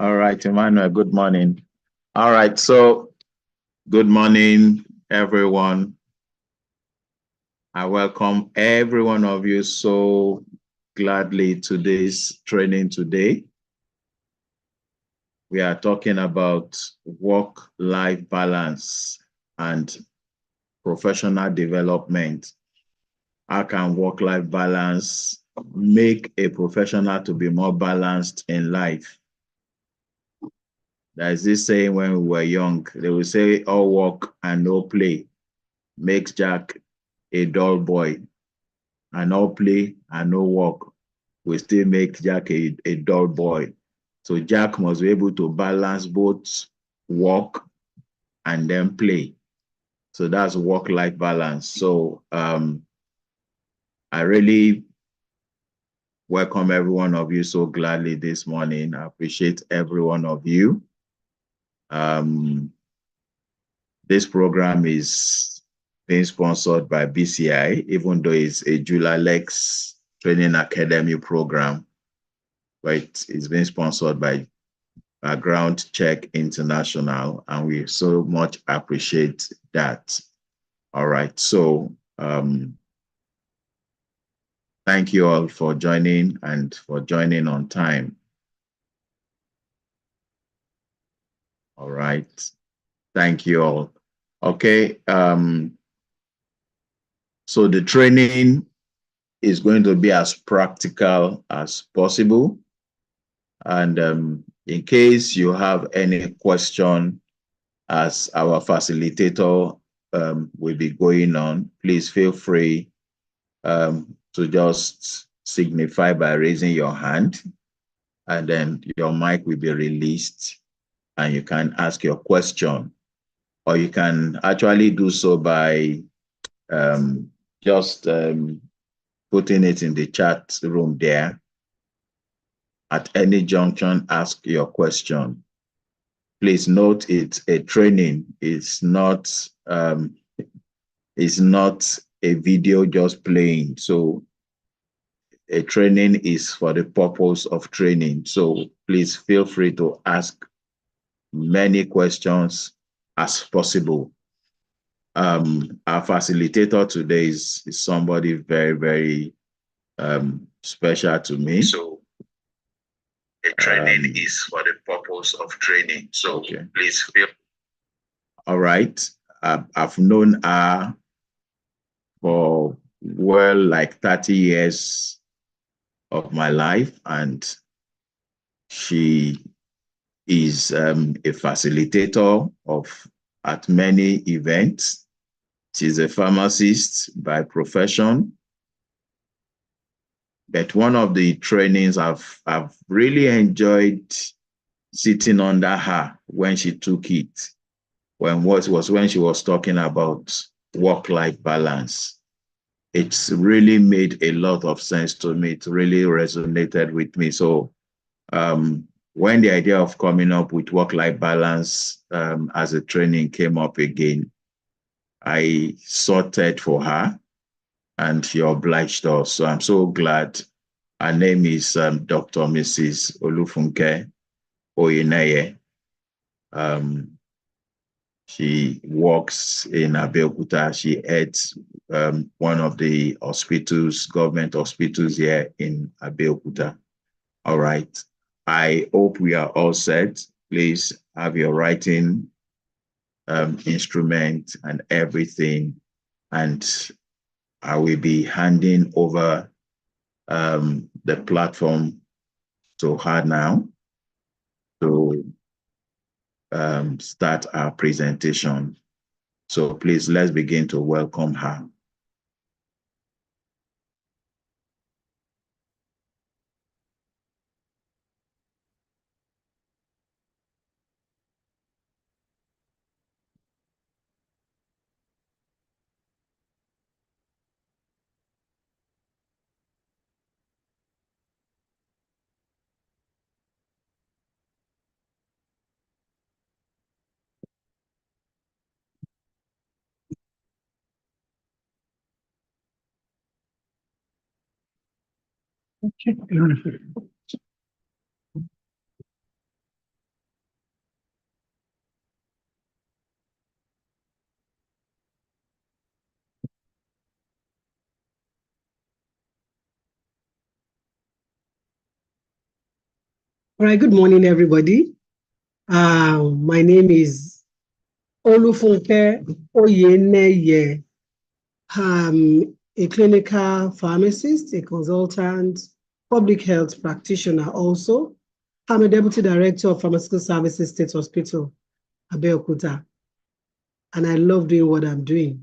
All right, Emmanuel, good morning. All right, so good morning, everyone. I welcome every one of you so gladly to this training today. We are talking about work-life balance and professional development. How can work-life balance make a professional to be more balanced in life? There's this saying when we were young, they will say all work and no play makes Jack a dull boy, and all play and no work will still make Jack a dull boy. So Jack must be able to balance both work and then play. So that's work-life balance. So I really welcome every one of you so gladly this morning. I appreciate every one of you. This program is being sponsored by BCI, even though it's a JULALEX Training Academy program, but it's being sponsored by Ground Check International, and we so much appreciate that. All right, so thank you all for joining and for joining on time. All right, thank you all. Okay, so the training is going to be as practical as possible. And in case you have any question as our facilitator will be going on, please feel free to just signify by raising your hand, and then your mic will be released and you can ask your question. Or you can actually do so by just putting it in the chat room there. At any junction, ask your question. Please note it's a training. It's not a video just playing. So a training is for the purpose of training. So please feel free to ask many questions as possible. Our facilitator today is somebody very, very special to me. So a training is for the purpose of training. So okay. Please feel. All right. I've known her for like 30 years of my life, and she is a facilitator at many events. She's a pharmacist by profession. But one of the trainings I've really enjoyed sitting under her when she took it, when she was talking about work-life balance. It's really made a lot of sense to me. It really resonated with me. So when the idea of coming up with work-life balance as a training came up again, I sorted for her, and she obliged us. So I'm so glad. Her name is Dr. Mrs. Olufunke Oyineye. She works in Abeokuta. She heads one of the hospitals, government hospitals here in Abeokuta. All right. I hope we are all set. Please have your writing instrument and everything. And I will be handing over the platform to her now to start our presentation. So please, let's begin to welcome her. All right, good morning, everybody. My name is Olufunke Oyeneye. A clinical pharmacist, a consultant, public health practitioner also. I'm a deputy director of Pharmaceutical Services State Hospital, Abeokuta, and I love doing what I'm doing.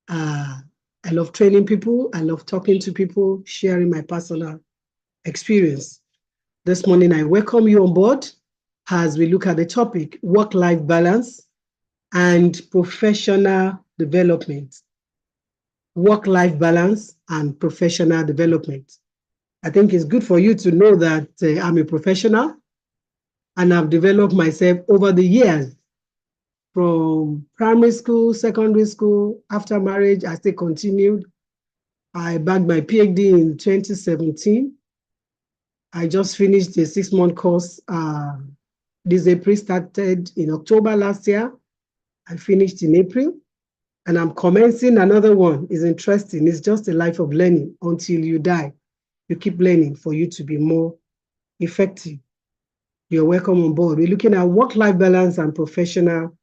I love training people. I love talking to people, sharing my personal experience. This morning, I welcome you on board as we look at the topic, work-life balance and professional development. Work-life balance and professional development. I think it's good for you to know that I'm a professional and I've developed myself over the years from primary school, secondary school, after marriage, I still continued. I bagged my PhD in 2017. I just finished a 6-month course. This April started in October last year. I finished in April. And I'm commencing another one. It's interesting. It's just a life of learning until you die. You keep learning for you to be more effective. You're welcome on board. We're looking at work-life balance and professional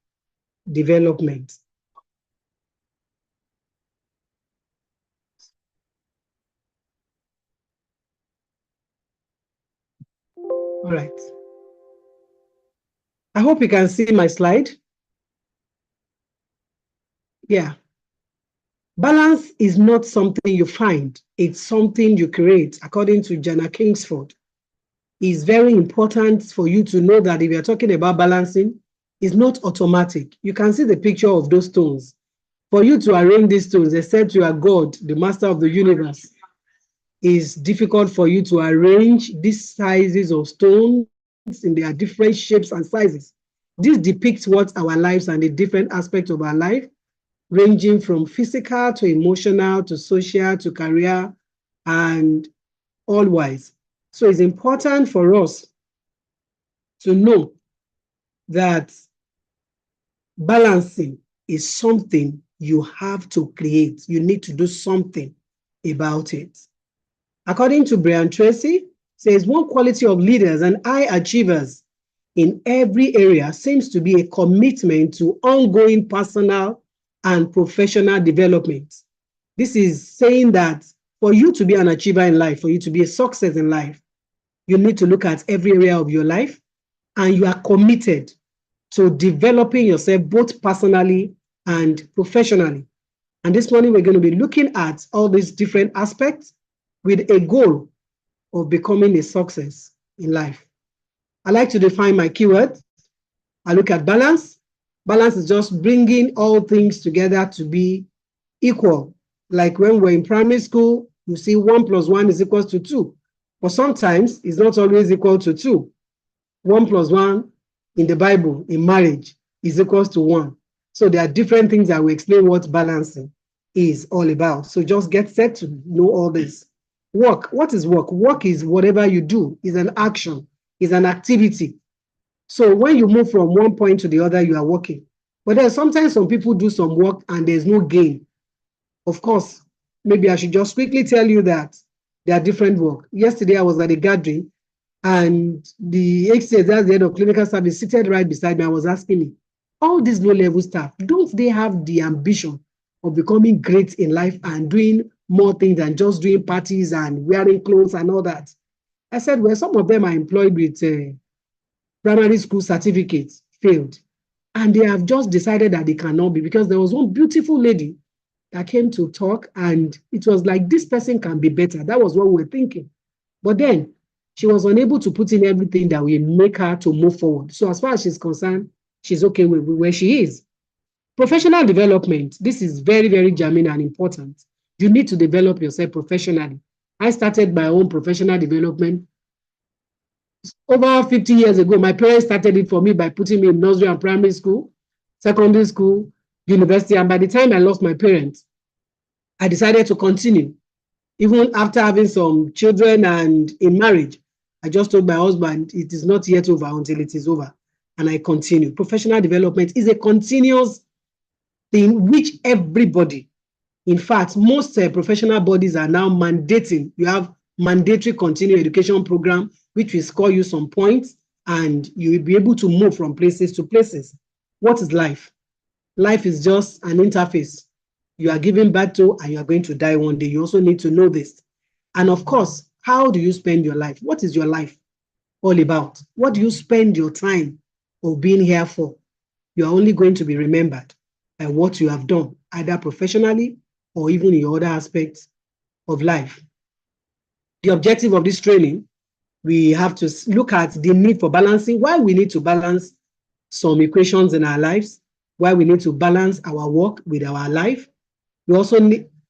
development. All right. I hope you can see my slide. Yeah. Balance is not something you find. It's something you create, according to Jana Kingsford. It's very important for you to know that if you're talking about balancing, it's not automatic. You can see the picture of those stones. For you to arrange these stones, except you are God, the master of the universe, it's difficult for you to arrange these sizes of stones in their different shapes and sizes. This depicts what our lives and the different aspects of our life, ranging from physical to emotional to social to career and all-wise. So it's important for us to know that balancing is something you have to create. You need to do something about it. According to Brian Tracy, says one quality of leaders and high achievers in every area seems to be a commitment to ongoing personal and professional development. This is saying that for you to be an achiever in life, for you to be a success in life, you need to look at every area of your life and you are committed to developing yourself both personally and professionally. And this morning, we're going to be looking at all these different aspects with a goal of becoming a success in life. I like to define my keywords. I look at balance. Balance is just bringing all things together to be equal. Like when we're in primary school, you see 1 + 1 is equal to 2. But sometimes it's not always equal to 2. 1 + 1 in the Bible, in marriage, is equal to 1. So there are different things that will explain what balancing is all about. So just get set to know all this. Work. What is work? Work is whatever you do, is an action, is an activity. So when you move from one point to the other, you are working. But then sometimes some people do some work and there's no gain. Of course, maybe I should just quickly tell you that there are different work. Yesterday, I was at a gathering and the HCS, that's the head of clinical service, seated right beside me. I was asking me, all these low-level staff, don't they have the ambition of becoming great in life and doing more things than just doing parties and wearing clothes and all that? I said, well, some of them are employed with primary school certificates, failed. And they have just decided that they cannot be, because there was one beautiful lady that came to talk and it was like, this person can be better. That was what we were thinking. But then she was unable to put in everything that will make her to move forward. So as far as she's concerned, she's okay with where she is. Professional development, this is very, very germane and important. You need to develop yourself professionally. I started my own professional development over 50 years ago. My parents started it for me by putting me in nursery and primary school, secondary school, university. And by the time I lost my parents, I decided to continue. Even after having some children and in marriage, I just told my husband, it is not yet over until it is over. And I continue. Professional development is a continuous thing which everybody, in fact, most professional bodies are now mandating. You have mandatory continuing education program, which will score you some points and you will be able to move from places to places. What is life? Life is just an interface. You are giving birth to and you are going to die one day. You also need to know this. And of course, how do you spend your life? What is your life all about? What do you spend your time of being here for? You are only going to be remembered by what you have done, either professionally or even in other aspects of life. The objective of this training, we have to look at the need for balancing, why we need to balance some equations in our lives, why we need to balance our work with our life. We also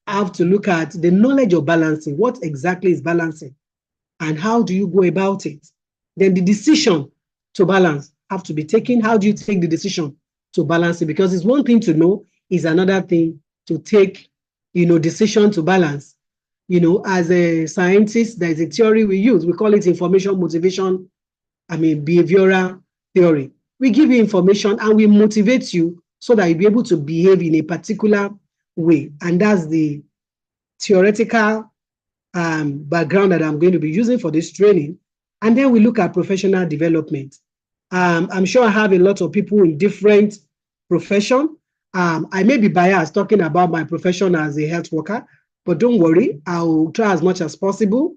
have to look at the knowledge of balancing. What exactly is balancing? And how do you go about it? Then the decision to balance have to be taken. How do you take the decision to balance it? Because it's one thing to know, is another thing to take, decision to balance. As a scientist, there's a theory we use. We call it information motivation, behavioral theory. We give you information and we motivate you so that you'll be able to behave in a particular way. And that's the theoretical background that I'm going to be using for this training. And then we look at professional development. I'm sure I have a lot of people in different profession. I may be biased talking about my profession as a health worker, but don't worry, I'll try as much as possible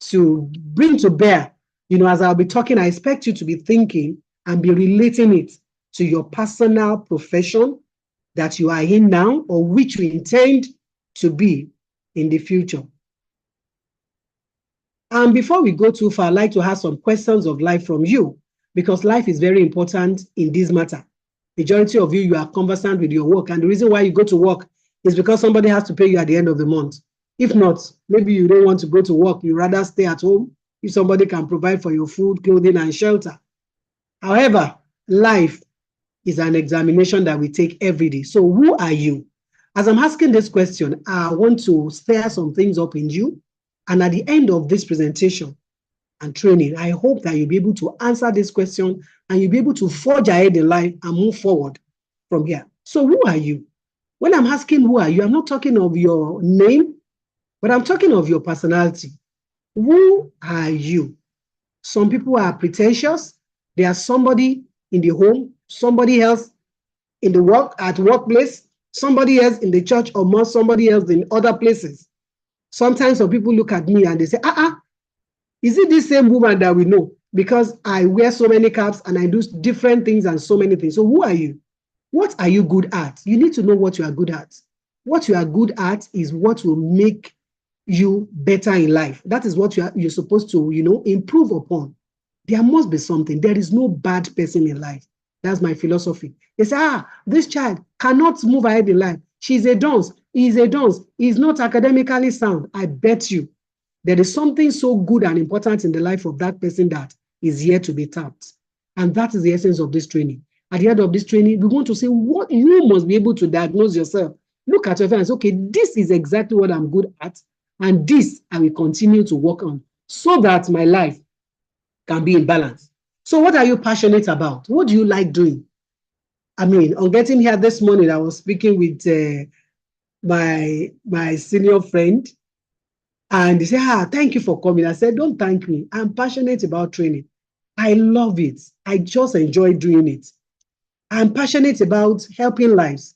to bring to bear, as I'll be talking, I expect you to be thinking and be relating it to your personal profession that you are in now or which you intend to be in the future. And before we go too far, I'd like to have some questions of life from you, because life is very important in this matter. Majority of you are conversant with your work, and the reason why you go to work is because somebody has to pay you at the end of the month. If not, maybe you don't want to go to work, you rather stay at home if somebody can provide for your food, clothing, and shelter. However, life is an examination that we take every day. So who are you? As I'm asking this question, I want to stir some things up in you. And at the end of this presentation and training, I hope that you'll be able to answer this question and you'll be able to forge ahead in life and move forward from here. So who are you? When I'm asking who are you, I'm not talking of your name, but I'm talking of your personality. Who are you? Some people are pretentious. They are somebody in the home, somebody else in the workplace, somebody else in the church, or somebody else in other places. Sometimes some people look at me and they say, is it the same woman that we know? Because I wear so many caps and I do different things and so many things. So who are you? What are you good at? You need to know what you are good at. What you are good at is what will make you better in life. That is what you're supposed to, improve upon. There must be something. There is no bad person in life. That's my philosophy. They say, this child cannot move ahead in life. She's a dunce. He's a dunce. He's not academically sound. I bet you there is something so good and important in the life of that person that is here to be tapped. And that is the essence of this training. At the end of this training, we want to say what you must be able to diagnose yourself. Look at yourself and say, okay, this is exactly what I'm good at. And this I will continue to work on so that my life can be in balance. So what are you passionate about? What do you like doing? On getting here this morning, I was speaking with my senior friend, and they said, thank you for coming. I said, don't thank me. I'm passionate about training. I love it. I just enjoy doing it. I'm passionate about helping lives.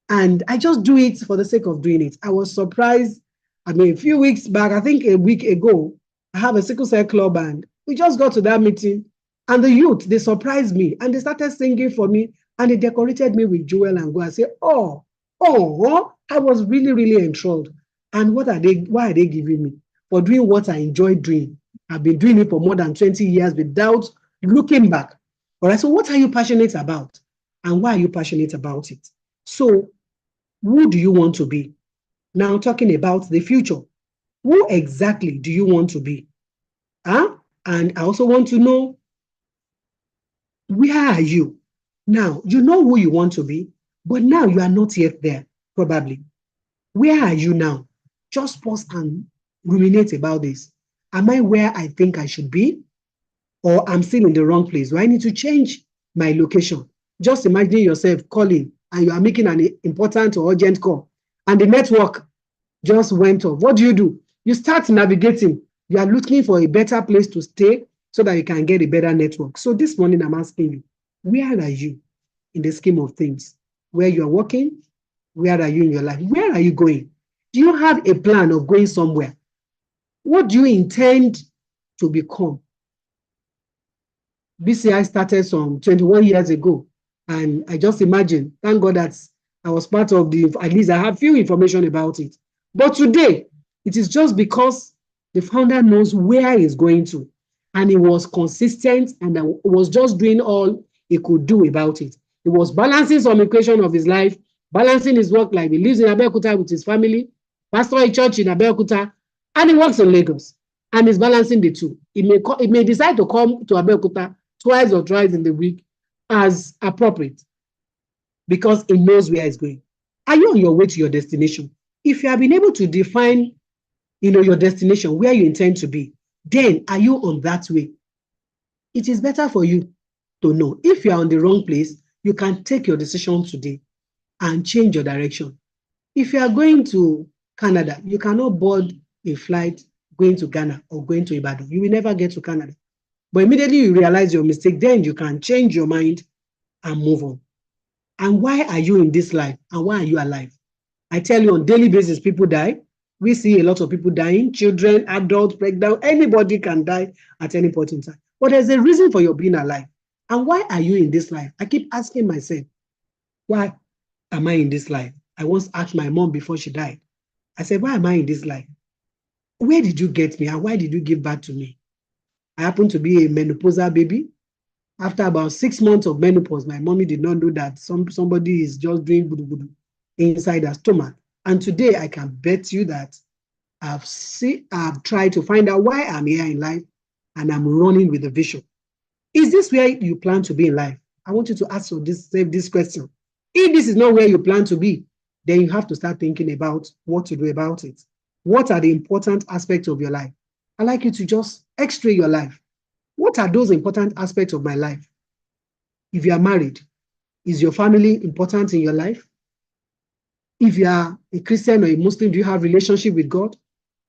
And I just do it for the sake of doing it. I was surprised. A few weeks back, I think a week ago, I have a sickle cell club and we just got to that meeting. And the youth, they surprised me and they started singing for me and they decorated me with jewel and gold. I said, I was really, really enthralled. And why are they giving me? For doing what I enjoy doing. I've been doing it for more than 20 years without looking back. All right, so what are you passionate about? And why are you passionate about it? So who do you want to be? Now talking about the future. Who exactly do you want to be? And I also want to know, where are you? Now, you know who you want to be, but now you are not yet there, probably. Where are you now? Just pause and ruminate about this. Am I where I think I should be? Or I'm still in the wrong place? Do I need to change my location? Just imagine yourself calling and you are making an important or urgent call and the network just went off. What do? You start navigating. You are looking for a better place to stay so that you can get a better network. So this morning, I'm asking you, where are you in the scheme of things? Where you are working? Where are you in your life? Where are you going? Do you have a plan of going somewhere? What do you intend to become? BCI started some 21 years ago. And I just imagine, thank God that I was part of at least I have few information about it. But today, it is just because the founder knows where he's going to. And he was consistent and was just doing all he could do about it. He was balancing some equation of his life, balancing his work life. He lives in Abeokuta with his family, pastor a church in Abeokuta, and he works in Lagos. And he's balancing the two. He may decide to come to Abeokuta twice or thrice in the week as appropriate because he knows where he's going. Are you on your way to your destination? If you have been able to define, your destination, where you intend to be, then are you on that way? It is better for you to know. If you are on the wrong place, you can take your decision today and change your direction. If you are going to Canada, you cannot board a flight going to Ghana or going to Ibadan. You will never get to Canada. But immediately you realize your mistake, then you can change your mind and move on. And why are you in this life? And why are you alive? I tell you, on daily basis, people die. We see a lot of people dying, children, adults, pregnant, anybody can die at any point in time. But there's a reason for your being alive. And why are you in this life? I keep asking myself, why am I in this life? I once asked my mom before she died. I said, why am I in this life? Where did you get me? And why did you give birth to me? I happened to be a menopausal baby. After about 6 months of menopause, my mommy did not know that somebody is just doing gudu inside her stomach. And today I can bet you that I've tried to find out why I'm here in life and I'm running with a vision. Is this where you plan to be in life? I want you to ask this question. If this is not where you plan to be, then you have to start thinking about what to do about it. What are the important aspects of your life? I'd like you to just x-ray your life. What are those important aspects of my life? If you are married, is your family important in your life? If you are a Christian or a Muslim, do you have a relationship with God?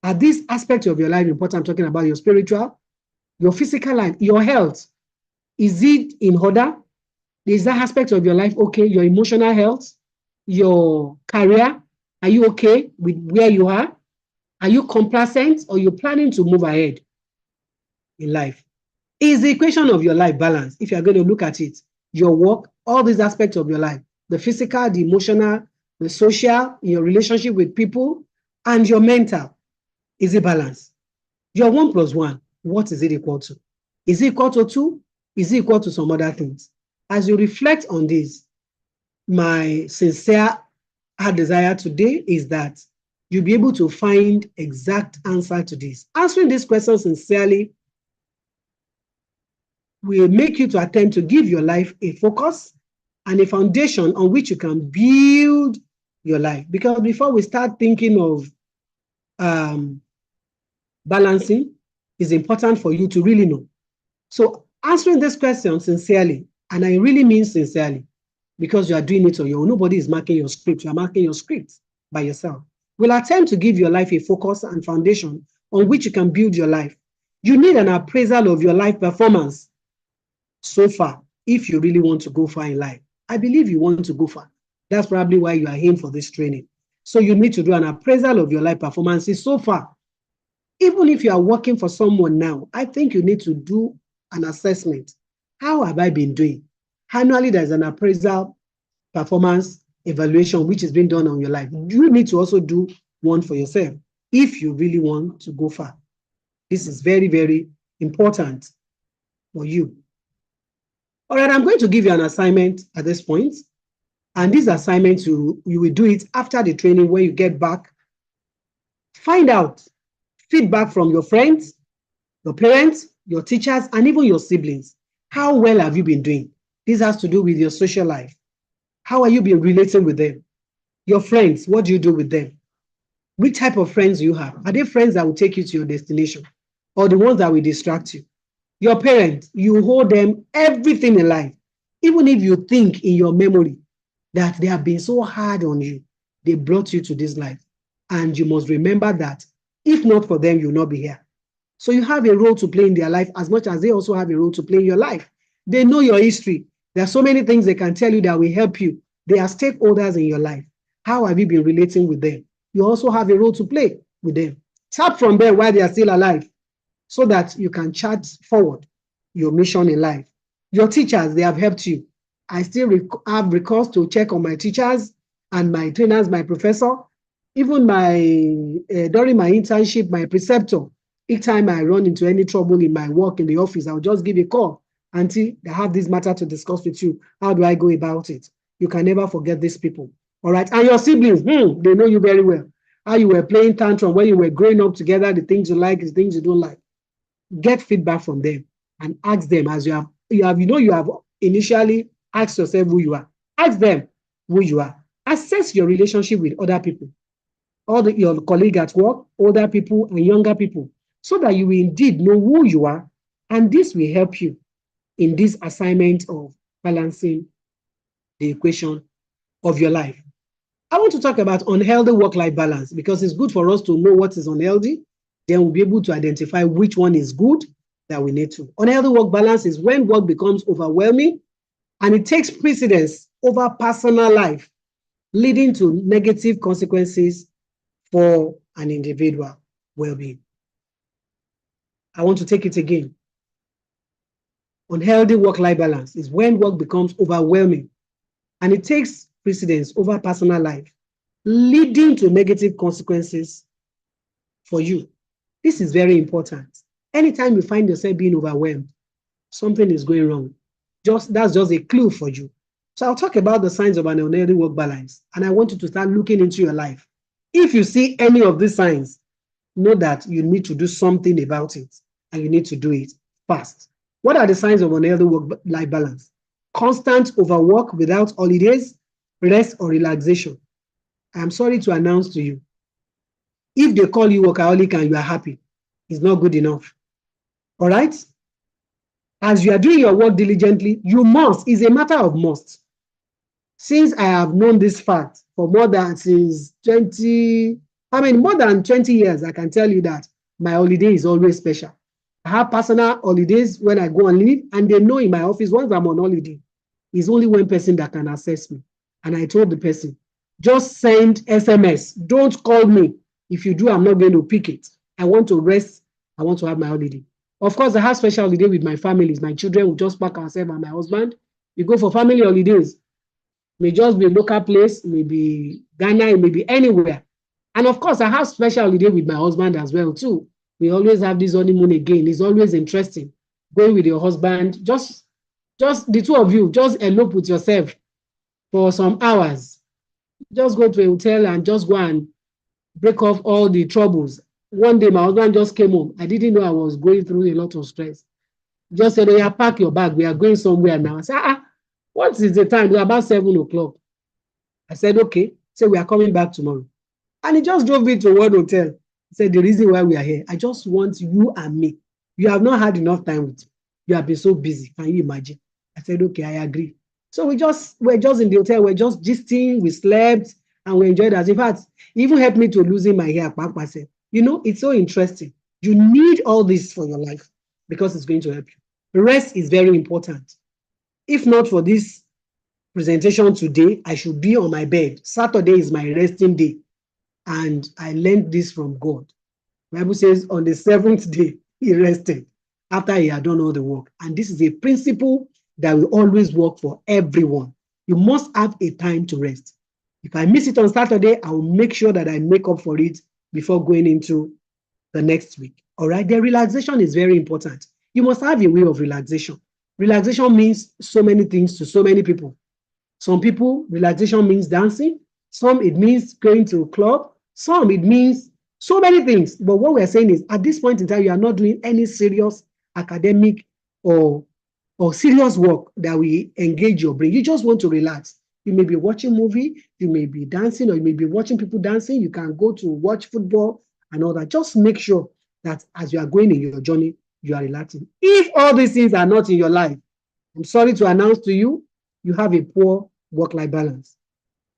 Are these aspects of your life important? I'm talking about your spiritual, your physical life, your health. Is it in order? Is that aspect of your life okay? Your emotional health, your career, are you okay with where you are? Are you complacent or you're planning to move ahead in life? Is the equation of your life balanced? If you're going to look at it, your work, all these aspects of your life, the physical, the emotional, the social, your relationship with people, and your mental, is it balanced? Your 1 + 1, what is it equal to? Is it equal to 2? Is it equal to some other things? As you reflect on this, my sincere desire today is that you'll be able to find exact answer to this. Answering this question sincerely will make you to attempt to give your life a focus and a foundation on which you can build your life. Because before we start thinking of balancing, it's important for you to really know. So answering this question sincerely, and I really mean sincerely, because you are doing it on your own. Nobody is marking your script. You are marking your script by yourself. Will attempt to give your life a focus and foundation on which you can build your life. You need an appraisal of your life performance so far if you really want to go far in life. I believe you want to go far. That's probably why you are in for this training. So you need to do an appraisal of your life performances so far. Even if you are working for someone now, I think you need to do an assessment. How have I been doing? Annually, there's an appraisal performance evaluation which is being done on your life. You need to also do one for yourself if you really want to go far. This is very, very important for you. All right, I'm going to give you an assignment at this point. And this assignment, you will do it after the training when you get back. Find out feedback from your friends, your parents, your teachers, and even your siblings. How well have you been doing? This has to do with your social life. How are you been relating with them? Your friends, what do you do with them? Which type of friends do you have? Are they friends that will take you to your destination or the ones that will distract you? Your parents, you hold them everything in life. Even if you think in your memory that they have been so hard on you, they brought you to this life. And you must remember that if not for them, you'll not be here. So you have a role to play in their life as much as they also have a role to play in your life. They know your history. There are so many things they can tell you that will help you. They are stakeholders in your life. How have you been relating with them? You also have a role to play with them. Tap from them while they are still alive so that you can chart forward your mission in life. Your teachers, they have helped you. I still have recourse to check on my teachers and my trainers, my professor, even during my internship, my preceptor. Each time I run into any trouble in my work in the office, I'll just give a call. Auntie, I have this matter to discuss with you. How do I go about it? You can never forget these people. All right. And your siblings, they know you very well. How you were playing tantrum when you were growing up together, the things you like, the things you don't like. Get feedback from them and ask them as you have initially asked yourself who you are. Ask them who you are. Assess your relationship with other people, your colleague at work, older people and younger people, so that you will indeed know who you are, and this will help you in this assignment of balancing the equation of your life. I want to talk about unhealthy work-life balance because it's good for us to know what is unhealthy. Then we'll be able to identify which one is good that we need to. Unhealthy work balance is when work becomes overwhelming and it takes precedence over personal life, leading to negative consequences for an individual well-being. I want to take it again. Unhealthy work-life balance is when work becomes overwhelming and it takes precedence over personal life, leading to negative consequences for you. This is very important. Anytime you find yourself being overwhelmed, something is going wrong. That's just a clue for you. So I'll talk about the signs of an unhealthy work balance, and I want you to start looking into your life. If you see any of these signs, know that you need to do something about it, and you need to do it fast. What are the signs of unhealthy work-life balance? Constant overwork without holidays, rest, or relaxation. I'm sorry to announce to you, if they call you workaholic and you are happy, it's not good enough. All right? As you are doing your work diligently, you must, it's a matter of must. Since I have known this fact for more than 20 years, I can tell you that my holiday is always special. I have personal holidays when I go on leave, and they know in my office, once I'm on holiday, it's only one person that can access me. And I told the person, just send SMS, don't call me. If you do, I'm not going to pick it. I want to rest. I want to have my holiday. Of course, I have special holiday with my families. My children will just pack ourselves and my husband. We go for family holidays. It may just be a local place, maybe Ghana, it may be anywhere. And of course, I have special holiday with my husband as well, too. We always have this honeymoon again. It's always interesting. Going with your husband, just the two of you, just elope with yourself for some hours. Just go to a hotel and just go and break off all the troubles. One day, my husband just came home. I didn't know I was going through a lot of stress. Just said, oh, yeah, pack your bag. We are going somewhere now. I said, what is the time? It's about 7 o'clock. I said, okay. So we are coming back tomorrow. And he just drove me to one hotel. He said, the reason why we are here, I just want you and me. You have not had enough time with me. You have been so busy. Can you imagine? I said, okay, I agree. So we're just in the hotel. We're just gisting. We slept and we enjoyed us. In fact, it even helped me to losing my hair. You know, it's so interesting. You need all this for your life because it's going to help you. Rest is very important. If not for this presentation today, I should be on my bed. Saturday is my resting day. And I learned this from God. The Bible says on the 7th day, he rested after he had done all the work. And this is a principle that will always work for everyone. You must have a time to rest. If I miss it on Saturday, I will make sure that I make up for it before going into the next week. All right. The relaxation is very important. You must have a way of relaxation. Relaxation means so many things to so many people. Some people, relaxation means dancing. Some, it means going to a club. Some, it means so many things. But what we're saying is, at this point in time, you are not doing any serious academic or serious work that will engage your brain. You just want to relax. You may be watching a movie, you may be dancing, or you may be watching people dancing. You can go to watch football and all that. Just make sure that as you are going in your journey, you are relaxing. If all these things are not in your life, I'm sorry to announce to you, you have a poor work-life balance.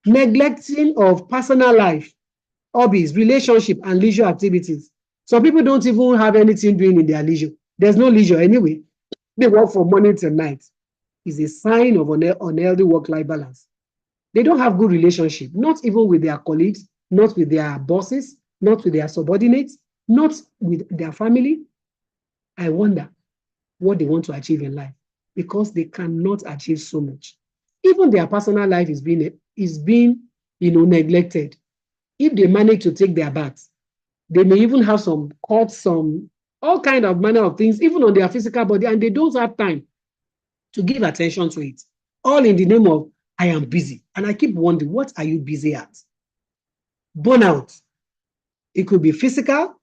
Neglecting of personal life, hobbies, relationship, and leisure activities. Some people don't even have anything doing in their leisure. There's no leisure anyway. They work from morning till night. It's a sign of unhealthy work-life balance. They don't have good relationship, not even with their colleagues, not with their bosses, not with their subordinates, not with their family. I wonder what they want to achieve in life because they cannot achieve so much. Even their personal life is being neglected. If they manage to take their baths, they may even have some cuts, some all kind of manner of things, even on their physical body, and they don't have time to give attention to it. All in the name of I am busy. And I keep wondering, what are you busy at? Burnout. It could be physical.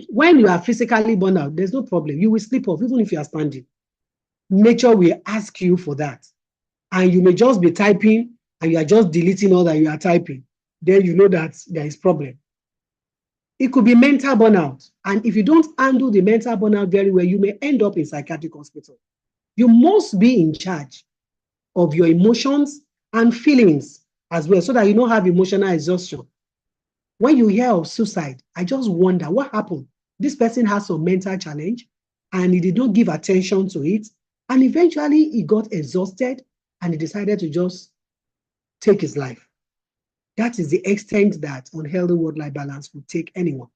When you are physically burned out, there's no problem. You will sleep off, even if you are standing. Nature will ask you for that. And you may just be typing and you are just deleting all that you are typing. Then you know that there is problem. It could be mental burnout. And if you don't handle the mental burnout very well, you may end up in psychiatric hospital. You must be in charge of your emotions and feelings as well, so that you don't have emotional exhaustion. When you hear of suicide, I just wonder what happened. This person has some mental challenge and he did not give attention to it. And eventually he got exhausted and he decided to just take his life. That is the extent that unhealthy work-life balance will take anyone.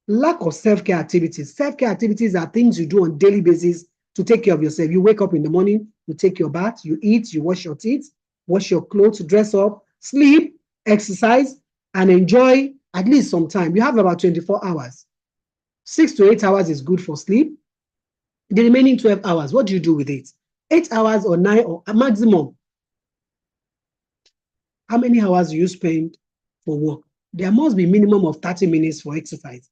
Lack of self-care activities. Self-care activities are things you do on a daily basis to take care of yourself. You wake up in the morning, you take your bath, you eat, you wash your teeth, wash your clothes, dress up, sleep, exercise, and enjoy at least some time. You have about 24 hours. 6 to 8 hours is good for sleep. The remaining 12 hours, what do you do with it? 8 hours or 9 or a maximum. How many hours do you spend for work? There must be minimum of 30 minutes for exercise.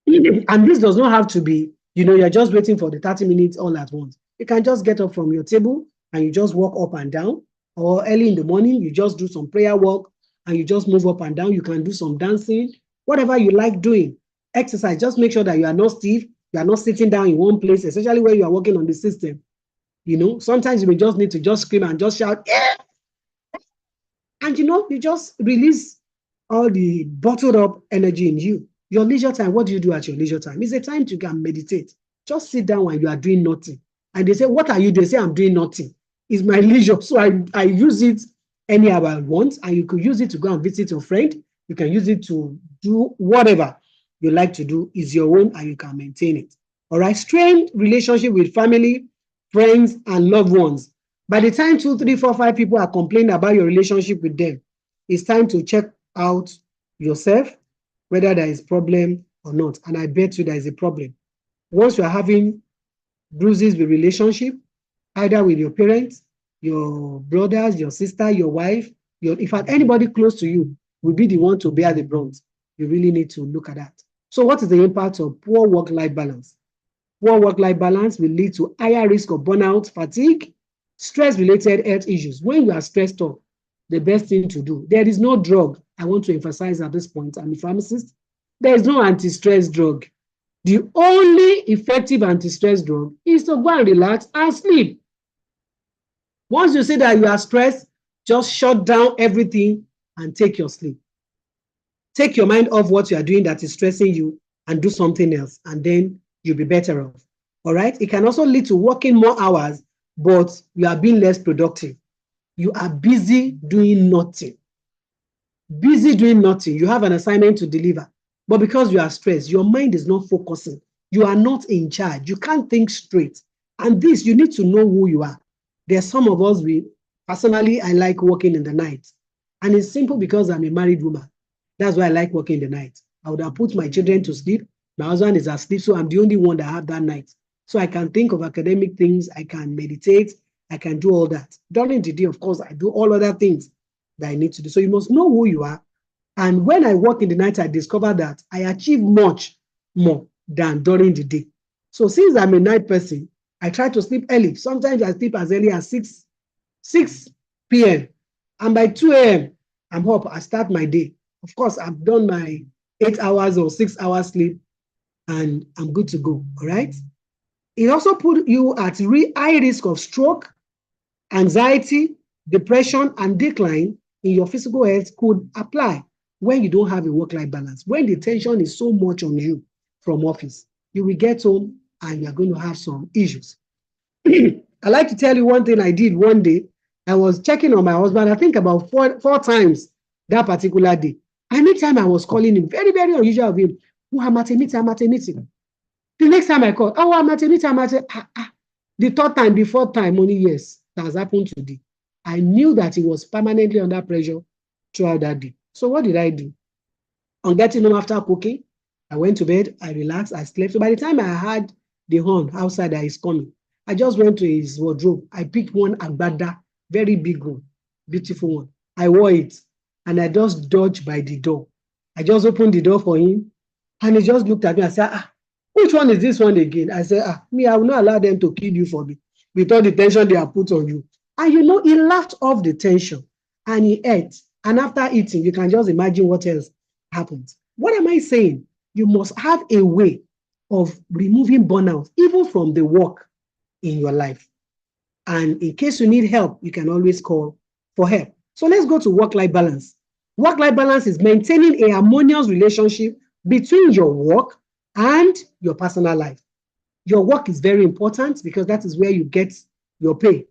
And this does not have to be, you're just waiting for the 30 minutes all at once. You can just get up from your table and you just walk up and down. Or early in the morning, you just do some prayer work and you just move up and down. You can do some dancing, whatever you like doing. Exercise, just make sure that you are not stiff. You are not sitting down in one place, especially when you are working on the system. Sometimes you may just need to just scream and just shout, yeah! And you just release all the bottled up energy in you. Your leisure time, what do you do at your leisure time? It's a time to go and meditate. Just sit down when you are doing nothing. And they say, what are you doing? They say, I'm doing nothing. It's my leisure. So I use it anyhow I want. And you could use it to go and visit your friend. You can use it to do whatever you like to do. Is your own and you can maintain it. All right. Strained relationship with family, friends, and loved ones. By the time 2, 3, 4, 5 people are complaining about your relationship with them, it's time to check out yourself, whether there is problem or not. And I bet you there is a problem. Once you are having bruises with relationship, either with your parents, your brothers, your sister, your wife, in fact, anybody close to you will be the one to bear the brunt. You really need to look at that. So what is the impact of poor work-life balance? Poor work-life balance will lead to higher risk of burnout, fatigue, stress-related health issues. When you are stressed out, the best thing to do, there is no drug. I want to emphasize at this point, I'm a pharmacist. There is no anti-stress drug. The only effective anti-stress drug is to go and relax and sleep. Once you see that you are stressed, just shut down everything and take your sleep. Take your mind off what you are doing that is stressing you and do something else, and then you'll be better off. All right? It can also lead to working more hours, but you are being less productive. You are busy doing nothing. Busy doing nothing. You have an assignment to deliver, but because you are stressed, your mind is not focusing. You are not in charge. You can't think straight. And this, you need to know who you are. There's some of us, personally, I like working in the night. And it's simple because I'm a married woman. That's why I like working in the night. I would have put my children to sleep. My husband is asleep, so I'm the only one that have that night. So I can think of academic things. I can meditate. I can do all that. During the day, of course, I do all other things that I need to do. So you must know who you are. And when I work in the night, I discover that I achieve much more than during the day. So since I'm a night person, I try to sleep early. Sometimes I sleep as early as 6 p.m. And by 2 a.m., I'm up. I start my day. Of course, I've done my 8 hours or 6 hours sleep, and I'm good to go. All right. It also put you at high risk of stroke, anxiety, depression, and decline in your physical health could apply when you don't have a work-life balance. When the tension is so much on you, from office. You will get home and you're going to have some issues. I like to tell you one thing I did one day. I was checking on my husband, I think about four times that particular day. Anytime I was calling him, very, very unusual of him. Oh, I'm at a meeting, I'm at a meeting. The next time I called, oh, I'm at a meeting, I'm at a... The third time, the fourth time, only yes, that has happened today. I knew that he was permanently under pressure throughout that day. So what did I do? On getting home after cooking, I went to bed, I relaxed, I slept. So by the time I heard the horn outside that is coming, I just went to his wardrobe. I picked one agbada, very big one, beautiful one. I wore it and I just dodged by the door. I just opened the door for him and he just looked at me and said, which one is this one again? I said, me, I will not allow them to kill you for me with all the tension they have put on you. And you know, he laughed off the tension and he ate. And after eating, you can just imagine what else happens. What am I saying? You must have a way of removing burnout, even from the work in your life. And in case you need help, you can always call for help. So let's go to work-life balance. Work-life balance is maintaining a harmonious relationship between your work and your personal life. Your work is very important because that is where you get your pay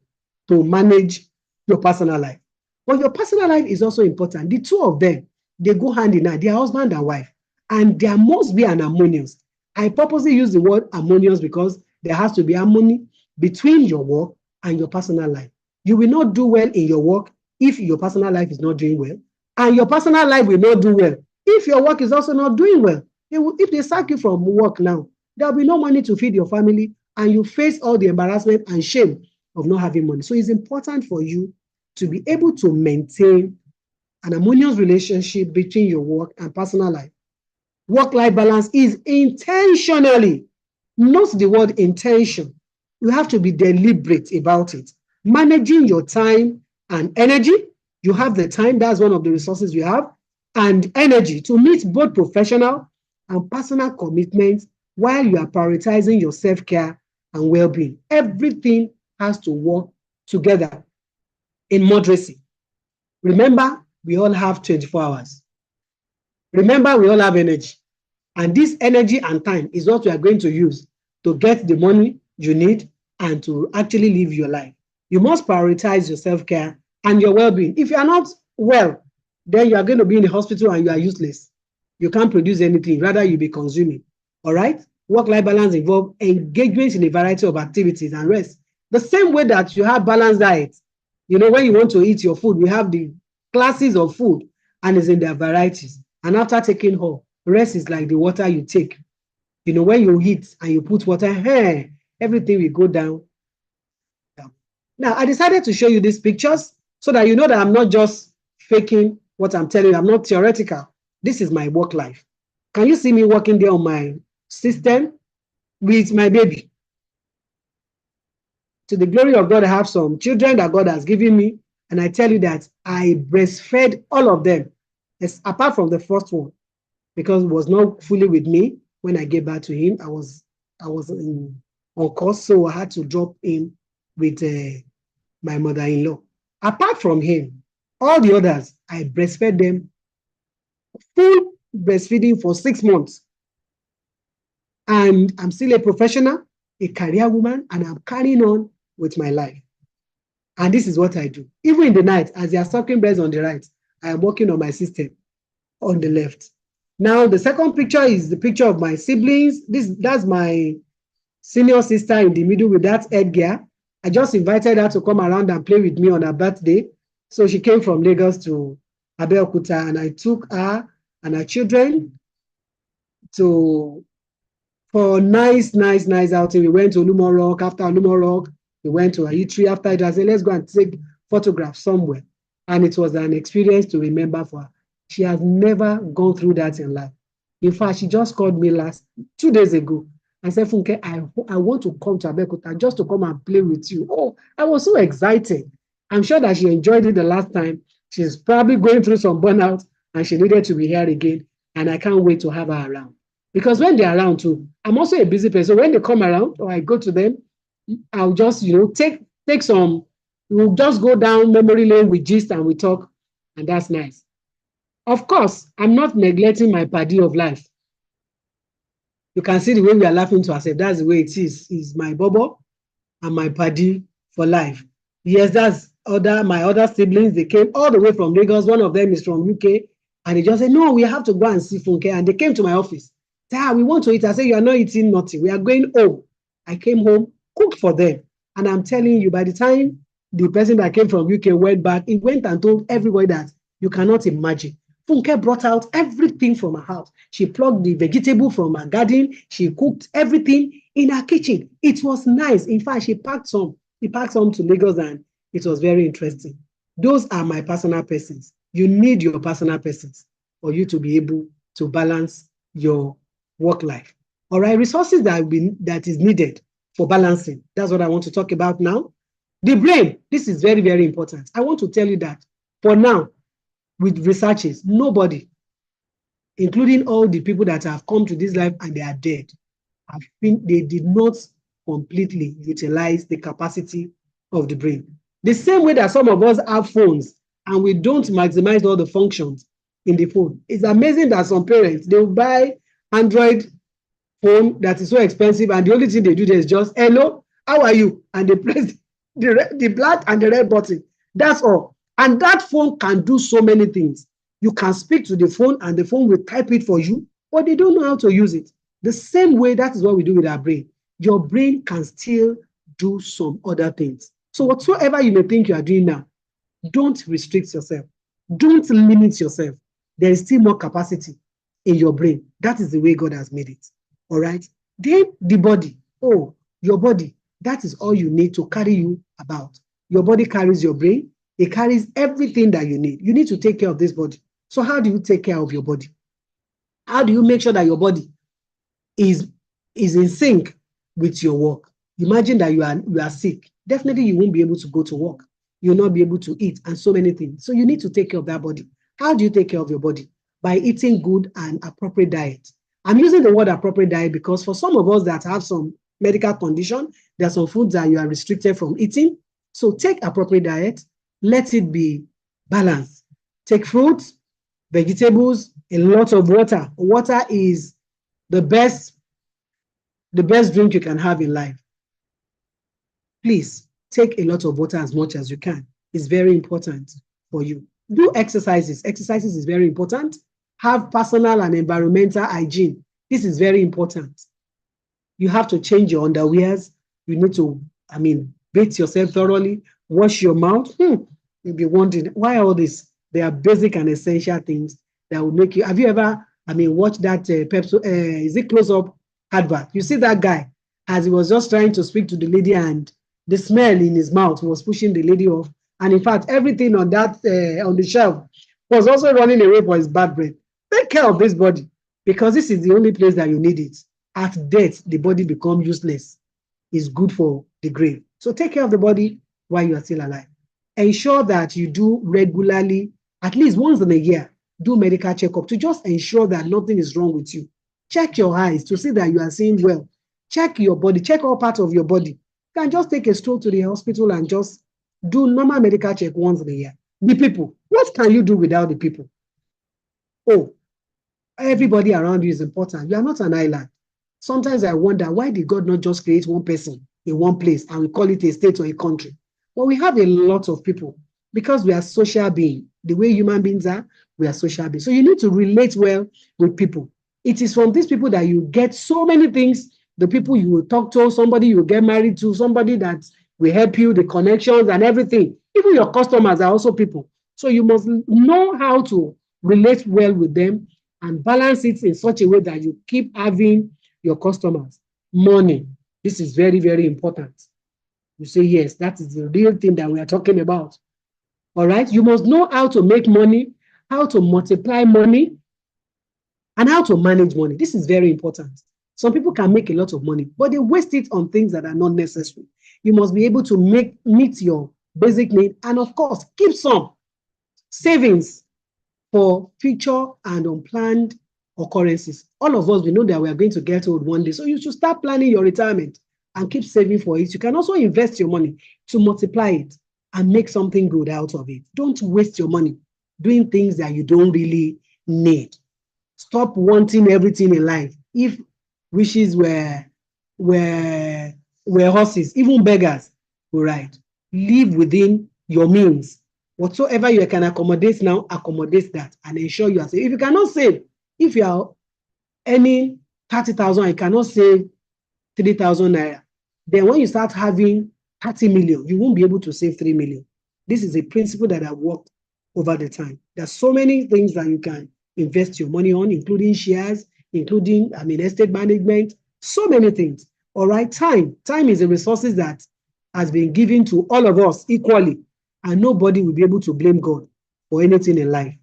to manage your personal life. But your personal life is also important. The two of them, they go hand in hand. They are husband and wife. And there must be an harmonious. I purposely use the word harmonious because there has to be harmony between your work and your personal life. You will not do well in your work if your personal life is not doing well. And your personal life will not do well if your work is also not doing well. If they sack you from work now, there will be no money to feed your family and you face all the embarrassment and shame of not having money. So it's important for you to be able to maintain an harmonious relationship between your work and personal life. Work-life balance is intentionally, note the word intention. You have to be deliberate about it. Managing your time and energy. You have the time, that's one of the resources you have, and energy to meet both professional and personal commitments while you are prioritizing your self-care and well-being. Everything has to work together in moderacy. Remember, we all have 24 hours. Remember, we all have energy. And this energy and time is what we are going to use to get the money you need and to actually live your life. You must prioritize your self-care and your well-being. If you are not well, then you are going to be in the hospital and you are useless. You can't produce anything, rather you be consuming. All right? Work-life balance involves engagement in a variety of activities and rest. The same way that you have balanced diet. You know, when you want to eat your food, we have the classes of food and it's in their varieties. And after taking whole, rest is like the water you take. You know, when you eat and you put water, hey, everything will go down. Now, I decided to show you these pictures so that you know that I'm not just faking what I'm telling you. I'm not theoretical. This is my work life. Can you see me working there on my system with my baby? To the glory of God, I have some children that God has given me. And I tell you that I breastfed all of them, apart from the first one, because it was not fully with me when I gave birth to him. I was on course, so I had to drop him with my mother-in-law. Apart from him, all the others, I breastfed them, full breastfeeding for 6 months. And I'm still a professional, a career woman, and I'm carrying on with my life. And this is what I do. Even in the night, as they are sucking breast on the right, I am working on my system on the left. Now, the second picture is the picture of my siblings. That's my senior sister in the middle with that headgear. I just invited her to come around and play with me on her birthday. So she came from Lagos to Abeokuta, and I took her and her children for nice outing. We went to Olumo Rock. After Olumo Rock, we went to a eatery. After it, I said, let's go and take photographs somewhere. And it was an experience to remember for her. She has never gone through that in life. In fact, she just called me 2 days ago and said, Funke, I want to come to Abeokuta just to come and play with you. Oh, I was so excited. I'm sure that she enjoyed it the last time. She's probably going through some burnout and she needed to be here again. And I can't wait to have her around. Because when they're around too, I'm also a busy person. When they come around or I go to them, I'll just, take some, we'll just go down memory lane, we gist and we talk, and that's nice. Of course, I'm not neglecting my party of life. You can see the way we are laughing to ourselves. That's the way it is. Is my Bobo and my paddy for life. Yes, that's my other siblings. They came all the way from Lagos. One of them is from UK. And they just said, no, we have to go and see Funke. And they came to my office. Say, we want to eat. I said, you are not eating nothing. We are going home. I came home, cooked for them. And I'm telling you, by the time the person that came from UK went back, he went and told everybody that you cannot imagine. Funke brought out everything from her house. She plucked the vegetable from her garden. She cooked everything in her kitchen. It was nice. In fact, she packed some. She packed some to Lagos and it was very interesting. Those are my personal persons. You need your personal persons for you to be able to balance your work life. All right, resources that is needed for balancing. That's what I want to talk about now. The brain, this is very, very important. I want to tell you that for now, with researches, nobody, including all the people that have come to this life and they are dead, they did not completely utilize the capacity of the brain. The same way that some of us have phones and we don't maximize all the functions in the phone. It's amazing that some parents, they will buy Android phone that is so expensive and the only thing they do there is just, hello, how are you? And they press the black and the red button. That's all. And that phone can do so many things. You can speak to the phone and the phone will type it for you, but they don't know how to use it. The same way, that is what we do with our brain. Your brain can still do some other things. So whatsoever you may think you are doing now, don't restrict yourself. Don't limit yourself. There is still more capacity in your brain. That is the way God has made it. All right? Then the body. Oh, your body. That is all you need to carry you about. Your body carries your brain. It carries everything that you need. You need to take care of this body. So how do you take care of your body? How do you make sure that your body is in sync with your work? Imagine that you are sick. Definitely you won't be able to go to work. You'll not be able to eat and so many things. So you need to take care of that body. How do you take care of your body? By eating good and appropriate diet. I'm using the word appropriate diet because for some of us that have some medical condition, there are some foods that you are restricted from eating. So take appropriate diet. Let it be balanced. Take fruits, vegetables, a lot of water. Water is the best drink you can have in life. Please take a lot of water as much as you can. It's very important for you. Do exercises. Exercises is very important. Have personal and environmental hygiene. This is very important. You have to change your underwears. You need to, bathe yourself thoroughly. Wash your mouth. You'll be wondering, why all this? They are basic and essential things that will make you. Have you ever, watched that is it close-up advert? You see that guy as he was just trying to speak to the lady and the smell in his mouth was pushing the lady off. And in fact, everything on that on the shelf was also running away for his bad breath. Take care of this body because this is the only place that you need it. At death, the body becomes useless. It's good for the grave. So take care of the body while you are still alive. Ensure that you do regularly, at least once in a year, do medical checkup to just ensure that nothing is wrong with you. Check your eyes to see that you are seeing well. Check your body, check all parts of your body. You can just take a stroll to the hospital and just do normal medical check once in a year. The people, what can you do without the people? Oh, everybody around you is important. You are not an island. Sometimes I wonder, why did God not just create one person in one place and we call it a state or a country? Well, we have a lot of people because we are social beings. The way human beings are, we are social beings. So you need to relate well with people. It is from these people that you get so many things. The people you will talk to, somebody you will get married to, somebody that will help you, the connections and everything. Even your customers are also people. So you must know how to relate well with them and balance it in such a way that you keep having your customers. Money. This is very, very important. You say, yes, that is the real thing that we are talking about. All right. You must know how to make money, how to multiply money, and how to manage money. This is very important. Some people can make a lot of money, but they waste it on things that are not necessary. You must be able to meet your basic need and, of course, keep some savings for future and unplanned occurrences. All of us, we know that we are going to get old one day. So you should start planning your retirement and keep saving for it. You can also invest your money to multiply it and make something good out of it. Don't waste your money doing things that you don't really need. Stop wanting everything in life. If wishes were were horses, even beggars will ride. Live within your means. Whatsoever you can accommodate now, accommodate that and ensure you are safe. If you cannot save, if you are earning 30,000, you cannot save 3,000 naira. Then when you start having 30 million, you won't be able to save 3 million. This is a principle that I've worked over the time. There's so many things that you can invest your money on, including shares, including, estate management, so many things. All right, time. Time is a resources that has been given to all of us equally, and nobody will be able to blame God for anything in life.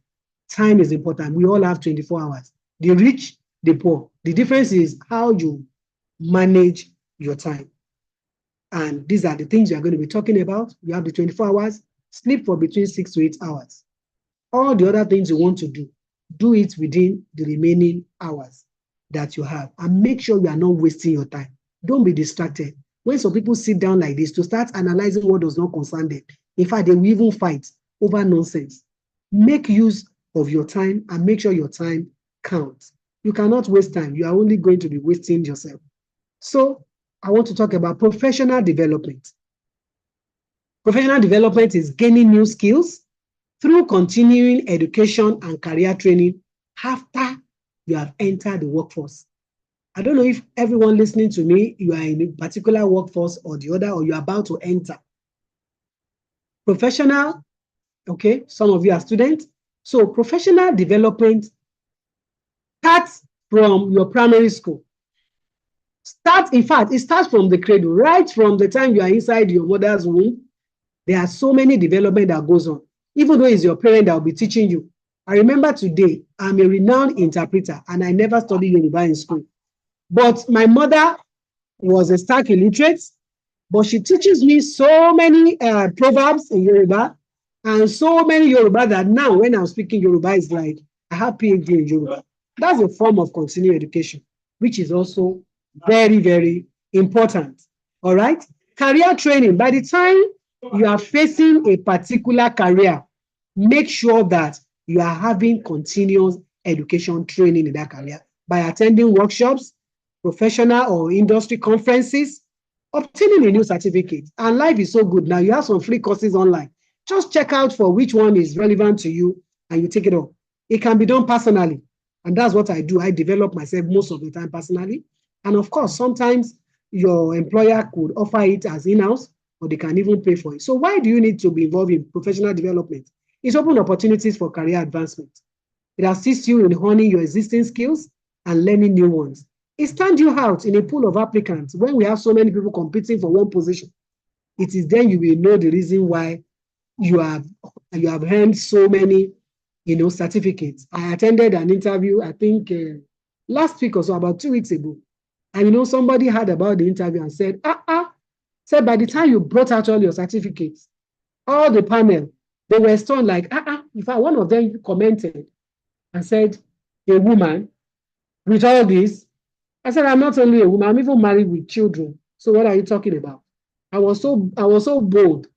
Time is important. We all have 24 hours. The rich, the poor. The difference is how you manage your time. And these are the things you are going to be talking about. You have the 24 hours, sleep for between 6 to 8 hours. All the other things you want to do it within the remaining hours that you have. And make sure you are not wasting your time. Don't be distracted. When some people sit down like this to start analyzing what does not concern them, in fact, they will even fight over nonsense. Make use of your time and make sure your time counts. You cannot waste time. You are only going to be wasting yourself. So I want to talk about professional development. Professional development is gaining new skills through continuing education and career training after you have entered the workforce. I don't know if everyone listening to me, you are in a particular workforce or the other, or you're about to enter. Professional, okay, some of you are students. So professional development starts from your primary school. In fact, it starts from the cradle, right from the time you are inside your mother's womb. There are so many development that goes on, even though it's your parent that will be teaching you. I remember today, I'm a renowned interpreter and I never studied Yoruba in school. But my mother was a stark illiterate, but she teaches me so many proverbs in Yoruba and so many Yoruba that now when I'm speaking Yoruba, it's like I have PhD in Yoruba. That's a form of continuing education, which is also very, very important. All right. Career training. By the time you are facing a particular career, make sure that you are having continuous education training in that career by attending workshops, professional or industry conferences, obtaining a new certificate. And life is so good now. You have some free courses online. Just check out for which one is relevant to you and you take it up. It can be done personally. And that's what I do. I develop myself most of the time personally. And of course, sometimes your employer could offer it as in-house or they can even pay for it. So why do you need to be involved in professional development? It's open opportunities for career advancement. It assists you in honing your existing skills and learning new ones. It stands you out in a pool of applicants when we have so many people competing for one position. It is then you will know the reason why you have earned so many, certificates. I attended an interview, I think last week or so, about 2 weeks ago. And somebody heard about the interview and said, said by the time you brought out all your certificates, all the panel, they were stunned like, In fact, one of them commented and said, a woman with all this. I said, I'm not only a woman, I'm even married with children. So what are you talking about? I was so bold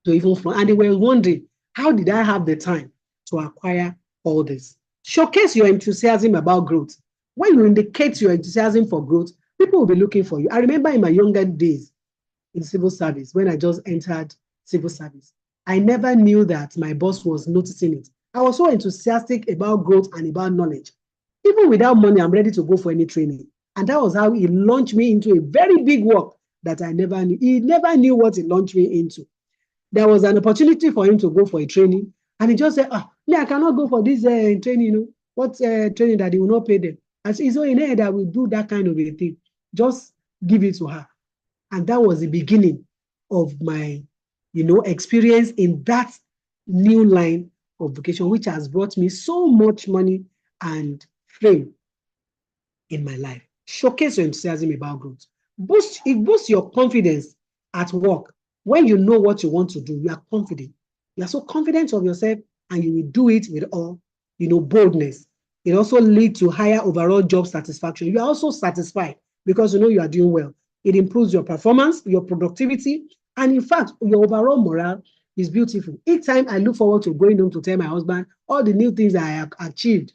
to even front. And they were wondering, how did I have the time to acquire all this? Showcase your enthusiasm about growth. When you indicate your enthusiasm for growth, people will be looking for you. I remember in my younger days in civil service, when I just entered civil service, I never knew that my boss was noticing it. I was so enthusiastic about growth and about knowledge. Even without money, I'm ready to go for any training. And that was how he launched me into a very big work that I never knew. He never knew what he launched me into. There was an opportunity for him to go for a training. And he just said, I cannot go for this training, what training that he will not pay them. And so he's in here that will do that kind of a thing. Just give it to her. And that was the beginning of my, experience in that new line of vocation, which has brought me so much money and fame in my life. Showcase your enthusiasm about growth. It boosts your confidence at work. When you know what you want to do, you are confident. You are so confident of yourself and you will do it with all, boldness. It also leads to higher overall job satisfaction. You are also satisfied because you are doing well. It improves your performance, your productivity, and in fact, your overall morale is beautiful. Each time I look forward to going home to tell my husband all the new things I have achieved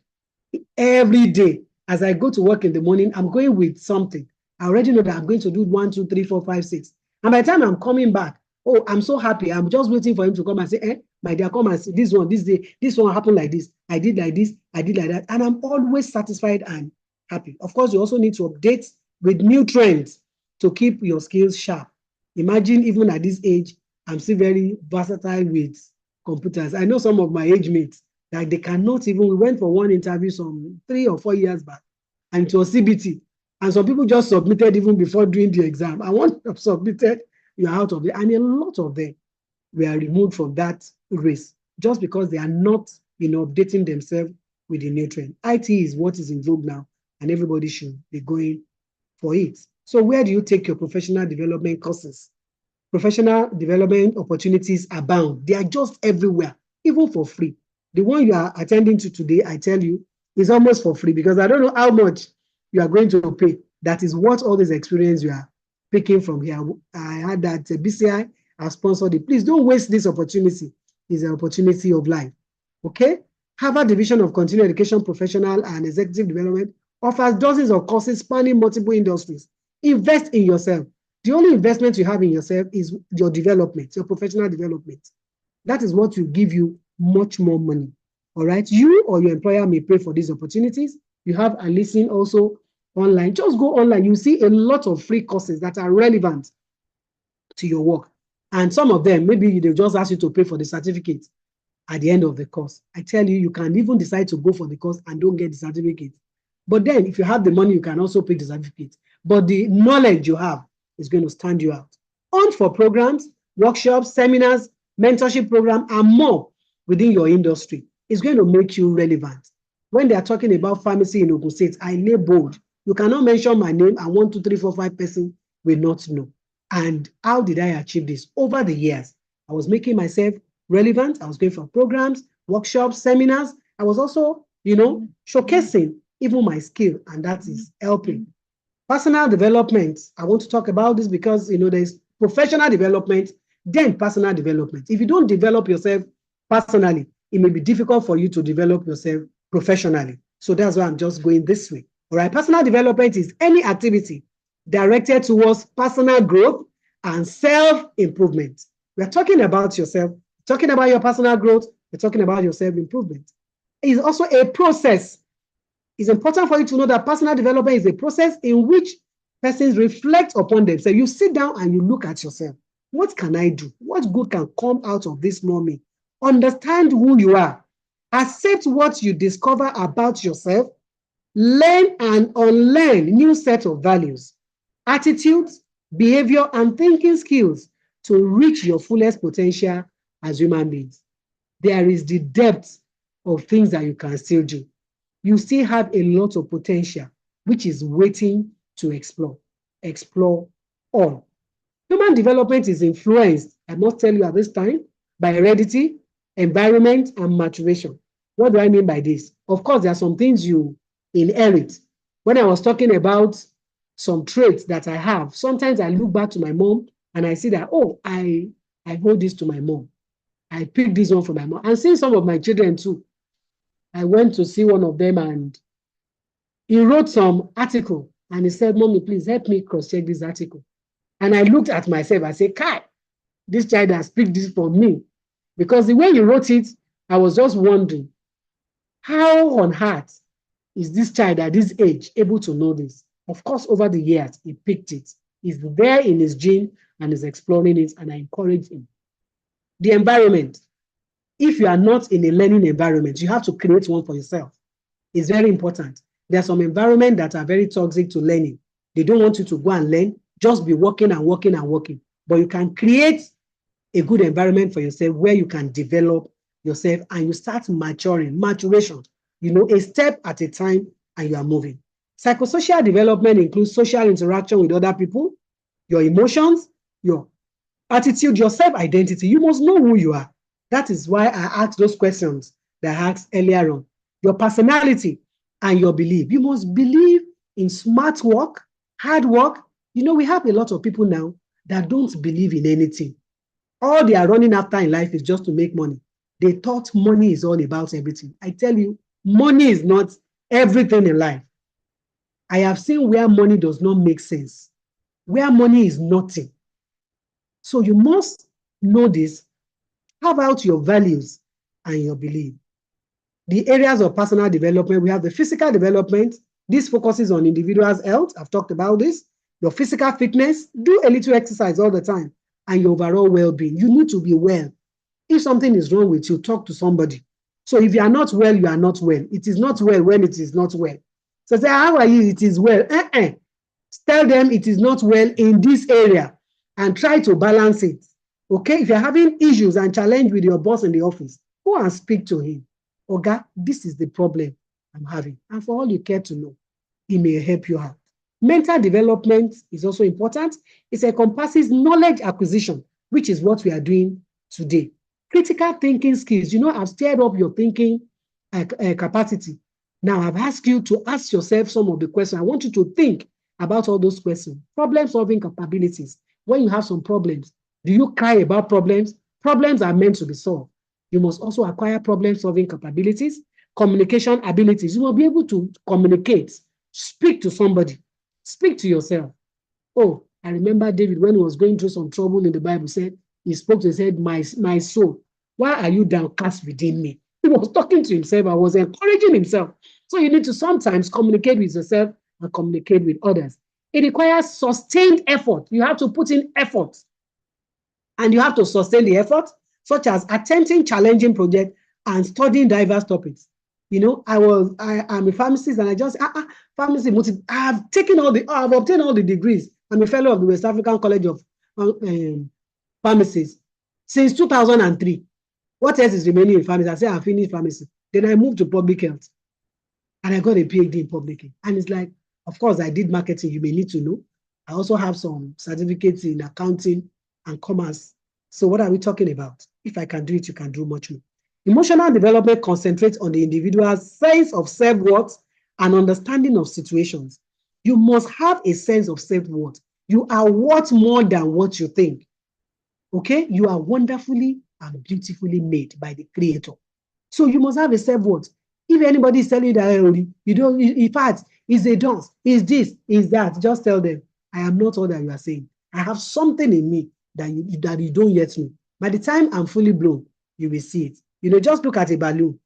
every day. As I go to work in the morning, I'm going with something. I already know that I'm going to do 1, 2, 3, 4, 5, 6. And by the time I'm coming back, oh, I'm so happy. I'm just waiting for him to come and say, my dear, come and see this one, this day, this one happened like this. I did like this, I did like that. And I'm always satisfied and happy. Of course, you also need to update with new trends to keep your skills sharp. Imagine even at this age, I'm still very versatile with computers. I know some of my age mates, like they cannot even, we went for one interview some 3 or 4 years back, and it was CBT. And some people just submitted even before doing the exam. And once you have submitted, you're out of it. And a lot of them were removed from that race just because they are not, updating themselves with the new trend. IT is what is in vogue now, and everybody should be going for it. So where do you take your professional development courses? Professional development opportunities abound. They are just everywhere, even for free. The one you are attending to today, I tell you, is almost for free because I don't know how much you are going to pay. That is what all this experience you are picking from here. I had that BCI has sponsored it. Please don't waste this opportunity. It's an opportunity of life. Okay? Harvard Division of Continuing Education Professional and Executive Development offers dozens of courses spanning multiple industries. Invest in yourself. The only investment you have in yourself is your development, your professional development. That is what will give you much more money. All right. You or your employer may pay for these opportunities. You have a listen also online. Just go online. You see a lot of free courses that are relevant to your work. And some of them, maybe they'll just ask you to pay for the certificate at the end of the course. I tell you, you can even decide to go for the course and don't get the certificate. But then if you have the money, you can also pay the certificate. But the knowledge you have is going to stand you out. Hunt for programs, workshops, seminars, mentorship program, and more within your industry. It's going to make you relevant. When they are talking about pharmacy in Ogun State, I lay bold. You cannot mention my name and 1, 2, 3, 4, 5 person will not know. And how did I achieve this? Over the years, I was making myself relevant. I was going for programs, workshops, seminars. I was also, showcasing even my skill, and that is helping. Personal development. I want to talk about this because, there's professional development, then personal development. If you don't develop yourself personally, it may be difficult for you to develop yourself professionally. So that's why I'm just going this way. All right. Personal development is any activity directed towards personal growth and self-improvement. We're talking about yourself, talking about your personal growth, we're talking about your self-improvement. It's also a process. It's important for you to know that personal development is a process in which persons reflect upon themselves. You sit down and you look at yourself. What can I do? What good can come out of this moment? Understand who you are. Accept what you discover about yourself. Learn and unlearn new set of values, attitudes, behavior, and thinking skills to reach your fullest potential as human beings. There is the depth of things that you can still do. You still have a lot of potential, which is waiting to explore. Explore all. Human development is influenced, I must tell you at this time, by heredity, environment, and maturation. What do I mean by this? Of course, there are some things you inherit. When I was talking about some traits that I have, sometimes I look back to my mom and I see that, oh, I hold this to my mom. I picked this one from my mom. And seeing some of my children too, I went to see one of them and he wrote some article and he said, Mommy, please help me cross-check this article. And I looked at myself, I said, Kai, this child has picked this for me. Because the way he wrote it, I was just wondering, how on earth is this child at this age able to know this? Of course, over the years, he picked it. He's there in his gene and is exploring it, and I encourage him. The environment. If you are not in a learning environment, you have to create one for yourself. It's very important. There are some environments that are very toxic to learning. They don't want you to go and learn, just be working and working and working. But you can create a good environment for yourself where you can develop yourself and you start maturation, a step at a time and you are moving. Psychosocial development includes social interaction with other people, your emotions, your attitude, your self-identity. You must know who you are. That is why I asked those questions that I asked earlier on. Your personality and your belief. You must believe in smart work, hard work. We have a lot of people now that don't believe in anything. All they are running after in life is just to make money. They thought money is all about everything. I tell you, money is not everything in life. I have seen where money does not make sense, where money is nothing. So you must know this. Have out your values and your belief. The areas of personal development, we have the physical development. This focuses on individual's health. I've talked about this. Your physical fitness, do a little exercise all the time, and your overall well-being. You need to be well. If something is wrong with you, talk to somebody. So if you are not well, you are not well. It is not well when it is not well. So say, how are you? It is well. Tell them it is not well in this area and try to balance it. Okay, if you're having issues and challenge with your boss in the office, go and speak to him. Oga, this is the problem I'm having. And for all you care to know, he may help you out. Mental development is also important. It encompasses knowledge acquisition, which is what we are doing today. Critical thinking skills. You know, I've stirred up your thinking capacity. Now, I've asked you to ask yourself some of the questions. I want you to think about all those questions. Problem-solving capabilities. When you have some problems, do you cry about problems? Problems are meant to be solved. You must also acquire problem-solving capabilities, communication abilities. You must be able to communicate, speak to somebody, speak to yourself. Oh, I remember David, when he was going through some trouble in the Bible, said, he spoke to, he said, my soul, why are you downcast within me? He was talking to himself. I was encouraging himself. So you need to sometimes communicate with yourself and communicate with others. It requires sustained effort. You have to put in effort. And you have to sustain the effort, such as attempting challenging projects and studying diverse topics. You know, I'm a pharmacist and I just, pharmacy, I've obtained all the degrees. I'm a fellow of the West African College of Pharmacists since 2003. What else is remaining in pharmacy? I say I finished pharmacy. Then I moved to public health and I got a PhD in public health. And it's like, of course, I did marketing. You may need to know. I also have some certificates in accounting and commerce. So what are we talking about? If I can do it, you can do much more. Emotional development concentrates on the individual's sense of self-worth and understanding of situations. You must have a sense of self-worth. You are worth more than what you think. Okay? You are wonderfully and beautifully made by the Creator. So you must have a self-worth. If anybody is telling you that you don't, in fact, is a dance, is this, is that, just tell them, I am not all that you are saying. I have something in me that you don't yet know. By the time I'm fully blown, you will see it. You know, just look at a balloon.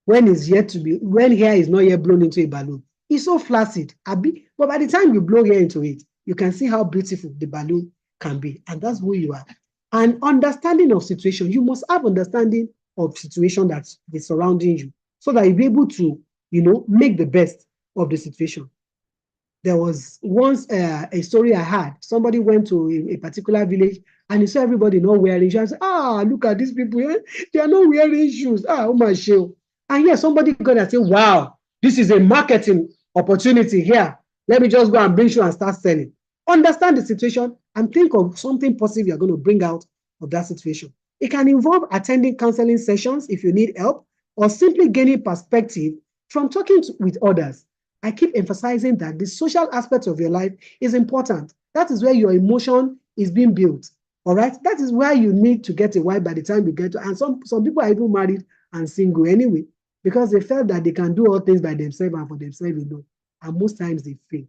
When hair is not yet blown into a balloon, it's so flaccid. But by the time you blow hair into it, you can see how beautiful the balloon can be. And that's who you are. And understanding of situation, you must have understanding of situation that's surrounding you so that you'll be able to, you know, make the best of the situation. There was once a story I had. Somebody went to a particular village and he saw everybody not wearing shoes. Look at these people. They are not wearing shoes. Oh my shoe. And here somebody got and said, wow, this is a marketing opportunity here. Let me just go and bring shoes and start selling. Understand the situation and think of something positive you're going to bring out of that situation. It can involve attending counseling sessions if you need help, or simply gaining perspective from talking with others. I keep emphasizing that the social aspect of your life is important. That is where your emotion is being built. All right. That is why you need to get a wife by the time you get to, and some people are even married and single anyway, because they felt that they can do all things by themselves and for themselves alone. And most times they fail.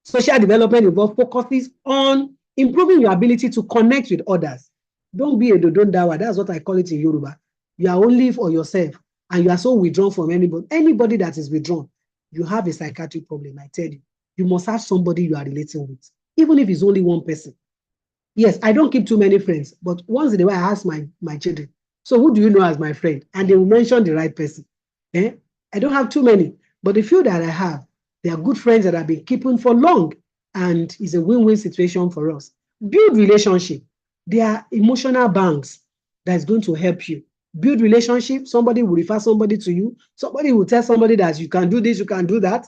Social development involves focuses on improving your ability to connect with others. Don't be a dodondawa. That's what I call it in Yoruba. You are only for yourself and you are so withdrawn from anybody. Anybody that is withdrawn, you have a psychiatric problem, I tell you. You must have somebody you are relating with, even if it's only one person. Yes, I don't keep too many friends, but once in a while I ask my children, so who do you know as my friend? And they will mention the right person. I don't have too many, but the few that I have, they are good friends that I've been keeping for long, and it's a win-win situation for us. Build relationship. They are emotional banks that is going to help you. Build relationship. Somebody will refer somebody to you. Somebody will tell somebody that you can do this, you can do that,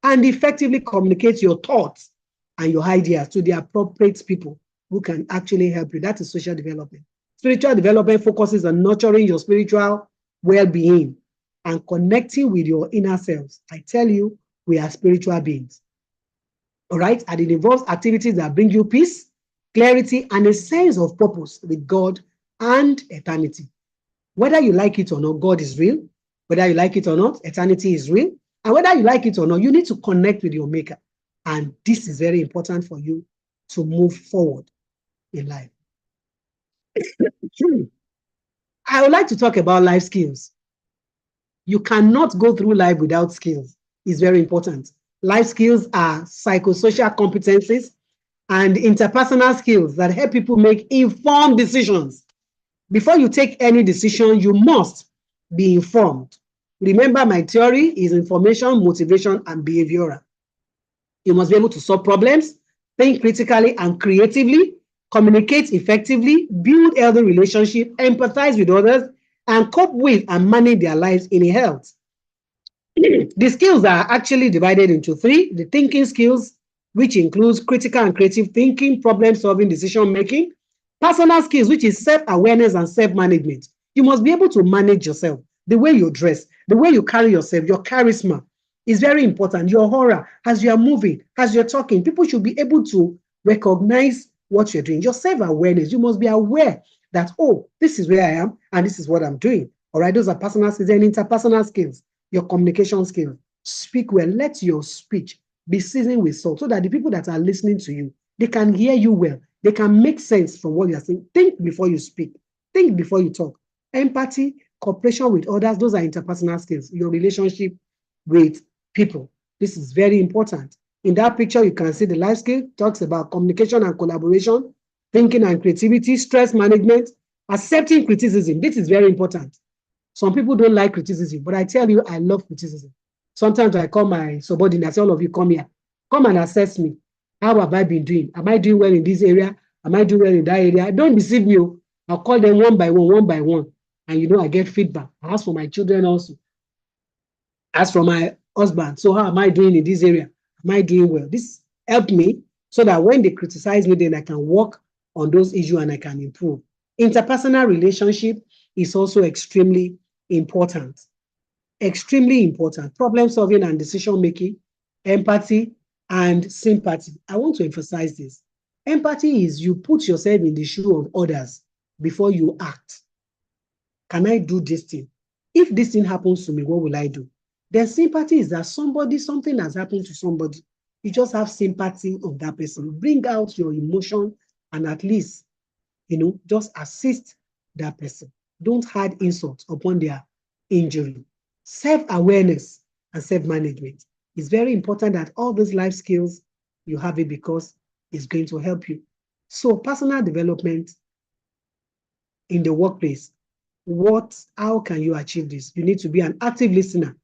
and effectively communicate your thoughts and your ideas to the appropriate people who can actually help you. That is social development. Spiritual development focuses on nurturing your spiritual well-being and connecting with your inner selves. I tell you, we are spiritual beings. All right? And it involves activities that bring you peace, clarity, and a sense of purpose with God and eternity. Whether you like it or not, God is real. Whether you like it or not, eternity is real. And whether you like it or not, you need to connect with your maker. And this is very important for you to move forward in life. I would like to talk about life skills. You cannot go through life without skills. It's very important. Life skills are psychosocial competencies and interpersonal skills that help people make informed decisions. Before you take any decision, you must be informed. Remember, my theory is information, motivation, and behavioral. You must be able to solve problems, think critically and creatively, communicate effectively, build healthy relationships, empathize with others, and cope with and manage their lives in health. The skills are actually divided into three: the thinking skills, which includes critical and creative thinking, problem solving, decision making; personal skills, which is self-awareness and self-management. You must be able to manage yourself, the way you dress, the way you carry yourself, your charisma is very important. Your aura, as you are moving, as you're talking, people should be able to recognize what you're doing. Your self-awareness, you must be aware that, oh, this is where I am and this is what I'm doing. All right, those are personal skills and interpersonal skills. Your communication skills. Speak well. Let your speech be seasoned with salt so that the people that are listening to you, they can hear you well. They can make sense from what you're saying. Think before you speak. Think before you talk. Empathy, cooperation with others, those are interpersonal skills. Your relationship with people. This is very important. In that picture, you can see the life skill talks about communication and collaboration, thinking and creativity, stress management, accepting criticism. This is very important. Some people don't like criticism, but I tell you, I love criticism. Sometimes I call my subordinate, I say, all of you come here, come and assess me. How have I been doing? Am I doing well in this area? Am I doing well in that area? Don't deceive me. I'll call them one by one. And I get feedback. I ask for my children also. Ask for my husband. So how am I doing in this area? Am I doing well? This helped me so that when they criticize me, then I can work on those issues and I can improve. Interpersonal relationship is also extremely important. Extremely important. Problem solving and decision making, empathy and sympathy. I want to emphasize this. Empathy is you put yourself in the shoe of others before you act. Can I do this thing? If this thing happens to me, what will I do? Then sympathy is that something has happened to somebody. You just have sympathy of that person. Bring out your emotion and at least, just assist that person. Don't add insult upon their injury. Self-awareness and self-management. It's very important that all these life skills, you have it because it's going to help you. So personal development in the workplace, how can you achieve this? You need to be an active listener.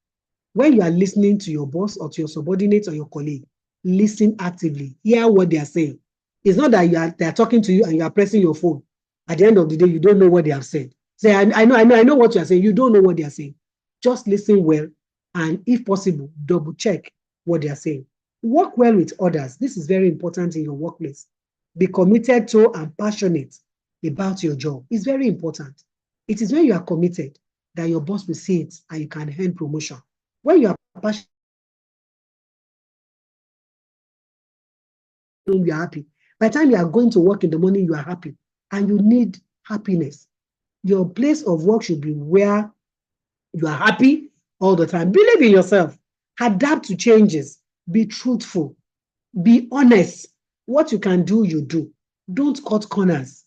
When you are listening to your boss or to your subordinate or your colleague, listen actively. Hear what they are saying. It's not that they are talking to you and you are pressing your phone. At the end of the day, you don't know what they have said. Say, I know what you are saying. You don't know what they are saying. Just listen well, and if possible, double check what they are saying. Work well with others. This is very important in your workplace. Be committed to and passionate about your job. It's very important. It is when you are committed that your boss will see it and you can earn promotion. When you are passionate, you are happy. By the time you are going to work in the morning, you are happy, and you need happiness. Your place of work should be where you are happy all the time. Believe in yourself. Adapt to changes. Be truthful. Be honest. What you can do, you do. Don't cut corners.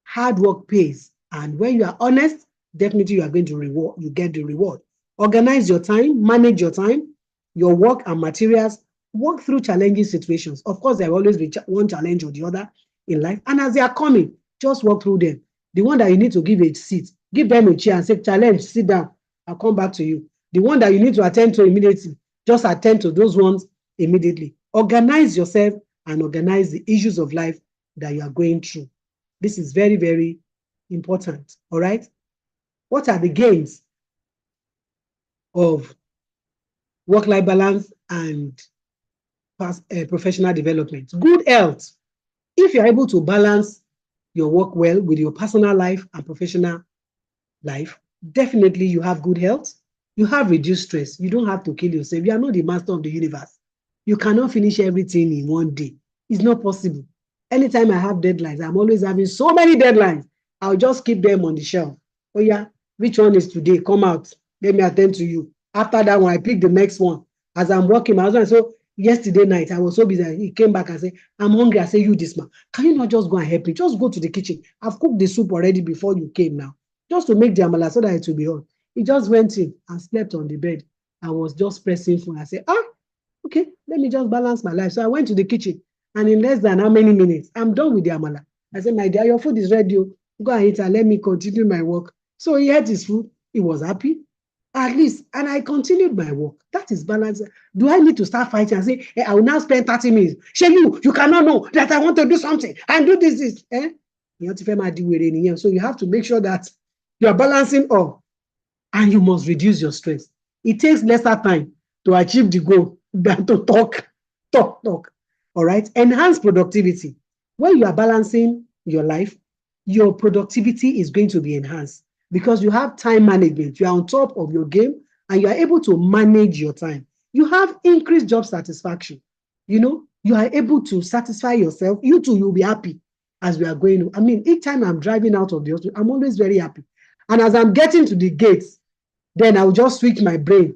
Hard work pays. And when you are honest, definitely you are going to get the reward. Organize your time, manage your time, your work and materials, work through challenging situations. Of course, there will always be one challenge or the other in life. And as they are coming, just walk through them. The one that you need to give a seat, give them a chair and say, challenge, sit down, I'll come back to you. The one that you need to attend to immediately, just attend to those ones immediately. Organize yourself and organize the issues of life that you are going through. This is very, very important. All right. What are the gains of work-life balance and professional development? Good health. If you're able to balance your work well with your personal life and professional life, definitely you have good health. You have reduced stress. You don't have to kill yourself. You are not the master of the universe. You cannot finish everything in one day. It's not possible. Anytime I have deadlines, I'm always having so many deadlines. I'll just keep them on the shelf. Oh yeah, which one is today? Come out. Let me attend to you. After that one, I picked the next one. As I'm working, my husband, so yesterday night, I was so busy. He came back and said, I'm hungry. I said, you this man, can you not just go and help me? Just go to the kitchen. I've cooked the soup already before you came now. Just to make the amala so that it will be hot. He just went in and slept on the bed. I was just pressing phone. I said, okay, let me just balance my life. So I went to the kitchen, and in less than how many minutes, I'm done with the amala. I said, my dear, your food is ready. Go and eat and let me continue my work. So he ate his food. He was happy, at least, and I continued my work. That is balance. Do I need to start fighting and say, hey, I will now spend 30 minutes? Shey, you cannot know that I want to do something and do this. So you have to make sure that you are balancing all, and you must reduce your stress. It takes lesser time to achieve the goal than to talk. All right. Enhance productivity. When you are balancing your life, your productivity is going to be enhanced because you have time management. You are on top of your game and you are able to manage your time. You have increased job satisfaction. You are able to satisfy yourself. You too, you'll be happy as we are going. I mean, each time I'm driving out of the hospital, I'm always very happy. And as I'm getting to the gates, then I'll just switch my brain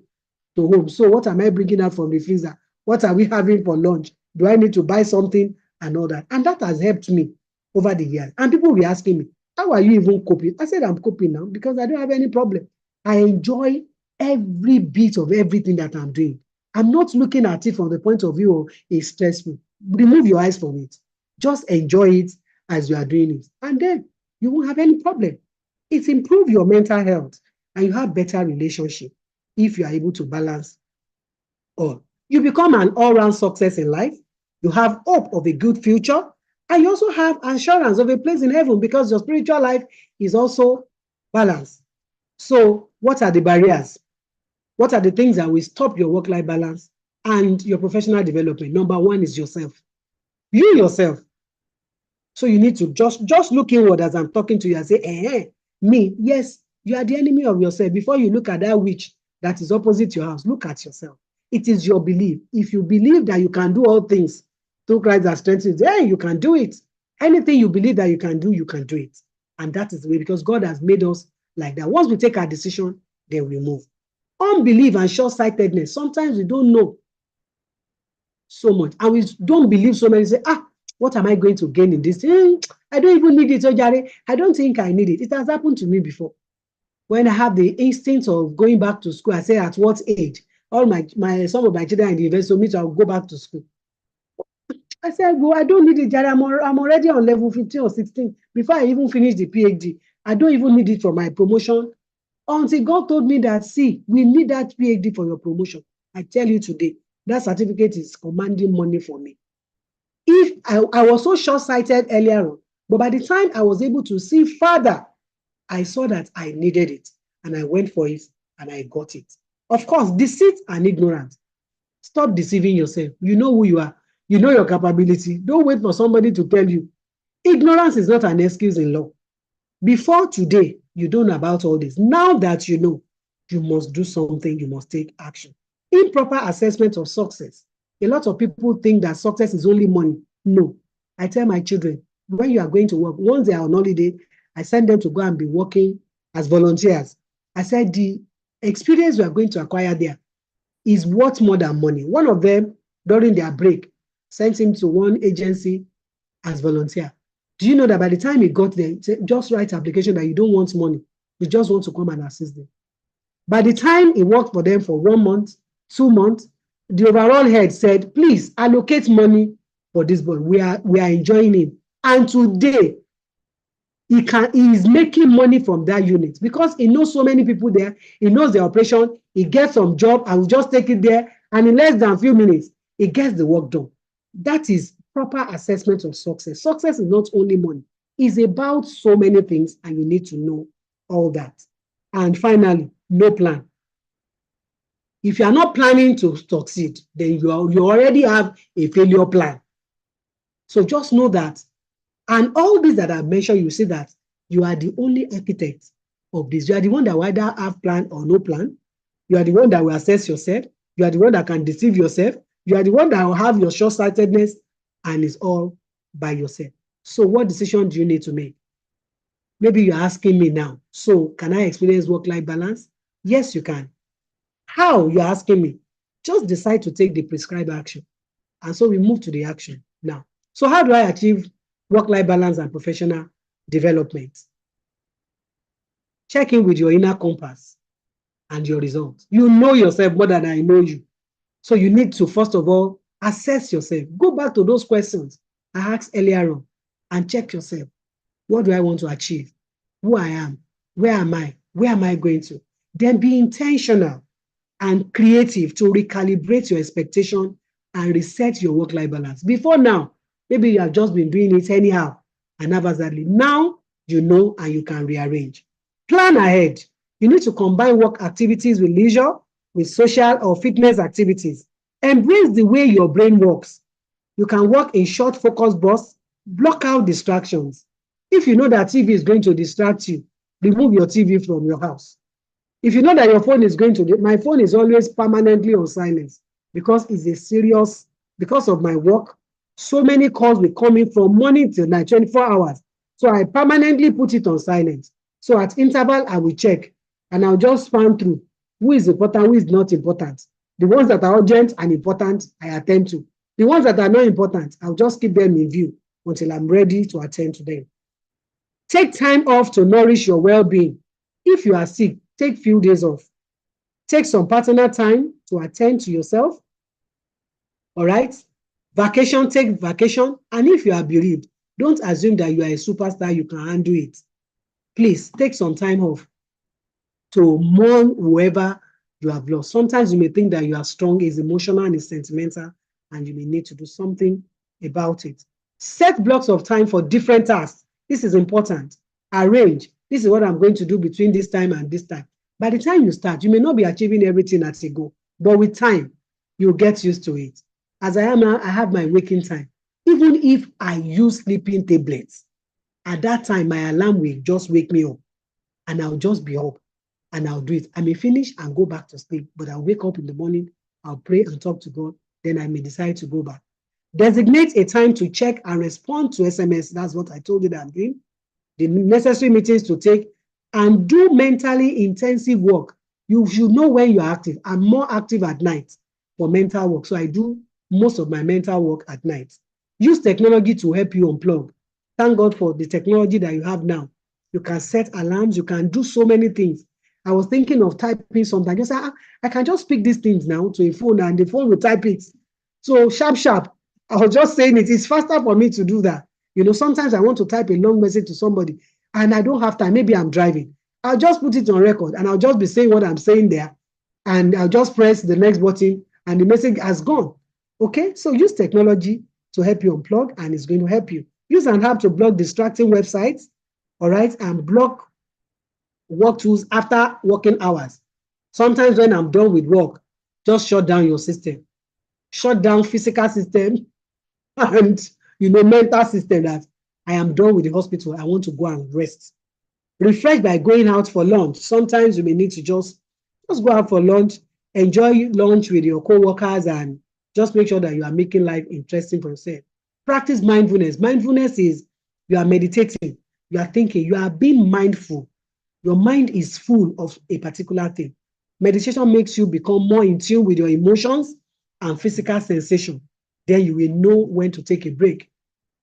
to home. So what am I bringing out from the freezer? What are we having for lunch? Do I need to buy something and all that? And that has helped me over the years. And people will be asking me, how are you even coping? I said, I'm coping now because I don't have any problem. I enjoy every bit of everything that I'm doing. I'm not looking at it from the point of view of it's stressful. Remove your eyes from it. Just enjoy it as you are doing it. And then you won't have any problem. It improves your mental health and you have better relationship if you are able to balance all. You become an all-round success in life. You have hope of a good future. And you also have assurance of a place in heaven because your spiritual life is also balanced. So what are the barriers? What are the things that will stop your work-life balance and your professional development? Number one is yourself. You yourself. So you need to just look inward as I'm talking to you and say, me, yes, you are the enemy of yourself. Before you look at that witch that is opposite your house, look at yourself. It is your belief. If you believe that you can do all things through Christ that strengthens, you can do it. Anything you believe that you can do it. And that is the way, because God has made us like that. Once we take our decision, then we move. Unbelief and short-sightedness, sometimes we don't know so much. And we don't believe so many. Say, what am I going to gain in this? I don't even need it, Ojare. I don't think I need it. It has happened to me before. When I have the instinct of going back to school, I say, at what age? All some of my children are in the university, so me too, I'll go back to school. I said, well, I don't need it, Jare. I'm already on level 15 or 16 before I even finish the PhD. I don't even need it for my promotion. Until God told me that, see, we need that PhD for your promotion. I tell you today, that certificate is commanding money for me. If I was so short-sighted earlier on, but by the time I was able to see further, I saw that I needed it and I went for it and I got it. Of course, deceit and ignorance. Stop deceiving yourself. You know who you are. You know your capability. Don't wait for somebody to tell you. Ignorance is not an excuse in law. Before today, you don't know about all this. Now that you know, you must do something. You must take action. Improper assessment of success. A lot of people think that success is only money. No. I tell my children, when you are going to work, once they are on holiday, I send them to go and be working as volunteers. I said, the experience we are going to acquire there is worth more than money. One of them, during their break, sent him to one agency as volunteer. Do you know that by the time he got there, just write application that you don't want money. You just want to come and assist them. By the time he worked for them for 1 month, 2 months, the overall head said, please allocate money for this boy. We are enjoying him. And today, he is making money from that unit because he knows so many people there. He knows the operation. He gets some job. I will just take it there. And in less than a few minutes, he gets the work done. That is proper assessment of success. Success is not only money. It's about so many things, and you need to know all that. And finally, no plan. If you are not planning to succeed, then you already have a failure plan. So just know that. And all these that I mentioned, you see that you are the only architect of this. You are the one that will either have plan or no plan. You are the one that will assess yourself. You are the one that can deceive yourself. You are the one that will have your short-sightedness, and it's all by yourself. So what decision do you need to make? Maybe you're asking me now, so can I experience work-life balance? Yes, you can. How, you're asking me? Just decide to take the prescribed action. And so we move to the action now. So how do I achieve work-life balance and professional development? Check in with your inner compass and your results. You know yourself more than I know you. So you need to, first of all, assess yourself. Go back to those questions I asked earlier on and check yourself. What do I want to achieve? Who I am? Where am I? Where am I going to? Then be intentional and creative to recalibrate your expectation and reset your work-life balance. Before now, maybe you have just been doing it anyhow and haphazardly. Now you know and you can rearrange. Plan ahead. You need to combine work activities with leisure, with social or fitness activities. Embrace the way your brain works. You can work in short focus bursts, block out distractions. If you know that TV is going to distract you, remove your TV from your house. If you know that your phone is going to, my phone is always permanently on silence because it's a serious, because of my work, so many calls will come in from morning till night, 24 hours. So I permanently put it on silence. So at interval, I will check and I'll just span through who is important, who is not important. The ones that are urgent and important, I attend to. The ones that are not important, I'll just keep them in view until I'm ready to attend to them. Take time off to nourish your well-being. If you are sick, take few days off. Take some personal time to attend to yourself. All right? Vacation, take vacation. And if you are bereaved, don't assume that you are a superstar, you can handle it. Please take some time off to mourn whoever you have lost. Sometimes you may think that you are strong, is emotional and is sentimental, and you may need to do something about it. Set blocks of time for different tasks. This is important. Arrange. This is what I'm going to do between this time and this time. By the time you start, you may not be achieving everything at a go, but with time, you'll get used to it. As I am now, I have my waking time. Even if I use sleeping tablets, at that time, my alarm will just wake me up and I'll just be up and I'll do it. I may finish and go back to sleep, but I'll wake up in the morning, I'll pray and talk to God, then I may decide to go back. Designate a time to check and respond to SMS. That's what I told you that I'm doing. The necessary meetings to take and do mentally intensive work. You should know when you're active. I'm more active at night for mental work. So I do most of my mental work at night. Use technology to help you unplug. Thank God for the technology that you have now. You can set alarms. You can do so many things. I was thinking of typing something. I just said, I can just speak these things now to a phone and the phone will type it. So sharp. I was just saying it is faster for me to do that. You know, sometimes I want to type a long message to somebody and I don't have time. Maybe I'm driving. I'll just put it on record and I'll just be saying what I'm saying there. And I'll just press the next button and the message has gone. Okay, so use technology to help you unplug and it's going to help you. Use an app to block distracting websites, all right, and block work tools after working hours. Sometimes when I'm done with work, just shut down your system. Shut down physical system and mental system that I am done with the hospital. I want to go and rest. Refresh by going out for lunch. Sometimes you may need to just go out for lunch, enjoy lunch with your co-workers and just make sure that you are making life interesting for yourself. Practice mindfulness. Mindfulness is you are meditating, you are thinking, you are being mindful. Your mind is full of a particular thing. Meditation makes you become more in tune with your emotions and physical sensation. Then you will know when to take a break.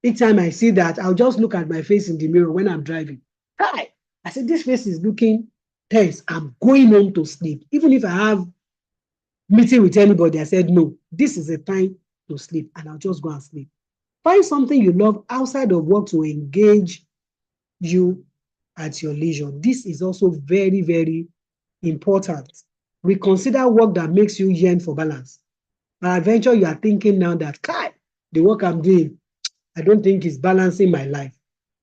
Each time I see that, I'll just look at my face in the mirror when I'm driving. Hi, I said, this face is looking tense. I'm going home to sleep. Even if I have meeting with anybody, I said, no, this is a time to sleep and I'll just go and sleep. Find something you love outside of work to engage you at your leisure. This is also very, very important. Reconsider work that makes you yearn for balance. Peradventure, you are thinking now that, the work I'm doing, I don't think is balancing my life.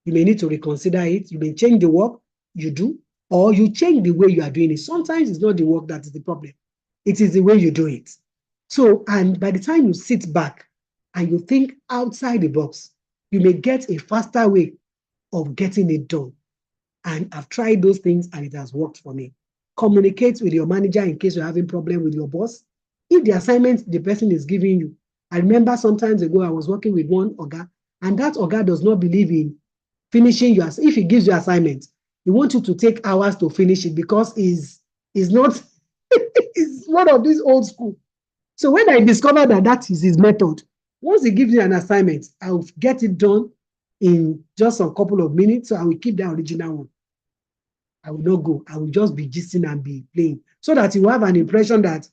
You may need to reconsider it. You may change the work you do, or you change the way you are doing it. Sometimes it's not the work that is the problem. It is the way you do it. So, and by the time you sit back and you think outside the box, you may get a faster way of getting it done. And I've tried those things and it has worked for me. Communicate with your manager in case you're having problem with your boss. If the assignment the person is giving you, I remember sometimes ago I was working with one oga, and that oga does not believe in finishing your, if he gives you assignment, he wants you to take hours to finish it because is not, is one of these old school. So when I discovered that that is his method, once he gives me an assignment, I'll get it done in just a couple of minutes. So I will keep the original one. I will not go. I will just be gisting and be playing so that you have an impression that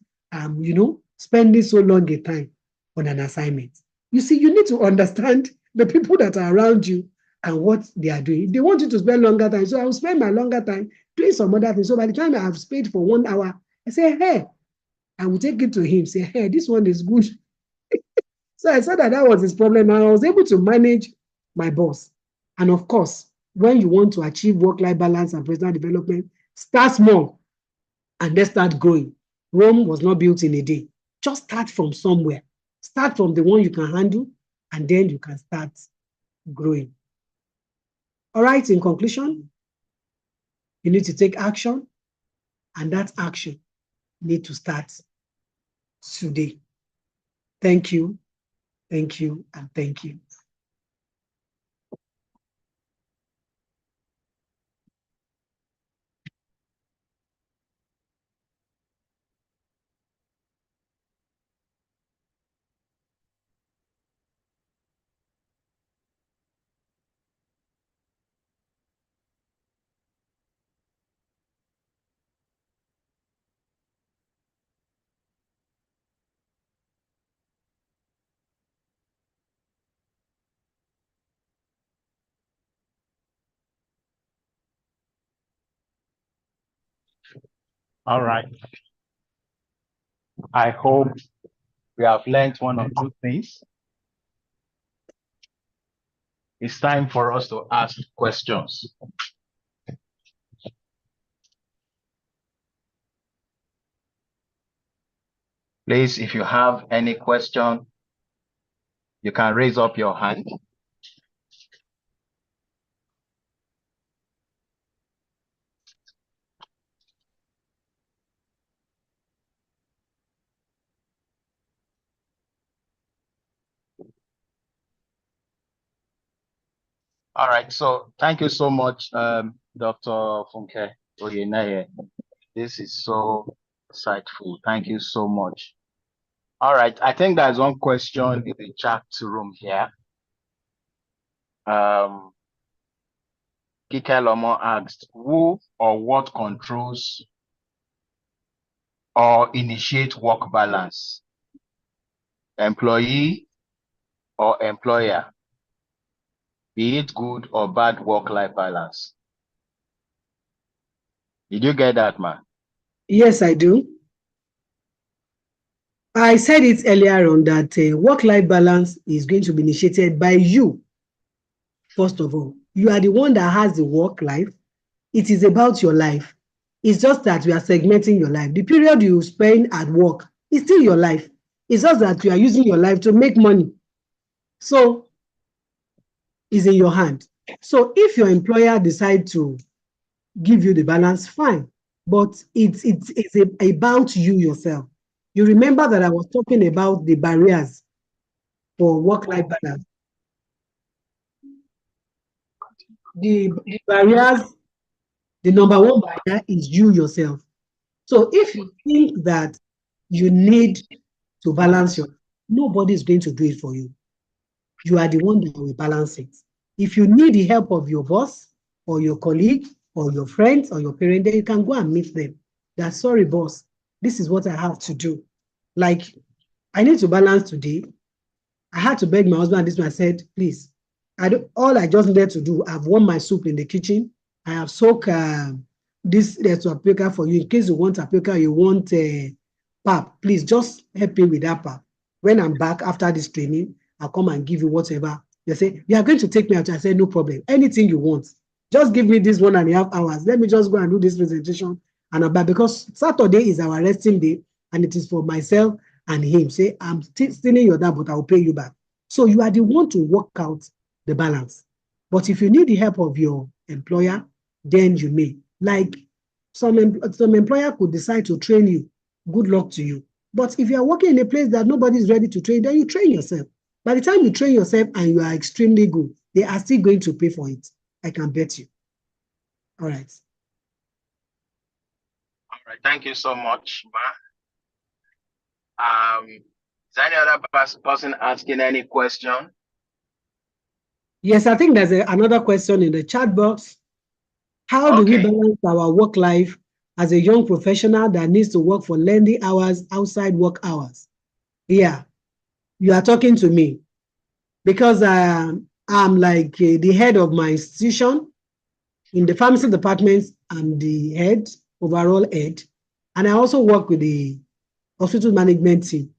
spending so long a time on an assignment. You see, you need to understand the people that are around you and what they are doing. If they want you to spend longer time, so I will spend my longer time doing some other things. So by the time I have stayed for 1 hour, I say, hey, I will take it to him, say, hey, this one is good. So I said that was his problem. And I was able to manage my boss. And of course, when you want to achieve work-life balance and personal development, start small and then start growing. Rome was not built in a day. Just start from somewhere. Start from the one you can handle, and then you can start growing. All right, in conclusion, you need to take action, and that action need to start today. Thank you, and thank you. All right. I hope we have learned one or two things. It's time for us to ask questions. Please, if you have any question, you can raise up your hand. All right, so thank you so much, Dr. Funke Oyeneye. This is so insightful. Thank you so much. All right, I think there's one question in the chat room here. Kike Lomo asked, who or what controls or initiate work balance? Employee or employer? Be it good or bad work-life balance? Did you get that, man? Yes, I do. I said it earlier on that work-life balance is going to be initiated by you. First of all, you are the one that has the work life. It is about your life. It's just that we are segmenting your life. The period you spend at work is still your life. It's just that you are using your life to make money. So it's in your hand. So if your employer decides to give you the balance, fine. But it's about you yourself. You remember that I was talking about the barriers for work-life balance. The barriers, the number one barrier is you yourself. So if you think that you need to balance your, nobody is going to do it for you. You are the one that will balance it. If you need the help of your boss or your colleague or your friends or your parent, then you can go and meet them. That's sorry, boss, this is what I have to do. Like, I need to balance today. I had to beg my husband this one. I said, please, all I just needed to do, I've warmed my soup in the kitchen. I have soaked this tapioca for you. In case you want tapioca, you want pap, please just help me with that pap. When I'm back after this training, I'll come and give you whatever. They say, you are going to take me out. I said, no problem. Anything you want. Just give me this 1.5 hours. Let me just go and do this presentation. And I'm back because Saturday is our resting day and it is for myself and him. Say, I'm stealing your dad, but I'll pay you back. So you are the one to work out the balance. But if you need the help of your employer, then you may. Like some employer could decide to train you. Good luck to you. But if you are working in a place that nobody is ready to train, then you train yourself. By the time you train yourself and you are extremely good, they are still going to pay for it. I can bet you. All right. All right. Thank you so much, Ma. Is there any other person asking any question? Yes, I think there's another question in the chat box. How do we Okay. balance our work life as a young professional that needs to work for lengthy hours outside work hours? Yeah, you are talking to me because I'm like the head of my institution in the pharmacy department. I'm the head, overall head, and I also work with the hospital management team.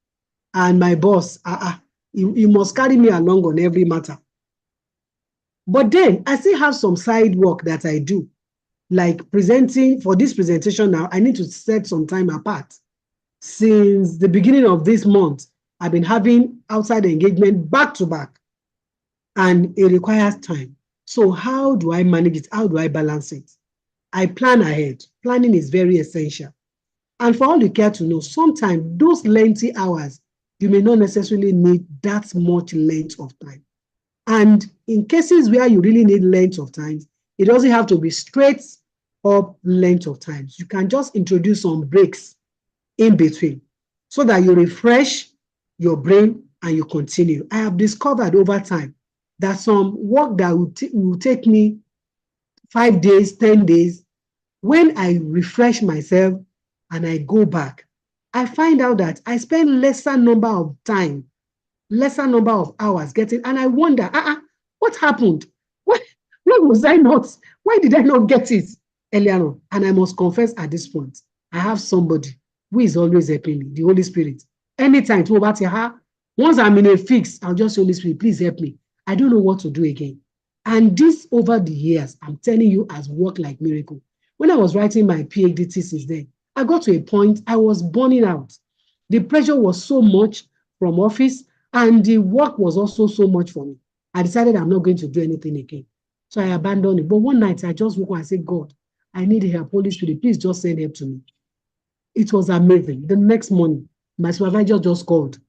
And my boss, you must carry me along on every matter. But then I still have some side work that I do, like presenting. For this presentation now, I need to set some time apart. Since the beginning of this month, I've been having outside engagement back to back, and it requires time. So how do I manage it? How do I balance it? I plan ahead. Planning is very essential. And for all you care to know, sometimes those lengthy hours, you may not necessarily need that much length of time. And in cases where you really need length of time, it doesn't have to be straight up length of times. You can just introduce some breaks in between so that you refresh your brain and you continue. I have discovered over time that some work that will take me 5 days, 10 days, when I refresh myself and I go back, I find out that I spend lesser number of time, lesser number of hours getting, and I wonder, what happened? Why was I not? Why did I not get it earlier on? And I must confess at this point, I have somebody who is always helping me, the Holy Spirit. Anytime to about her, once I'm in a fix, I'll just say, Holy Spirit, please help me. I don't know what to do again. And this over the years, I'm telling you, has worked like miracle. When I was writing my PhD thesis then, I got to a point I was burning out. The pressure was so much from office, and the work was also so much for me. I decided I'm not going to do anything again. So I abandoned it. But one night I just woke up and said, God, I need help. Holy Spirit, please just send help to me. It was amazing. The next morning, my supervisor just called.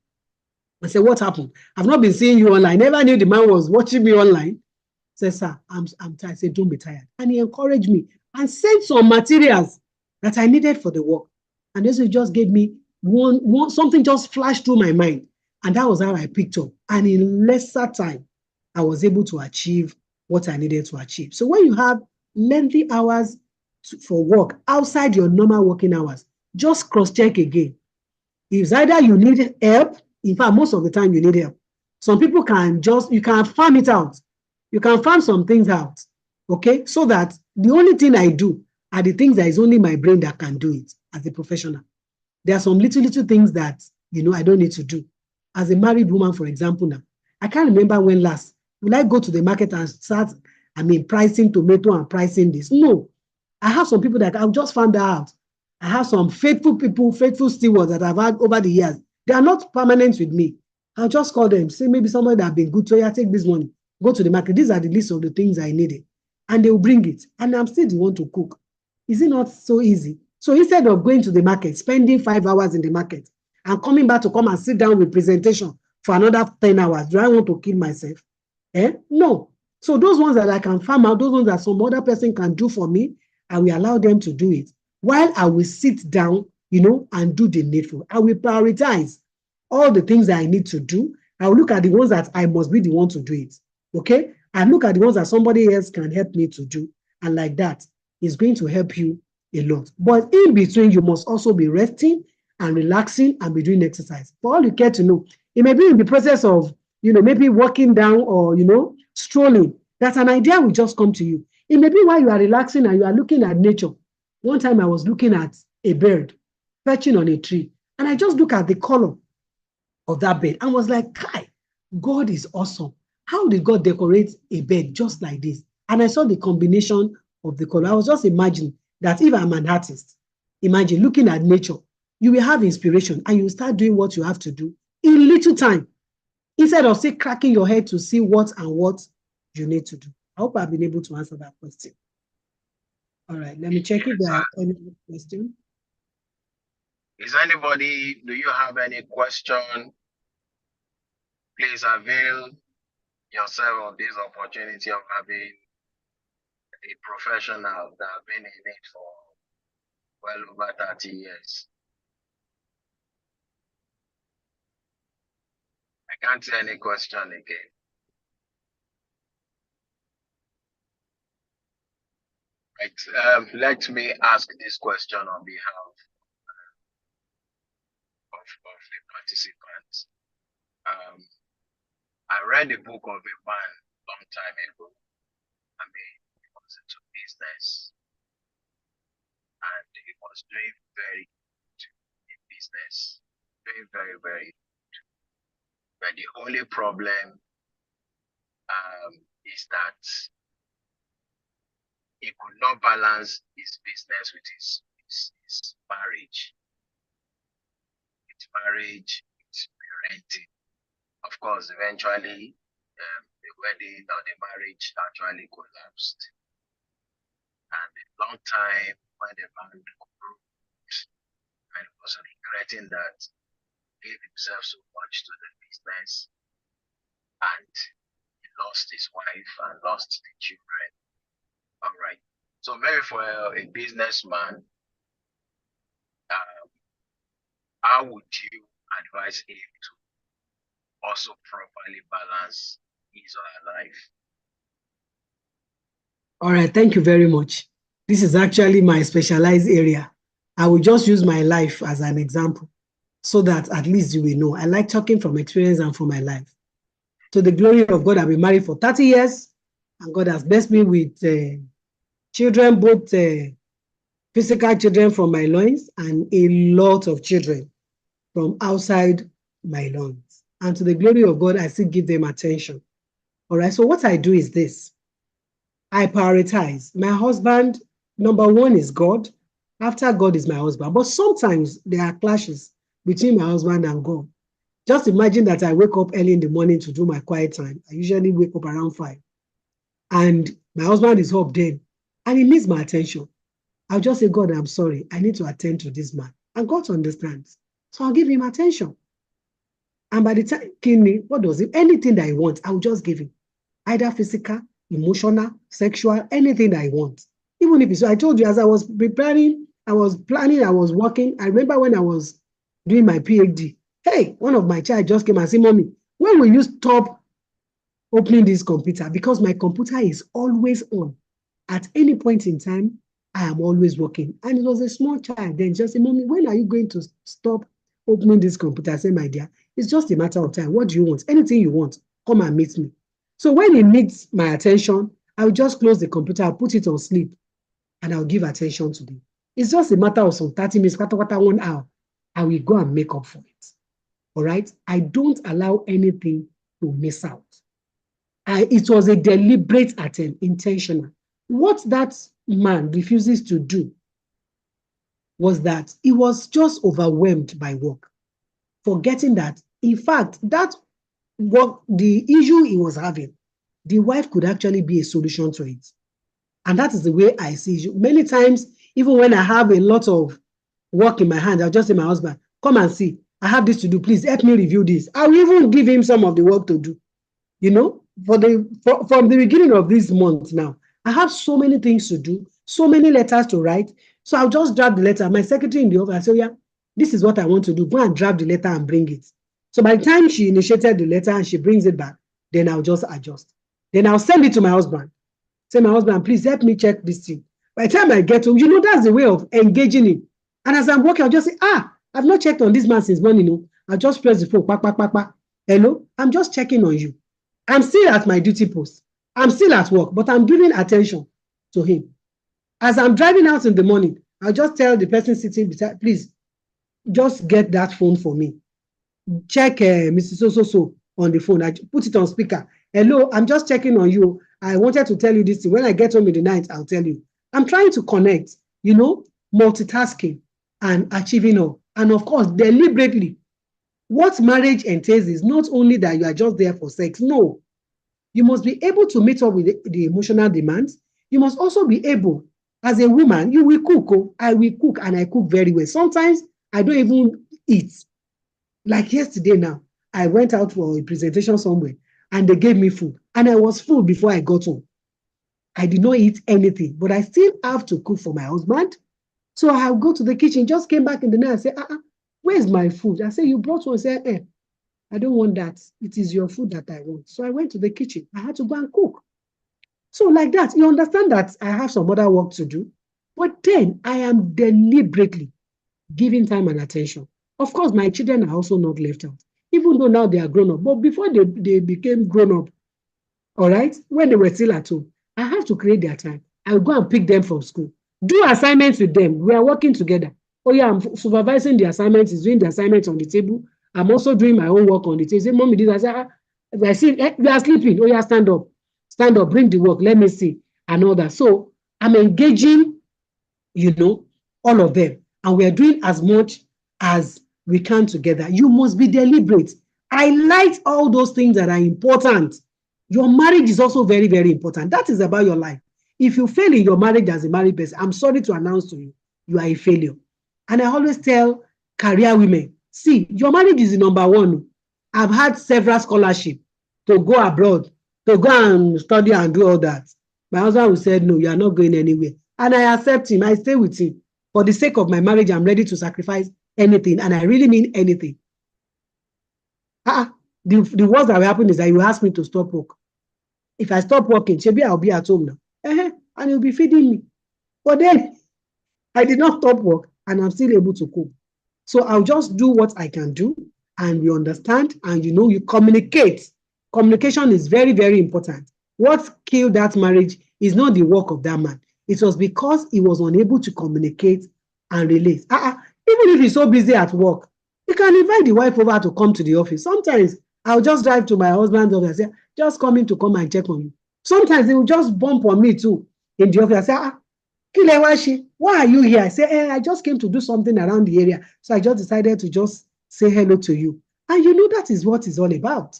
I said, what happened? I've not been seeing you online. I never knew the man was watching me online. I said, sir, I'm tired. I said, don't be tired. And he encouraged me and sent some materials that I needed for the work. And this just gave me one something just flashed through my mind. And that was how I picked up. And in lesser time, I was able to achieve what I needed to achieve. So when you have lengthy hours for work outside your normal working hours, just cross-check again. It's either you need help. In fact, most of the time you need help. Some people you can farm it out. You can farm some things out, okay? So that the only thing I do are the things that is only my brain that can do it as a professional. There are some little things that, I don't need to do. As a married woman, for example, now, I can't remember when last. Will I go to the market and start, pricing tomato and pricing this? No. I have some people that I've just found out. I have some faithful people, faithful stewards that I've had over the years. They are not permanent with me. I'll just call them, say maybe somebody that have been good. So yeah, take this money, go to the market. These are the list of the things I needed. And they will bring it. And I'm still the one to cook. Is it not so easy? So instead of going to the market, spending 5 hours in the market and coming back to come and sit down with presentation for another 10 hours, do I want to kill myself? No. So those ones that I can farm out, those ones that some other person can do for me, I will allow them to do it. While I will sit down, and do the needful. I will prioritize all the things that I need to do. I will look at the ones that I must be the one to do it. Okay? And look at the ones that somebody else can help me to do. And like that, it's going to help you a lot. But in between, you must also be resting and relaxing and be doing exercise. For all you care to know, it may be in the process of, maybe walking down or, strolling, that an idea will just come to you. It may be while you are relaxing and you are looking at nature. One time I was looking at a bird perching on a tree, and I just look at the color of that bird and was like, Kai, God is awesome. How did God decorate a bird just like this? And I saw the combination of the color. I was just imagining that if I'm an artist, imagine looking at nature, you will have inspiration and you will start doing what you have to do in little time, instead of say cracking your head to see what and what you need to do. I hope I've been able to answer that question. All right, let me check if there are any questions. Do you have any question? Please avail yourself of this opportunity of having a professional that have been in it for well over 30 years. I can't see any question again. Right. Let me ask this question on behalf of the participants. I read a book of a man long time ago. I mean, he was into business and he was doing very good in business, doing very, very good. But the only problem is that he could not balance his business with his marriage. His marriage, his parenting. Of course, eventually, the wedding or the marriage actually collapsed. And a long time when the man grew and was regretting that he gave himself so much to the business and he lost his wife and lost the children. All right. So maybe for a businessman, how would you advise him to also properly balance his or her life? All right, thank you very much. This is actually my specialized area. I will just use my life as an example so that at least you will know. I like talking from experience and from my life. To the glory of God, I've been married for 30 years and God has blessed me with children, both physical children from my loins and a lot of children from outside my loins. And to the glory of God, I still give them attention. All right, so what I do is this. I prioritize. My husband, number one is God. After God is my husband. But sometimes there are clashes between my husband and God. Just imagine that I wake up early in the morning to do my quiet time. I usually wake up around 5. And my husband is up then. And he needs my attention. I'll just say, God, I'm sorry. I need to attend to this man. And God understands. So I'll give him attention. And by the time he what does it? Anything that he wants, I'll just give him. Either physical, emotional, sexual, anything that I want. Even if it's, I told you as I was preparing, I was working. I remember when I was doing my PhD, hey, one of my child just came and said, Mommy, when will you stop opening this computer? Because my computer is always on. At any point in time, I am always working. And it was a small child then just said, Mommy, when are you going to stop opening this computer? I said, my dear, it's just a matter of time. What do you want? Anything you want, come and meet me. So when he needs my attention, I'll just close the computer, I'll put it on sleep, and I'll give attention to him. It's just a matter of some 30 minutes, 1 hour. I will go and make up for it. All right? I don't allow anything to miss out. It was a deliberate attempt, intentional. What that man refuses to do was that he was just overwhelmed by work, forgetting that, in fact, that work, the issue he was having, the wife could actually be a solution to it. And that is the way I see it. Many times, even when I have a lot of work in my hand, I'll just say to my husband, come and see, I have this to do, please help me review this. I'll even give him some of the work to do. You know, from the beginning of this month now, I have so many things to do, so many letters to write. So I'll just draft the letter. My secretary in the office, I say, yeah, this is what I want to do. Go and draft the letter and bring it. So by the time she initiated the letter and she brings it back, then I'll just adjust. Then I'll send it to my husband. Say, my husband, please help me check this thing. By the time I get home, you know, that's the way of engaging him. And as I'm working, I'll just say, I've not checked on this man since morning. No. I'll just press the phone. Hello, I'm just checking on you. I'm still at my duty post. I'm still at work, but I'm giving attention to him. As I'm driving out in the morning, I'll just tell the person sitting beside, please, just get that phone for me. Check Mrs. So on the phone. I put it on speaker. Hello, I'm just checking on you. I wanted to tell you this thing. When I get home in the night, I'll tell you. I'm trying to connect, you know, multitasking and achieving all. And of course, deliberately. What marriage entails is not only that you are just there for sex. No. You must be able to meet up with the emotional demands. You must also be able, as a woman, you will cook. Oh, I will cook and I cook very well. Sometimes I don't even eat. Like yesterday now, I went out for a presentation somewhere and they gave me food. And I was full before I got home. I did not eat anything, but I still have to cook for my husband. So I'll go to the kitchen, just came back in the night and say, where's my food? I say, you brought one. I say, I don't want that. It is your food that I want. So I went to the kitchen. I had to go and cook. So like that, you understand that I have some other work to do. But then I am deliberately giving time and attention. Of course, my children are also not left out, even though now they are grown up. But before they became grown up, all right, when they were still at home, I have to create their time. I will go and pick them from school, do assignments with them. We are working together. Oh yeah, I'm supervising the assignments, he's doing the assignments on the table. I'm also doing my own work on the table. Say, Mommy, this, I say, I see, you are sleeping. Oh yeah, stand up, bring the work, let me see, and all that. So I'm engaging, all of them, and we are doing as much as we can together. You must be deliberate. Highlight all those things that are important. Your marriage is also very, very important. That is about your life. If you fail in your marriage as a married person, I'm sorry to announce to you, you are a failure. And I always tell career women, see, your marriage is the number one. I've had several scholarships to go abroad, to go and study and do all that. My husband will say, no, you are not going anywhere. And I accept him. I stay with him. For the sake of my marriage, I'm ready to sacrifice anything. And I really mean anything. The worst that will happen is that you ask me to stop work. If I stop working, maybe I'll be at home now. And you'll be feeding me. But then I did not stop work and I'm still able to cope. So I'll just do what I can do, and we understand, and you communicate. Communication is very, very important. What killed that marriage is not the work of that man. It was because he was unable to communicate and relate. Even if he's so busy at work, he can invite the wife over to come to the office. Sometimes I'll just drive to my husband's office and say, just coming to come and check on you. Sometimes he will just bump on me too in the office. I say, Kilewashi, why are you here? I say, I just came to do something around the area. So I just decided to just say hello to you. And that is what it's all about.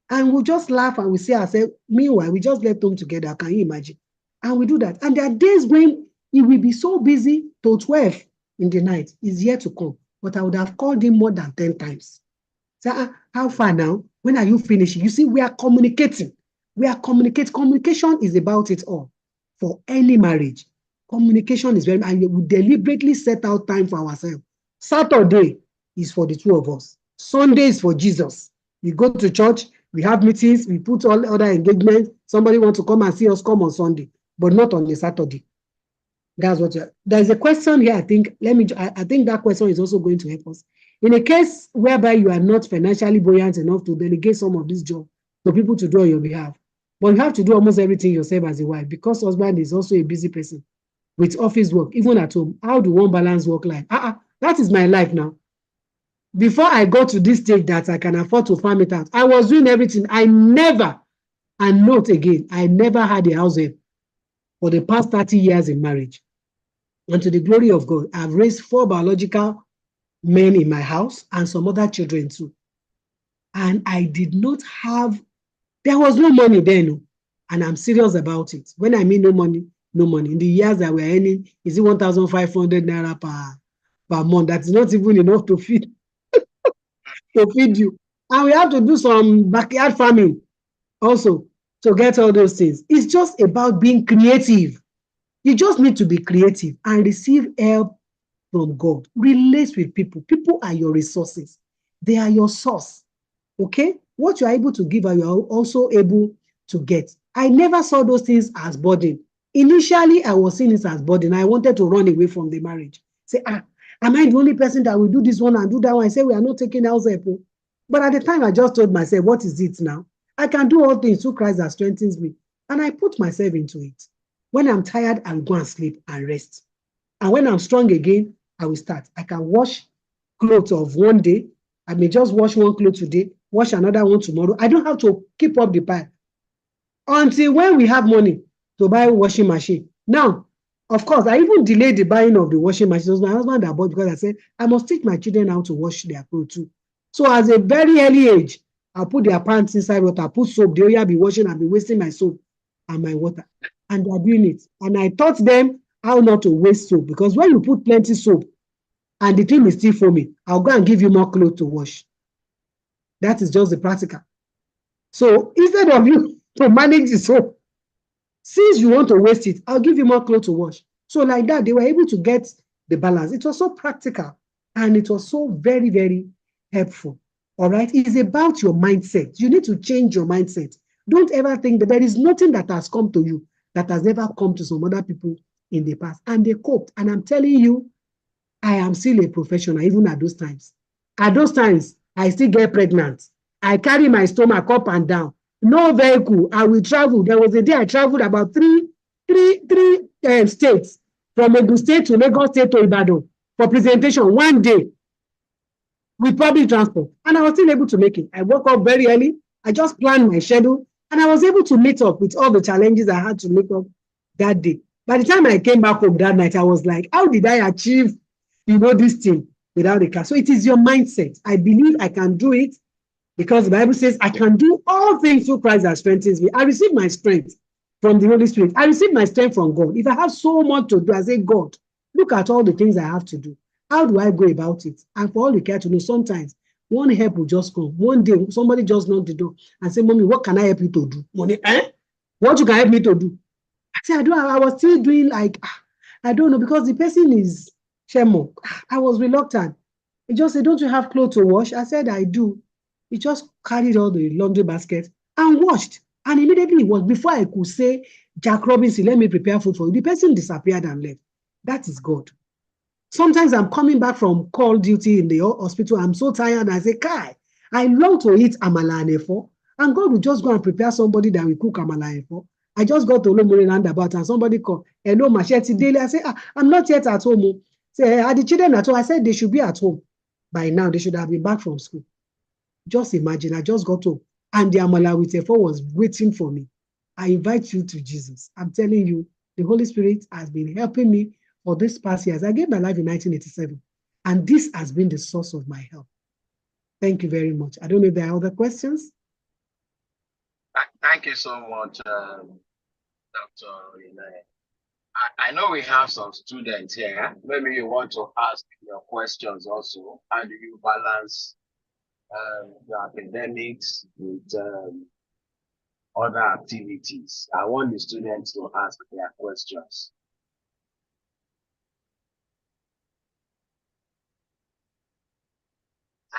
And we'll just laugh and we say ourselves, meanwhile, we just let them together. Can you imagine? And we do that. And there are days when he will be so busy till 12 in the night. He's yet to come. But I would have called him more than 10 times. Say, how far now? When are you finishing? You see, we are communicating. We are communicating. Communication is about it all. For any marriage, communication is very, and we deliberately set out time for ourselves. Saturday is for the two of us. Sunday is for Jesus. We go to church, we have meetings, we put all other engagements. Somebody wants to come and see us, come on Sunday, but not on a Saturday. That's what there's a question here. I think that question is also going to help us. In a case whereby you are not financially buoyant enough to delegate some of this job for people to do on your behalf, but you have to do almost everything yourself as a wife, because husband is also a busy person with office work, even at home. How do one balance work life? That is my life now. Before I got to this stage that I can afford to farm it out, I was doing everything. I never, and note again, I never had a house help for the past 30 years in marriage. And to the glory of God, I've raised 4 biological men in my house and some other children too. And I did not have, there was no money then. And I'm serious about it. When I mean no money, no money. In the years that we're earning, is it 1,500 naira per month? That's not even enough to feed you. And we have to do some backyard farming also to get all those things. It's just about being creative. You just need to be creative and receive help from God. Relate with people. People are your resources. They are your source. Okay? What you are able to give, you are also able to get. I never saw those things as burden. Initially, I was seeing it as burden. I wanted to run away from the marriage. Say, am I the only person that will do this one and do that one? I say, we are not taking house help. But at the time, I just told myself, what is it now? I can do all things through Christ that strengthens me. And I put myself into it. When I'm tired, I'll go and sleep and rest. And when I'm strong again, I will start. I can wash clothes of one day. I may just wash one cloth today, wash another one tomorrow. I don't have to keep up the pile until when we have money to buy a washing machine. Now, of course, I even delayed the buying of the washing machine. It was my husband that bought, because I said, I must teach my children how to wash their clothes too. So at a very early age, I'll put their pants inside water, I'll put soap. They'll be washing, I'll be wasting my soap and my water. And they're doing it. And I taught them how not to waste soap, because when you put plenty soap and the thing is still foaming, I'll go and give you more clothes to wash. That is just the practical. So instead of you to manage the soap, since you want to waste it, I'll give you more clothes to wash. So like that, they were able to get the balance. It was so practical and it was so very, very helpful. All right. It's about your mindset. You need to change your mindset. Don't ever think that there is nothing that has come to you that has never come to some other people in the past. And they coped. And I'm telling you, I am still a professional, even at those times. At those times, I still get pregnant. I carry my stomach up and down. No vehicle. I will travel. There was a day I traveled about three states, from Ogun State to Lagos State to Ibadan for presentation one day with public transport. And I was still able to make it. I woke up very early. I just planned my schedule and I was able to meet up with all the challenges I had to meet up that day. By the time I came back home that night, I was like, how did I achieve, this thing without a car? So it is your mindset. I believe I can do it because the Bible says I can do all things through Christ that strengthens me. I receive my strength from the Holy Spirit. I receive my strength from God. If I have so much to do, I say, God, look at all the things I have to do. How do I go about it? And for all you care to know, sometimes one help will just come. One day, somebody just knocked the door and say, Mommy, what can I help you to do? Money, what you can help me to do? I said, I was still doing like, I don't know, because the person is Shemo. I was reluctant. He just said, don't you have clothes to wash? I said, I do. He just carried all the laundry basket and washed. And immediately it was before I could say, Jack Robinson, let me prepare food for you. The person disappeared and left. That is God. Sometimes I'm coming back from call duty in the hospital. I'm so tired. I say, Kai, I long to eat amala and efo. And God will just go and prepare somebody that will cook amala and efo. I just got to Olomori roundabout and somebody called, hello, Machete Daily. I say, I'm not yet at home. Say, are the children at home? I said, they should be at home. By now, they should have been back from school. Just imagine, I just got home. And the amala with efo was waiting for me. I invite you to Jesus. I'm telling you, the Holy Spirit has been helping me for this past years. I gave my life in 1987, and this has been the source of my help. Thank you very much. I don't know if there are other questions. Thank you so much, Dr. Renee. I know we have some students here. Maybe you want to ask your questions also. How do you balance your academics with other activities? I want the students to ask their questions.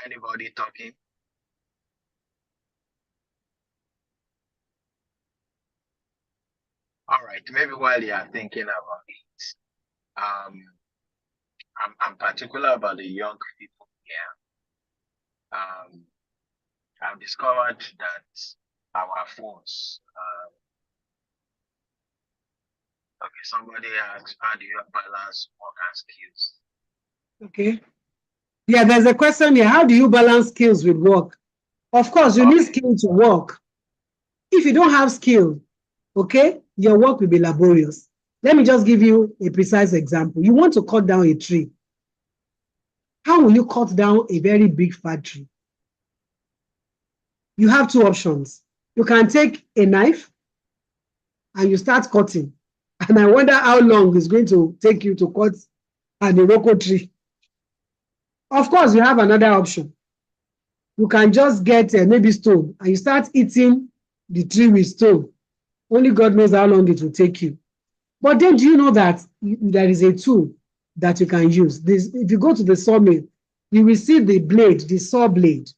Anybody talking? All right, maybe while you are thinking about it, I'm particular about the young people here. I've discovered that our phones, okay, somebody asked, how do you balance work and skills? Okay. Yeah, there's a question here. How do you balance skills with work? Of course, you need skill to work. If you don't have skill, okay, your work will be laborious. Let me just give you a precise example. You want to cut down a tree. How will you cut down a very big fat tree? You have two options. You can take a knife and you start cutting. And I wonder how long it's going to take you to cut an Iroko tree. Of course, you have another option. You can just get maybe stone and you start eating the tree with stone. Only God knows how long it will take you. But then do you know that there is a tool that you can use? If you go to the sawmill, you will see the blade, the saw blade,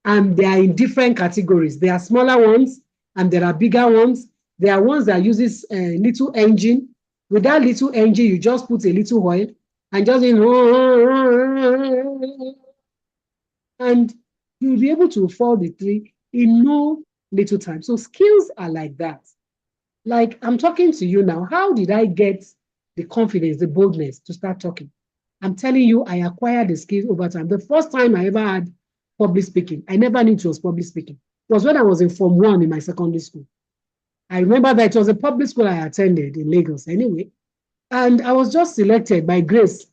and they are in different categories. There are smaller ones and there are bigger ones. There are ones that uses a little engine. With that little engine, you just put a little oil and just and you'll be able to fall the tree in no little time. So skills are like that. Like I'm talking to you now. How did I get the confidence, the boldness to start talking? I'm telling you, I acquired the skills over time. The first time I ever had public speaking, I never knew it was public speaking. It was when I was in Form 1 in my secondary school. I remember that it was a public school I attended in Lagos anyway. And I was just selected by grace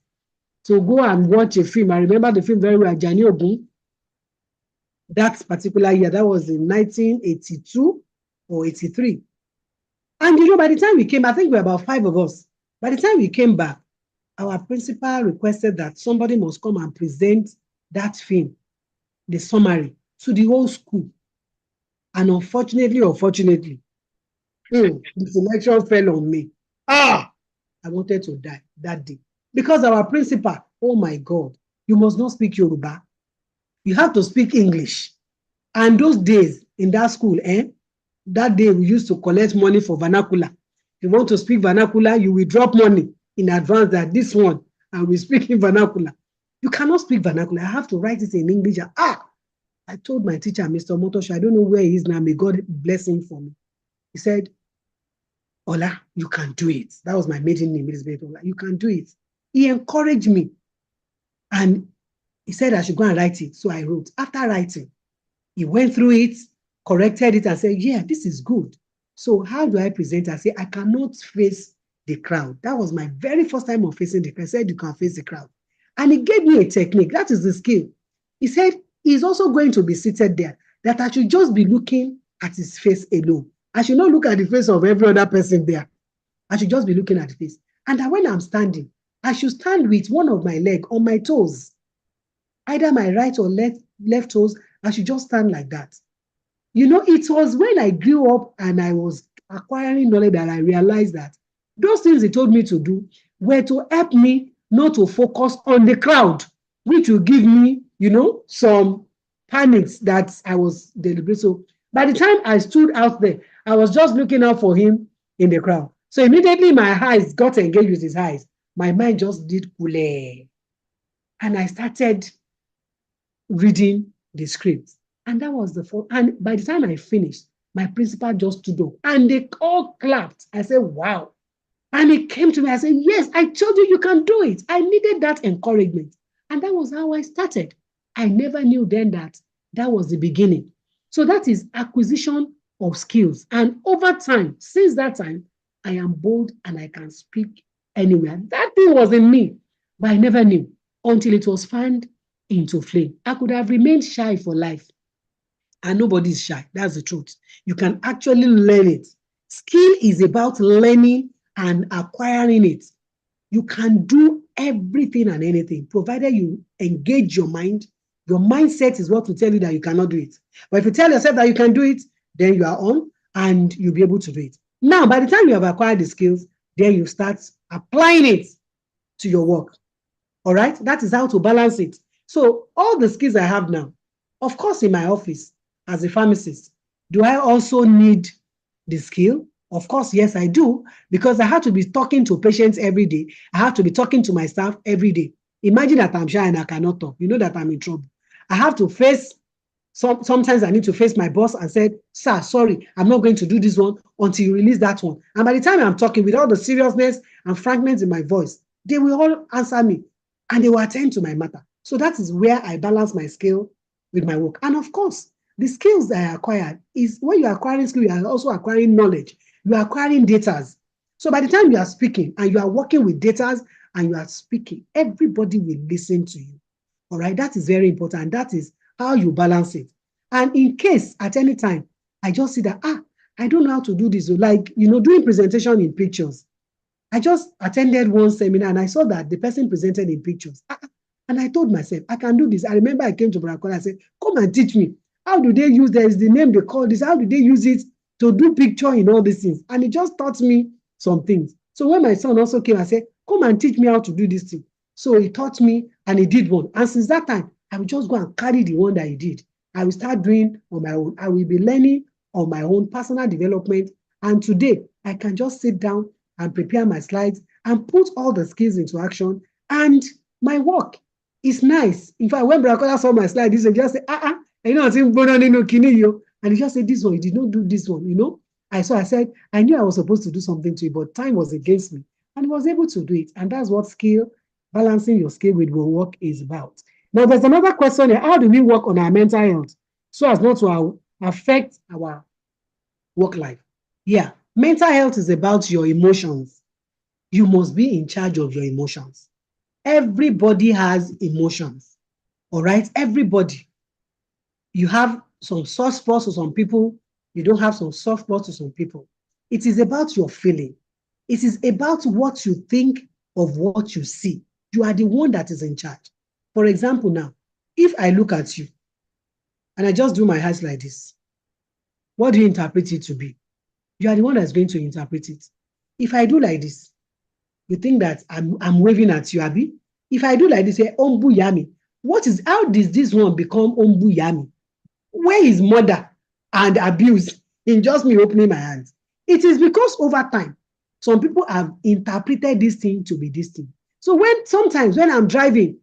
to go and watch a film. I remember the film very well, Ajani Ogun. That particular year, that was in 1982 or 83. And by the time we came, I think we were about 5 of us. By the time we came back, our principal requested that somebody must come and present that film, the summary, to the whole school. And unfortunately, the selection fell on me. I wanted to die that day. Because our principal, oh my God, you must not speak Yoruba. You have to speak English. And those days in that school, that day we used to collect money for vernacular. If you want to speak vernacular, you will drop money in advance that this one, and we speak in vernacular. You cannot speak vernacular. I have to write it in English. I told my teacher, Mr. Motosho, I don't know where he is now. May God bless him for me. He said, Ola, you can do it. That was my maiden name, Elizabeth Ola. You can do it. He encouraged me. And he said I should go and write it. So I wrote. After writing, he went through it, corrected it, and said, yeah, this is good. So how do I present? I say, I cannot face the crowd. That was my very first time of facing the crowd. I said, you can face the crowd. And he gave me a technique. That is the skill. He said, he's also going to be seated there, that I should just be looking at his face alone. I should not look at the face of every other person there. I should just be looking at the face. And that when I'm standing, I should stand with one of my leg on my toes, either my right or left toes. I should just stand like that. You know, it was when I grew up and I was acquiring knowledge that I realized that those things he told me to do were to help me not to focus on the crowd, which will give me, you know, some panics that I was deliberate. So by the time I stood out there, I was just looking out for him in the crowd. So immediately my eyes got engaged with his eyes. My mind just did kule. And I started reading the script. And that was the first. And by the time I finished, my principal just stood up and they all clapped. I said, wow. And he came to me. I said, yes, I told you you can do it. I needed that encouragement. And that was how I started. I never knew then that that was the beginning. So that is acquisition of skills. And over time, since that time, I am bold and I can speak anywhere. That thing was in me, but I never knew until it was fanned into flame. I could have remained shy for life. And nobody is shy. That's the truth. You can actually learn it. Skill is about learning and acquiring it. You can do everything and anything, provided you engage your mind. Your mindset is what will tell you that you cannot do it. But if you tell yourself that you can do it, then you are on and you'll be able to do it. Now, by the time you have acquired the skills, then you start applying it to your work. All right? That is how to balance it. So all the skills I have now, of course, in my office as a pharmacist, do I also need the skill? Of course, yes, I do, because I have to be talking to patients every day. I have to be talking to my staff every day. Imagine that I'm shy and I cannot talk. You know that I'm in trouble. I have to face, sometimes I need to face my boss and say, sir, sorry, I'm not going to do this one until you release that one. And by the time I'm talking with all the seriousness and frankness in my voice, they will all answer me and they will attend to my matter. So that is where I balance my skill with my work. And of course, the skills that I acquired is when you're acquiring skill, you are also acquiring knowledge. You are acquiring data. So by the time you are speaking and you are working with data and you are speaking, everybody will listen to you. All right, that is very important. That is how you balance it. And in case at any time, I just see that, I don't know how to do this. Like, you know, doing presentation in pictures. I just attended one seminar and I saw that the person presented in pictures. And I told myself, I can do this. I remember I came to Bracola, I said, come and teach me. How do they use, there is the name they call this, how do they use it to do picture in all these things? And he just taught me some things. So when my son also came, I said, come and teach me how to do this thing. So he taught me and he did one. And since that time, I will just go and carry the one that he did. I will start doing on my own. I will be learning on my own personal development. And today, I can just sit down and prepare my slides and put all the skills into action. And my work is nice. In fact, when Bracola saw my slide, he just said, you know, and he just said, this one, you did not do this one, you know. I said, I knew I was supposed to do something to it, but time was against me. And he was able to do it. And that's what skill, balancing your skill with your work is about. Now, there's another question here. How do we work on our mental health so as not to affect our work life? Yeah, mental health is about your emotions. You must be in charge of your emotions. Everybody has emotions, all right? Everybody. You have some soft spots to some people. You don't have some soft spots to some people. It is about your feeling. It is about what you think of what you see. You are the one that is in charge. For example, now, if I look at you and I just do my eyes like this, what do you interpret it to be? You are the one that's going to interpret it. If I do like this, you think that I'm waving at you, Abi. If I do like this, say, Ombu Yami, How does this one become Ombuyami? Where is murder and abuse in just me opening my hands? It is because over time, some people have interpreted this thing to be this thing. So sometimes when I'm driving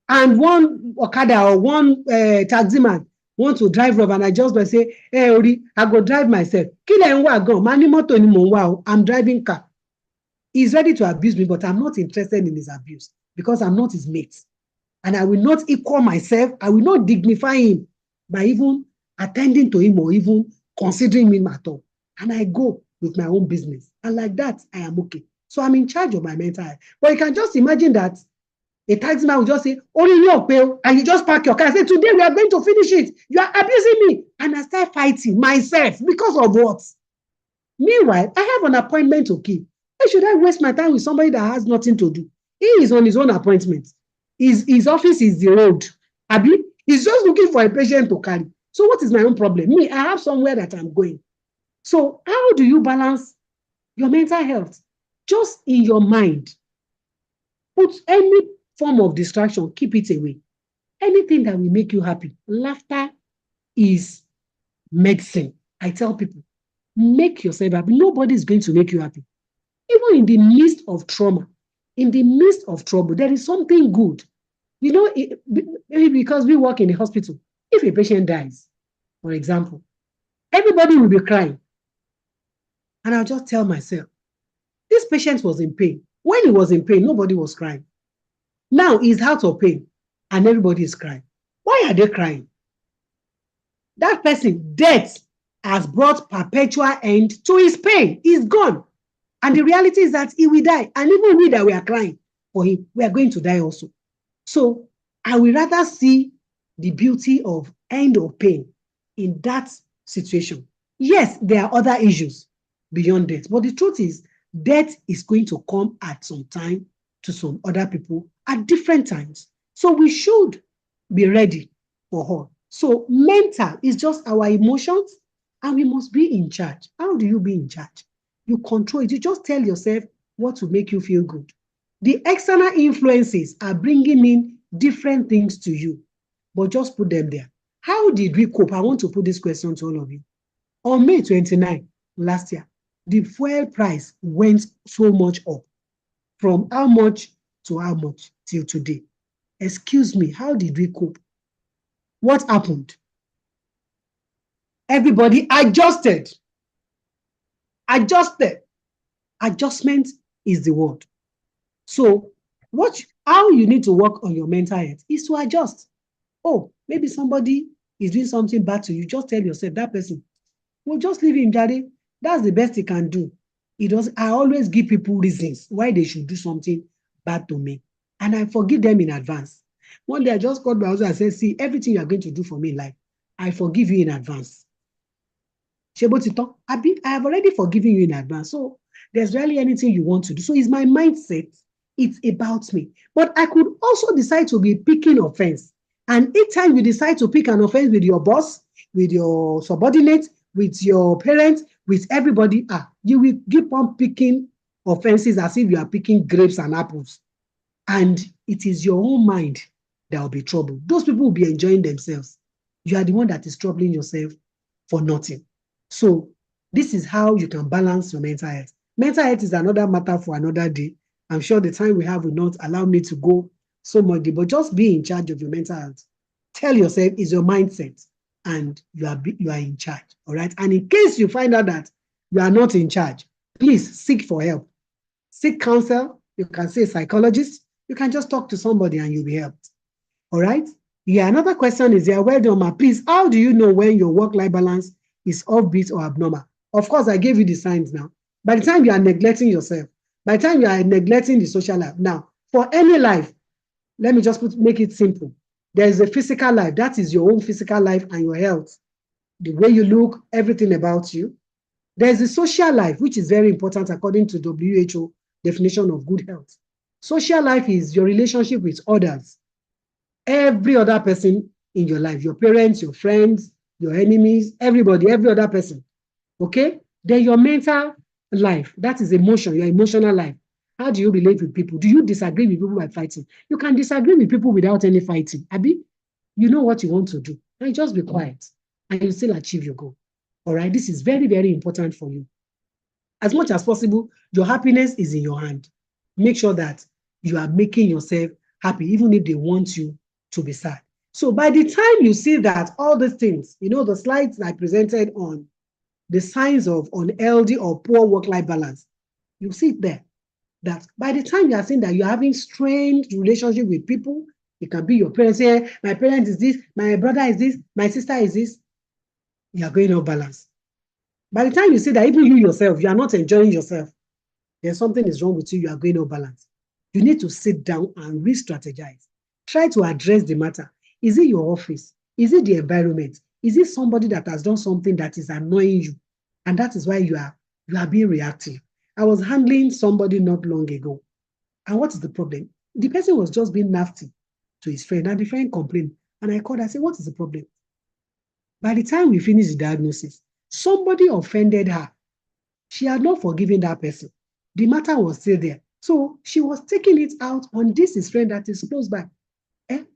and one Okada or one taximan want to drive rough and I just say, hey, Ori, I go drive myself. I'm driving car. He's ready to abuse me, but I'm not interested in his abuse because I'm not his mate. And I will not equal myself. I will not dignify him by even attending to him or even considering him at all. And I go with my own business. And like that, I am okay. So I'm in charge of my mental health. But you can just imagine that a taxman will just say, only you pay, and you just park your car and say, today we are going to finish it. You are abusing me. And I start fighting myself because of what? Meanwhile, I have an appointment to keep. Why should I waste my time with somebody that has nothing to do? He is on his own appointment. His office is the road. Abi, he's just looking for a patient to carry. So what is my own problem? Me, I have somewhere that I'm going. So how do you balance your mental health? Just in your mind. Put any form of distraction, keep it away. Anything that will make you happy. Laughter is medicine. I tell people, make yourself happy. Nobody is going to make you happy. Even in the midst of trauma, in the midst of trouble, there is something good. You know, maybe because we work in a hospital, if a patient dies, for example, everybody will be crying. And I'll just tell myself, this patient was in pain. When he was in pain, nobody was crying. Now he's out of pain and everybody is crying. Why are they crying? That person, death, has brought perpetual end to his pain. He's gone. And the reality is that he will die. And even we that we are crying for him, we are going to die also. So I will rather see the beauty of end of pain in that situation. Yes, there are other issues beyond death. But the truth is, death is going to come at some time to some other people at different times. So we should be ready for her. So mental is just our emotions and we must be in charge. How do you be in charge? You control it. You just tell yourself what will make you feel good. The external influences are bringing in different things to you, but just put them there. How did we cope? I want to put this question to all of you. On May 29 last year, the fuel price went so much up. From how much to how much till today? Excuse me, how did we cope? What happened? Everybody adjusted. Adjustment is the word. So how you need to work on your mental health is to adjust. Oh, maybe somebody is doing something bad to you. Just tell yourself, that person, well, just leave him, Daddy. That's the best he can do. I always give people reasons why they should do something bad to me. And I forgive them in advance. One day I just called my husband and said, see, everything you are going to do for me in life, I forgive you in advance. I have already forgiven you in advance. So there's rarely anything you want to do. So it's my mindset. It's about me. But I could also decide to be picking offense. And each time you decide to pick an offense with your boss, with your subordinate, with your parents, with everybody, you will keep on picking offenses as if you are picking grapes and apples. And it is your own mind that will be troubled. Those people will be enjoying themselves. You are the one that is troubling yourself for nothing. So this is how you can balance your mental health. Mental health is another matter for another day. I'm sure the time we have will not allow me to go so much deep, but just be in charge of your mental health. Tell yourself it's your mindset and you are in charge, all right? And in case you find out that you are not in charge, please seek for help. Seek counsel. You can see a psychologist. You can just talk to somebody and you'll be helped, all right? Yeah, another question is here. Well done, ma. Please, how do you know when your work-life balance is offbeat or abnormal? Of course, I gave you the signs now. By the time you are neglecting yourself, by the time you are neglecting the social life. Now, for any life, let me just make it simple. There is a physical life. That is your own physical life and your health. The way you look, everything about you. There is a social life, which is very important according to WHO definition of good health. Social life is your relationship with others. Every other person in your life, your parents, your friends, your enemies, everybody, every other person. Okay? Then your mental life, that is emotion, your emotional life. How do you relate with people? Do you disagree with people by fighting? You can disagree with people without any fighting. Abi, you know what you want to do. And just be quiet and you still achieve your goal. All right. This is very, very important for you. As much as possible, your happiness is in your hand. Make sure that you are making yourself happy, even if they want you to be sad. So by the time you see that all these things, the slides I presented on the signs of unhealthy or poor work-life balance, you see it there. That by the time you are seeing that you're having strained relationship with people, it can be your parents. Say, my parent is this, my brother is this, my sister is this, you are going off balance. By the time you see that even you yourself, you are not enjoying yourself, then something is wrong with you, you are going off balance. You need to sit down and re-strategize. Try to address the matter. Is it your office? Is it the environment? Is it somebody that has done something that is annoying you? And that is why you are being reactive. I was handling somebody not long ago. And what is the problem? The person was just being nasty to his friend, and the friend complained. And I called, I said, what is the problem? By the time we finished the diagnosis, somebody offended her. She had not forgiven that person. The matter was still there. So she was taking it out on this his friend that is close by. It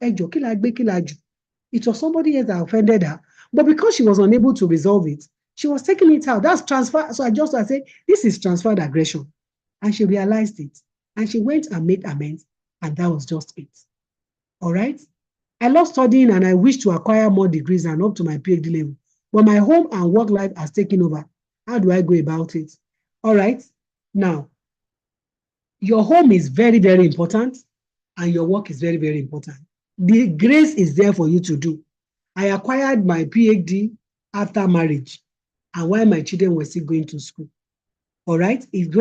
was somebody else that offended her. But because she was unable to resolve it, she was taking it out. That's transfer. So I said, this is transferred aggression. And she realized it. And she went and made amends. And that was just it. All right? I love studying and I wish to acquire more degrees and up to my PhD level. But my home and work life has taken over. How do I go about it? All right? Now, your home is very, very important and your work is very, very important. The grace is there for you to do. I acquired my PhD after marriage and while my children were still going to school. All right? It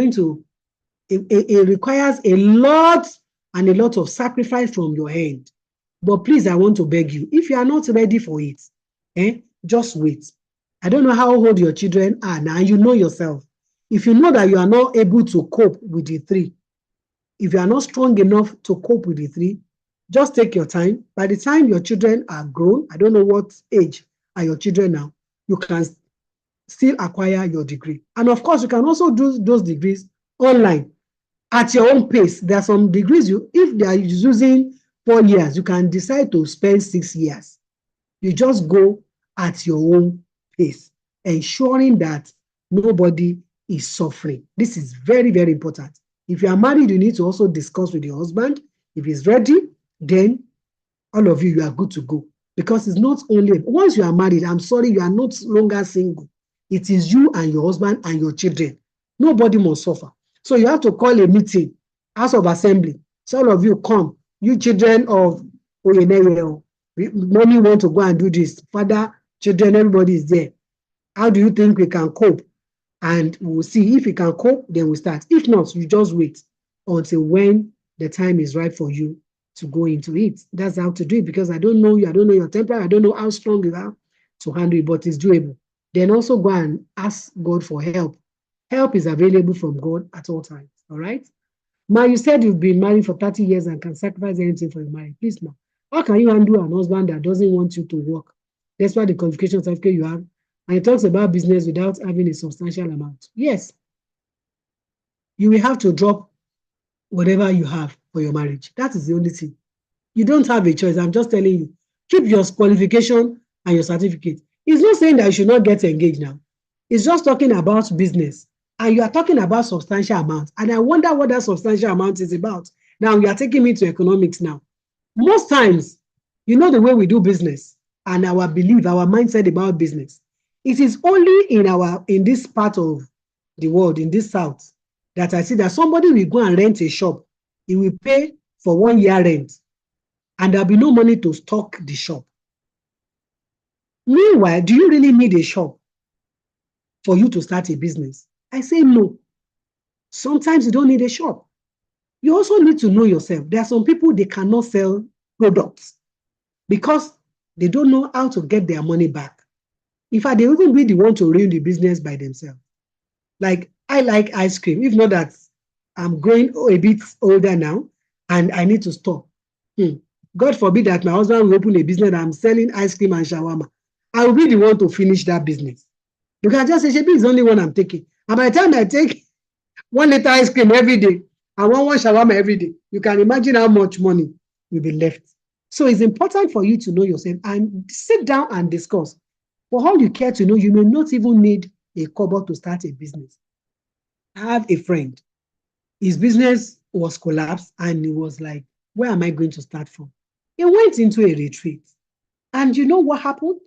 requires a lot of sacrifice from your hand. But please, I want to beg you, if you are not ready for it, just wait. I don't know how old your children are now, you know yourself. If you know that you are not able to cope with the 3, if you are not strong enough to cope with the 3, just take your time. By the time your children are grown, I don't know what age are your children now, you can still acquire your degree. And of course, you can also do those degrees online at your own pace. There are some degrees, if they are using 4 years, you can decide to spend 6 years. You just go at your own pace, ensuring that nobody is suffering. This is very, very important. If you are married, you need to also discuss with your husband. If he's ready, then all of you are good to go. Because it's not only, once you are married, I'm sorry, you are no longer single. It is you and your husband and your children. Nobody must suffer. So you have to call a meeting, House of Assembly. So all of you come, you children of Oyeneye, mommy want to go and do this. Father, children, everybody is there. How do you think we can cope? And we'll see if we can cope, then we'll start. If not, you just wait until when the time is right for you to go into it. That's how to do it, because I don't know you, I don't know your temper, I don't know how strong you are to handle it, but it's doable. Then also go and ask God for help. Help is available from God at all times. All right? Ma, you said you've been married for 30 years and can sacrifice anything for your marriage. Please, ma, how can you handle an husband that doesn't want you to work? That's why the qualification certificate you have. And it talks about business without having a substantial amount. Yes. You will have to drop whatever you have for your marriage. That is the only thing. You don't have a choice. I'm just telling you. Keep your qualification and your certificate. It's not saying that you should not get engaged now. It's just talking about business. And you are talking about substantial amount. And I wonder what that substantial amount is about. Now, you are taking me to economics now. Most times, you know the way we do business and our belief, our mindset about business. It is only in this part of the world, in this South, that I see that somebody will go and rent a shop. He will pay for 1 year rent. And there'll be no money to stock the shop. Meanwhile, do you really need a shop for you to start a business? I say no. Sometimes you don't need a shop. You also need to know yourself. There are some people, they cannot sell products because they don't know how to get their money back. In fact, they even be the one to run the business by themselves. Like, I like ice cream. If not that I'm growing a bit older now and I need to stop. God forbid that my husband will open a business and I'm selling ice cream and shawarma. I will be the one to finish that business. You can just say, Shebi is the only one I'm taking. And by the time I take 1 liter ice cream every day, I want one shawarma every day. You can imagine how much money will be left. So it's important for you to know yourself and sit down and discuss. For all you care to know, you may not even need a kobo to start a business. I have a friend. His business was collapsed and he was like, where am I going to start from? He went into a retreat. And you know what happened?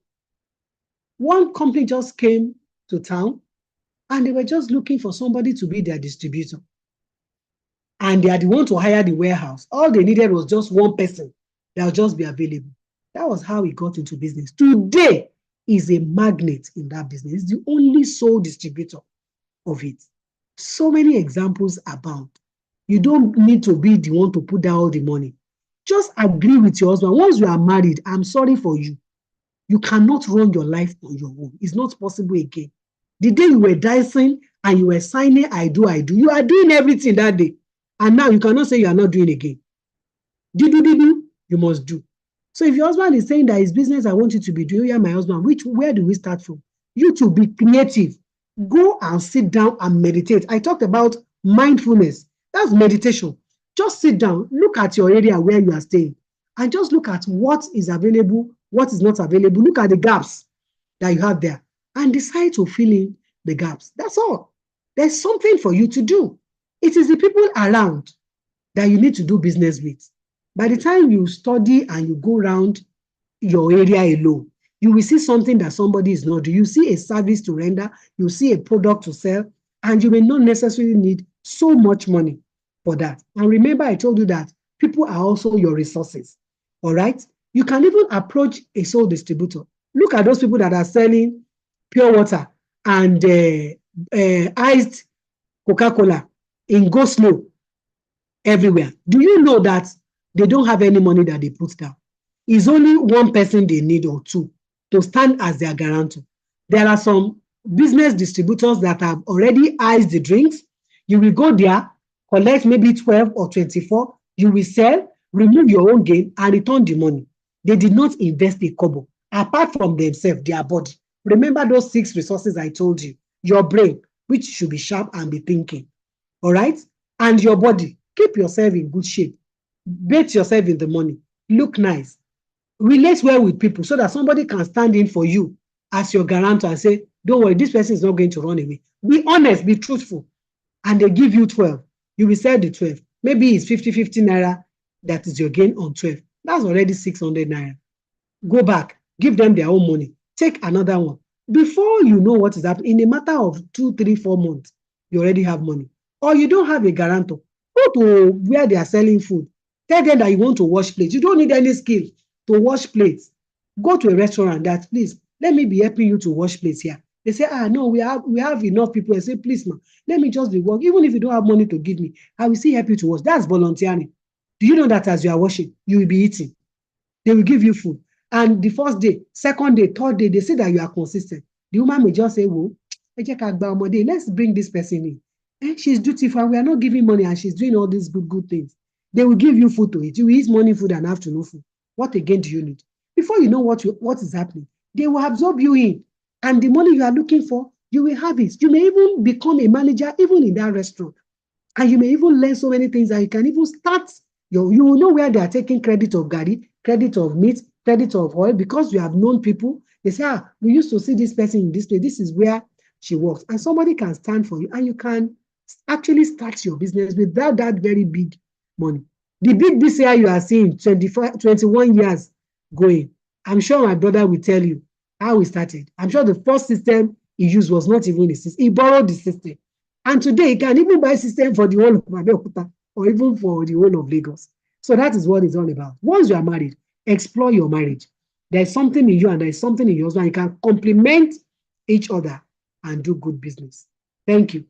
One company just came to town and they were just looking for somebody to be their distributor. And they had want to hire the warehouse. All they needed was just one person that would just be available. That was how he got into business. Today, he's a magnet in that business. He's the only sole distributor of it. So many examples abound. You don't need to be the one to put down all the money. Just agree with your husband. Once you are married, I'm sorry for you. You cannot run your life on your own. It's not possible again. The day you were dancing and you were signing, I do, you are doing everything that day. And now you cannot say you are not doing again. Do, you must do. So if your husband is saying that his business, I want you to be doing, yeah, my husband, where do we start from? You to be creative. Go and sit down and meditate. I talked about mindfulness. That's meditation. Just sit down, look at your area where you are staying, and just look at what is available, what is not available. Look at the gaps that you have there and decide to fill in the gaps. That's all. There's something for you to do. It is the people around that you need to do business with. By the time you study and you go around your area alone, you will see something that somebody is not doing. You see a service to render, you see a product to sell, and you may not necessarily need so much money for that. And remember, I told you that people are also your resources. All right? You can even approach a sole distributor. Look at those people that are selling pure water and iced Coca-Cola in go slow everywhere. Do you know that they don't have any money that they put down? It's only one person they need or two to stand as their guarantor. There are some business distributors that have already iced the drinks. You will go there, collect maybe 12 or 24, you will sell, remove your own gain, and return the money. They did not invest a kobo, apart from themselves, their body. Remember those 6 resources I told you. Your brain, which should be sharp and be thinking. All right? And your body, keep yourself in good shape. Bathe yourself in the money. Look nice. Relate well with people so that somebody can stand in for you as your guarantor and say, don't worry, this person is not going to run away. Be honest, be truthful. And they give you 12. You will sell the 12. Maybe it's 50 naira that is your gain on 12. That's already 600 naira. Go back, give them their own money. Take another one. Before you know what is happening, in a matter of 2, 3, 4 months, you already have money. Or you don't have a guarantor. Go to where they are selling food. Tell them that you want to wash plates. You don't need any skill to wash plates. Go to a restaurant that, please, let me be helping you to wash plates here. They say, no, we have enough people. I say, please, ma, let me just be working. Even if you don't have money to give me, I will still help you to wash. That's volunteering. Do you know that as you are washing, you will be eating? They will give you food. And the first day, second day, third day, they say that you are consistent. The woman may just say, well, let's bring this person in. And she's dutiful, and we are not giving money, and she's doing all these good things. They will give you food to eat. You will eat morning food and afternoon food. What again do you need? Before you know what is happening, they will absorb you in. And the money you are looking for, you will have it. You may even become a manager even in that restaurant. And you may even learn so many things that you can even start. You will know where they are taking credit of gari, credit of meat, credit of oil, because you have known people. They say, we used to see this person in this place. This is where she works. And somebody can stand for you, and you can actually start your business without that very big money. The big BCI you are seeing, 21 years going, I'm sure my brother will tell you how he started. I'm sure the first system he used was not even a system. He borrowed the system. And today he can even buy system for the whole of Abeokuta or even for the whole of Lagos. So that is what it's all about. Once you are married, explore your marriage. There's something in you and there's something in your husband. You can complement each other and do good business. Thank you.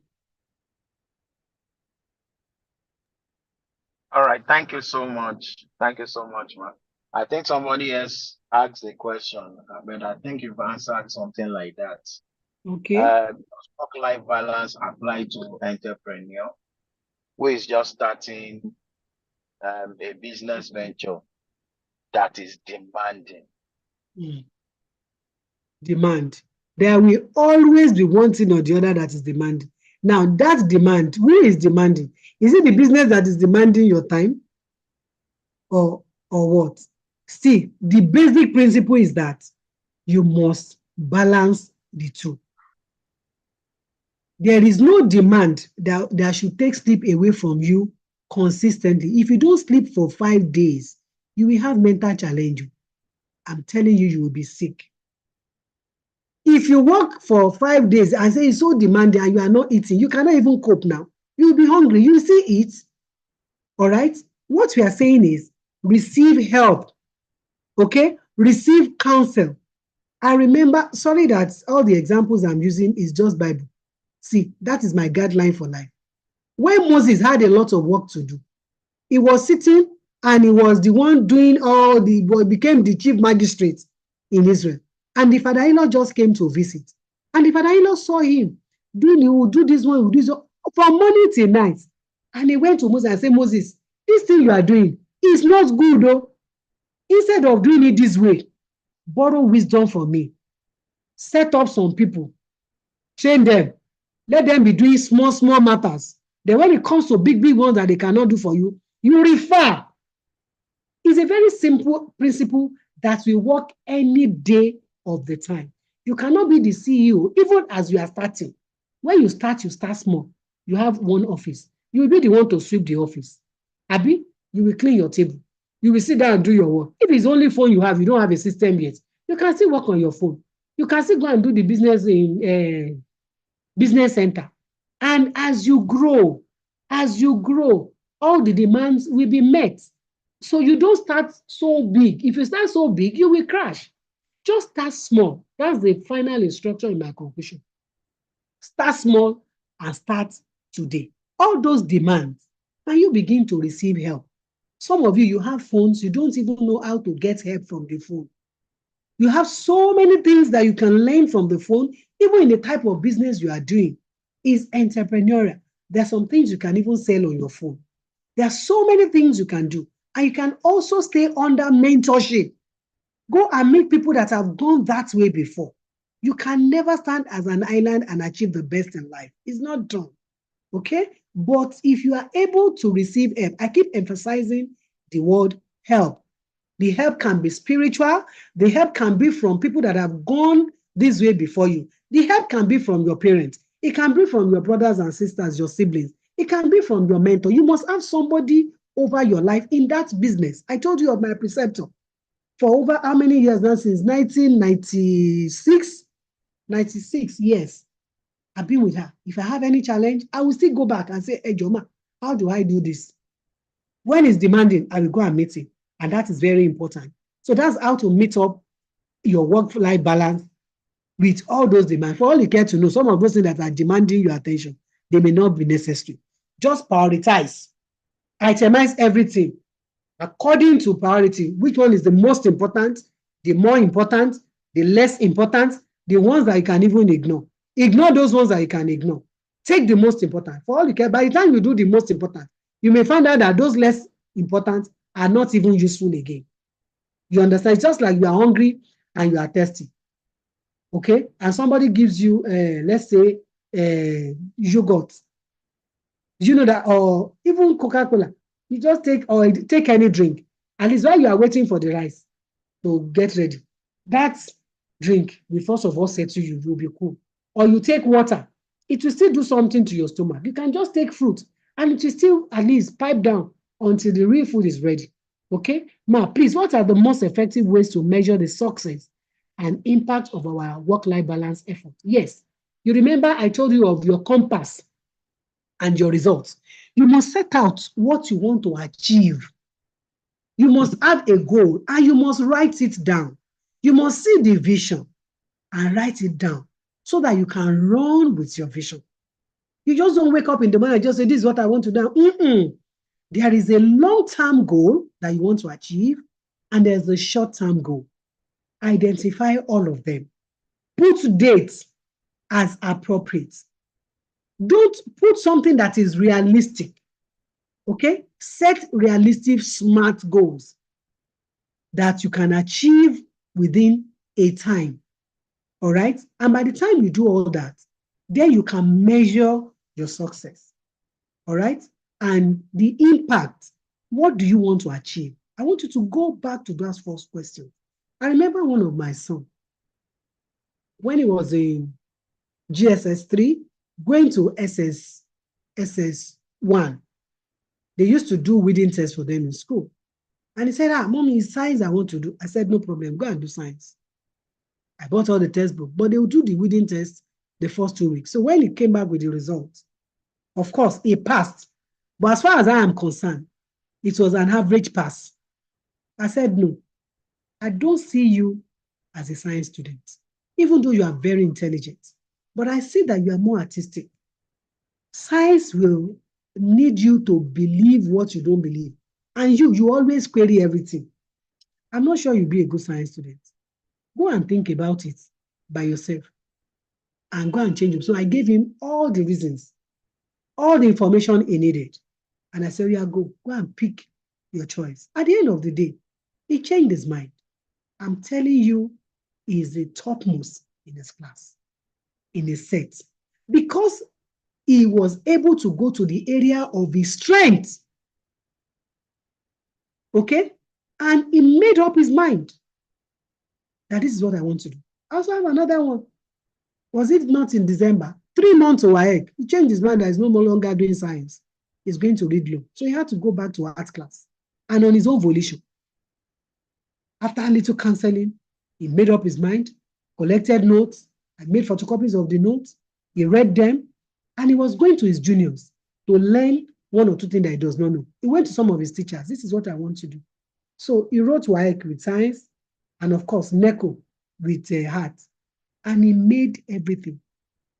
All right. Thank you so much. Thank you so much, man. I think somebody else asked a question, but I think you've answered something like that. Okay. Does work-life balance apply to entrepreneur who is just starting a business venture that is demanding? Demand. There will always be one thing or the other that is demanding. Now that demand, who is demanding? Is it the business that is demanding your time or what? See, the basic principle is that you must balance the two. There is no demand that should take sleep away from you consistently. If you don't sleep for 5 days, you will have mental challenge. I'm telling you, you will be sick. If you work for 5 days and say it's so demanding and you are not eating, you cannot even cope now. You will be hungry. You will still eat. All right? What we are saying is receive help. Okay? Receive counsel. I remember, sorry that all the examples I'm using is just Bible. See, that is my guideline for life. When Moses had a lot of work to do, he was sitting and he was the one doing all the, became the chief magistrate in Israel. And the father-in-law just came to visit. And the father-in-law saw him doing, he will do this one, he will do this one, from morning till night. And he went to Moses and said, Moses, this thing you are doing is not good though. Instead of doing it this way, borrow wisdom from me. Set up some people. Train them. Let them be doing small, small matters. Then when it comes to big, big ones that they cannot do for you, you refer. It's a very simple principle that will work any day of the time. You cannot be the CEO, even as you are starting. When you start small. You have one office. You will be the one to sweep the office. Abi, you will clean your table. You will sit down and do your work. If it's only phone you have, you don't have a system yet, you can still work on your phone. You can still go and do the business in business center. And as you grow, all the demands will be met. So you don't start so big. If you start so big, you will crash. Just start small. That's the final instruction in my conclusion. Start small and start today. All those demands, and you begin to receive help. Some of you, you have phones, you don't even know how to get help from the phone. You have so many things that you can learn from the phone, even in the type of business you are doing. Is entrepreneurial. There are some things you can even sell on your phone. There are so many things you can do. And you can also stay under mentorship. Go and meet people that have gone that way before. You can never stand as an island and achieve the best in life. It's not done. Okay? But if you are able to receive help, I keep emphasizing the word help. The help can be spiritual. The help can be from people that have gone this way before you. The help can be from your parents. It can be from your brothers and sisters, your siblings. It can be from your mentor. You must have somebody over your life in that business. I told you of my preceptor for over how many years now? Since 1996? 96 years. I've been with her. If I have any challenge, I will still go back and say, hey, Joma, how do I do this? When it's demanding, I will go and meet him. And that is very important. So that's how to meet up your work-life balance with all those demands. For all you care to know, some of those things that are demanding your attention, they may not be necessary. Just prioritize. Itemize everything according to priority. Which one is the most important, the more important, the less important, the ones that you can even ignore. Ignore those ones that you can ignore. Take the most important. For all you care, by the time you do the most important, you may find out that those less important are not even useful again. You understand? It's just like you are hungry and you are thirsty. Okay? And somebody gives you, let's say, yogurt. You know that, or even Coca-Cola. You just take, or take any drink. And it's while you are waiting for the rice to get ready. That drink will first of all say to you, you'll be cool. Or you take water. It will still do something to your stomach. You can just take fruit and it will still at least pipe down until the real food is ready. Okay? Now, please, what are the most effective ways to measure the success and impact of our work-life balance effort? Yes. You remember I told you of your compass and your results. You must set out what you want to achieve. You must have a goal and you must write it down. You must see the vision and write it down so that you can run with your vision. You just don't wake up in the morning and just say, this is what I want to do. There is a long-term goal that you want to achieve, and there's a short-term goal. Identify all of them. Put dates as appropriate. Don't put something that is realistic. Okay? Set realistic, smart goals that you can achieve within a time. All right? And by the time you do all that, then you can measure your success. All right? And the impact, what do you want to achieve? I want you to go back to that first question. I remember one of my sons, when he was in GSS 3, going to SS1, they used to do reading tests for them in school. And he said, Mommy, it's science I want to do. I said, no problem, go and do science. I bought all the textbooks, but they will do the reading test the first 2 weeks. So when he came back with the results, of course, he passed. But as far as I am concerned, it was an average pass. I said, no, I don't see you as a science student, even though you are very intelligent. But I see that you are more artistic. Science will need you to believe what you don't believe. And you always query everything. I'm not sure you'll be a good science student. Go and think about it by yourself and go and change it. So I gave him all the reasons, all the information he needed. And I said, yeah, go and pick your choice. At the end of the day, he changed his mind. I'm telling you, he is the topmost in his class, in his set, because he was able to go to the area of his strength. Okay? And he made up his mind that this is what I want to do. I also have another one. Was it not in December? 3 months to WAEC. He changed his mind that he's no longer doing science. He's going to read law. So he had to go back to art class. And on his own volition. After a little counseling, he made up his mind, collected notes, and made photocopies of the notes. He read them, and he was going to his juniors to learn 1 or 2 things that he does not know. He went to some of his teachers. This is what I want to do. So he wrote WAEC with science, and of course, NECO with art. And he made everything.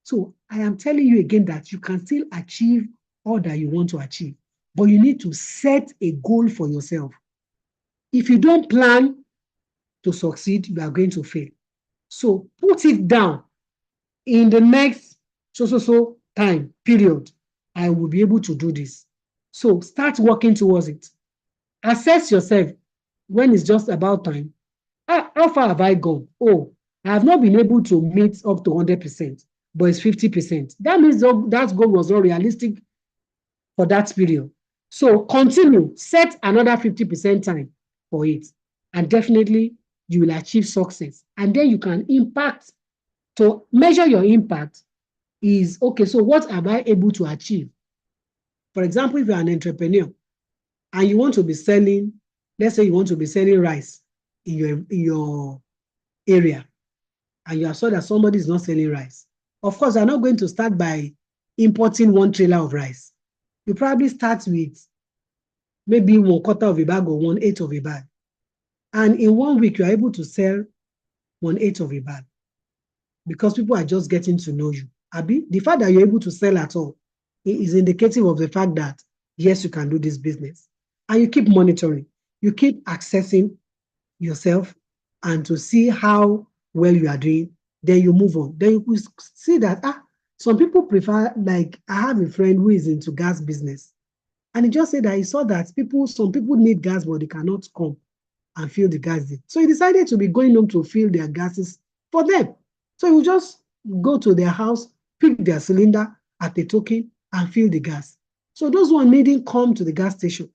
So I am telling you again that you can still achieve all that you want to achieve, but you need to set a goal for yourself. If you don't plan to succeed, you are going to fail. So put it down. In the next so time period, I will be able to do this. So start working towards it. Assess yourself when it's just about time. How far have I gone? Oh, I have not been able to meet up to 100%, but it's 50%. That means that goal was not realistic for that period. So continue, set another 50% time for it, and definitely you will achieve success. And then you can impact. To measure your impact is, okay, so what am I able to achieve? For example, if you're an entrepreneur and you want to be selling, let's say you want to be selling rice in your area, and you have saw that somebody is not selling rice. Of course, you're not going to start by importing 1 trailer of rice. You probably start with maybe 1/4 of a bag or 1/8 of a bag. And in 1 week, you're able to sell 1/8 of a bag because people are just getting to know you. Abi, the fact that you're able to sell at all is indicative of the fact that, yes, you can do this business. And you keep monitoring. You keep accessing yourself and to see how well you are doing. Then you move on. Then you see that, some people prefer, like I have a friend who is into gas business. And he just said that he saw that some people need gas, but they cannot come and fill the gas. So he decided to be going home to fill their gases for them. So he will just go to their house, pick their cylinder at a token and fill the gas. So those who are needing come to the gas station.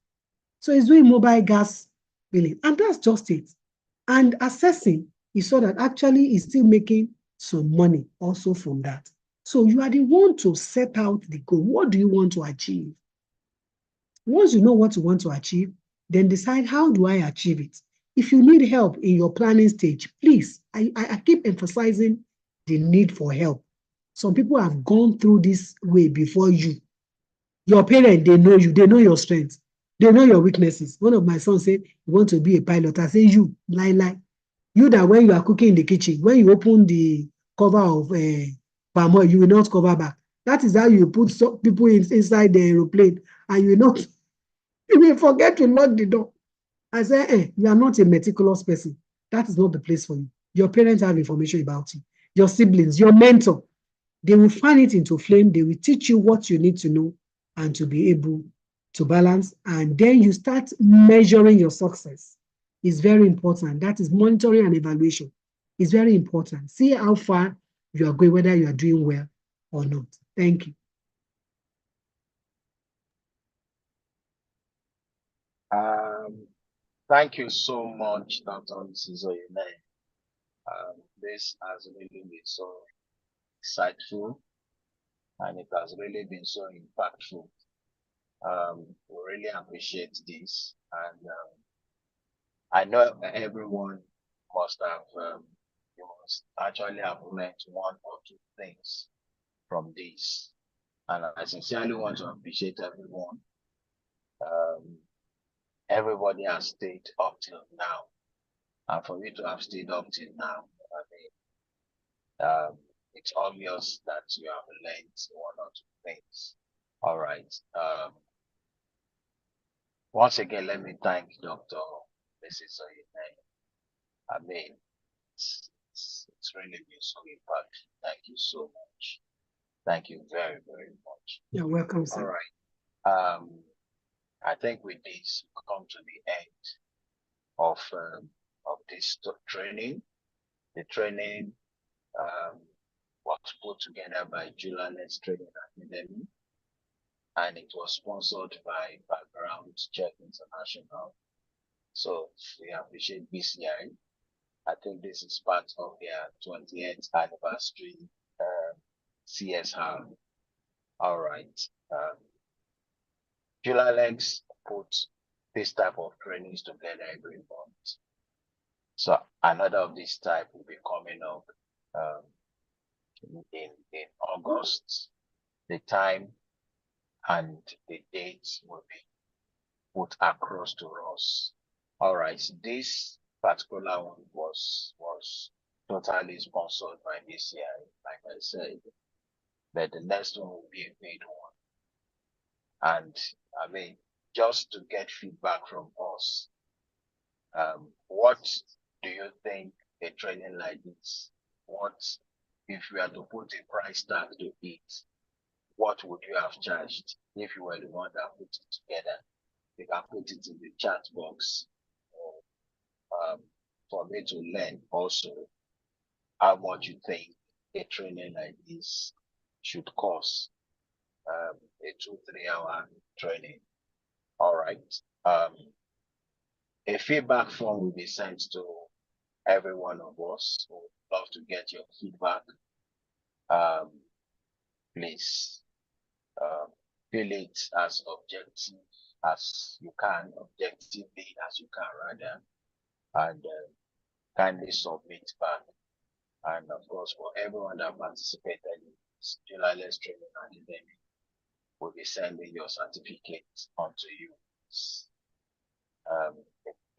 So he's doing mobile gas filling, and that's just it. And assessing, he saw that actually he's still making some money also from that. So you are the one to set out the goal. What do you want to achieve? Once you know what you want to achieve, then decide, how do I achieve it? If you need help in your planning stage, please, I keep emphasizing the need for help. Some people have gone through this way before you. Your parents, they know you, they know your strengths, they know your weaknesses. One of my sons said, you want to be a pilot. I say, you, lie. You that when you are cooking in the kitchen, when you open the cover of palm oil, you will not cover back. That is how you put people inside the aeroplane, and you will not, you will forget to lock the door. I say, you are not a meticulous person. That is not the place for you. Your parents have information about you. Your siblings, your mentor, they will fan it into flame. They will teach you what you need to know and to be able to balance. And then you start measuring your success. It's very important. That is monitoring and evaluation. It's very important. See how far you are going, whether you are doing well or not. Thank you. Thank you so much, Dr. Mrs. Oyene. This has really been so insightful and it has really been so impactful. We really appreciate this. And I know everyone must have, you must actually have learned one or two things from this. And I sincerely want to appreciate everyone. Everybody has stayed up till now. And for you to have stayed up till now, I mean, it's obvious that you have learned one or two things. All right. Once again, let me thank Dr. Mrs. Oyene. I mean, it's really been so impactful. Thank you so much. Thank you very, very much. You're welcome, sir. All right. I think with this, we come to the end of this training. The training was put together by JULALEX Training Academy, and it was sponsored by Background Check International. So we appreciate BCI. I think this is part of their 20th anniversary CSR. All right. JULALEX puts this type of trainings together every month. So another of this type will be coming up in August. The time and the dates will be put across to us. All right. This particular one was totally sponsored by BCI, like I said. But the next one will be a paid one. And I mean, just to get feedback from us, what do you think a training like this, what if you had to put a price tag to it, what would you have charged if you were the one that put it together? You can put it in the chat box for me to learn also how much you think a training like this should cost. A 2-3 hour training. All right. A feedback form will be sent to every one of us. We would love to get your feedback. Please fill it as objective as you can, objectively as you can rather, and kindly submit back. And of course, for everyone that participated in this JULALEX Training Academy, we'll be sending your certificate onto you.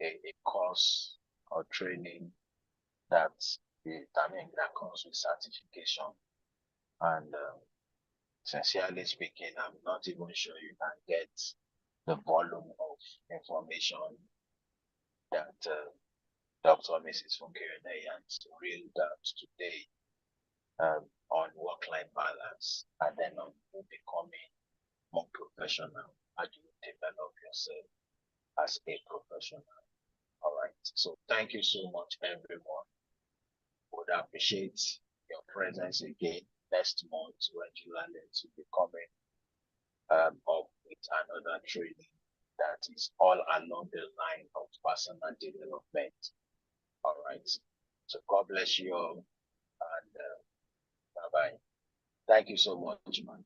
A course or training that that comes with certification. And sincerely speaking, I'm not even sure you can get the volume of information that Dr. Mrs. Funke has reeled out today on work-life balance, and then on becoming more professional. How do you develop yourself as a professional? All right. So thank you so much, everyone. Would appreciate your presence again next month when JULALEX will be coming up with another training that is all along the line of personal development. All right. So God bless you all, and bye bye. Thank you so much, man.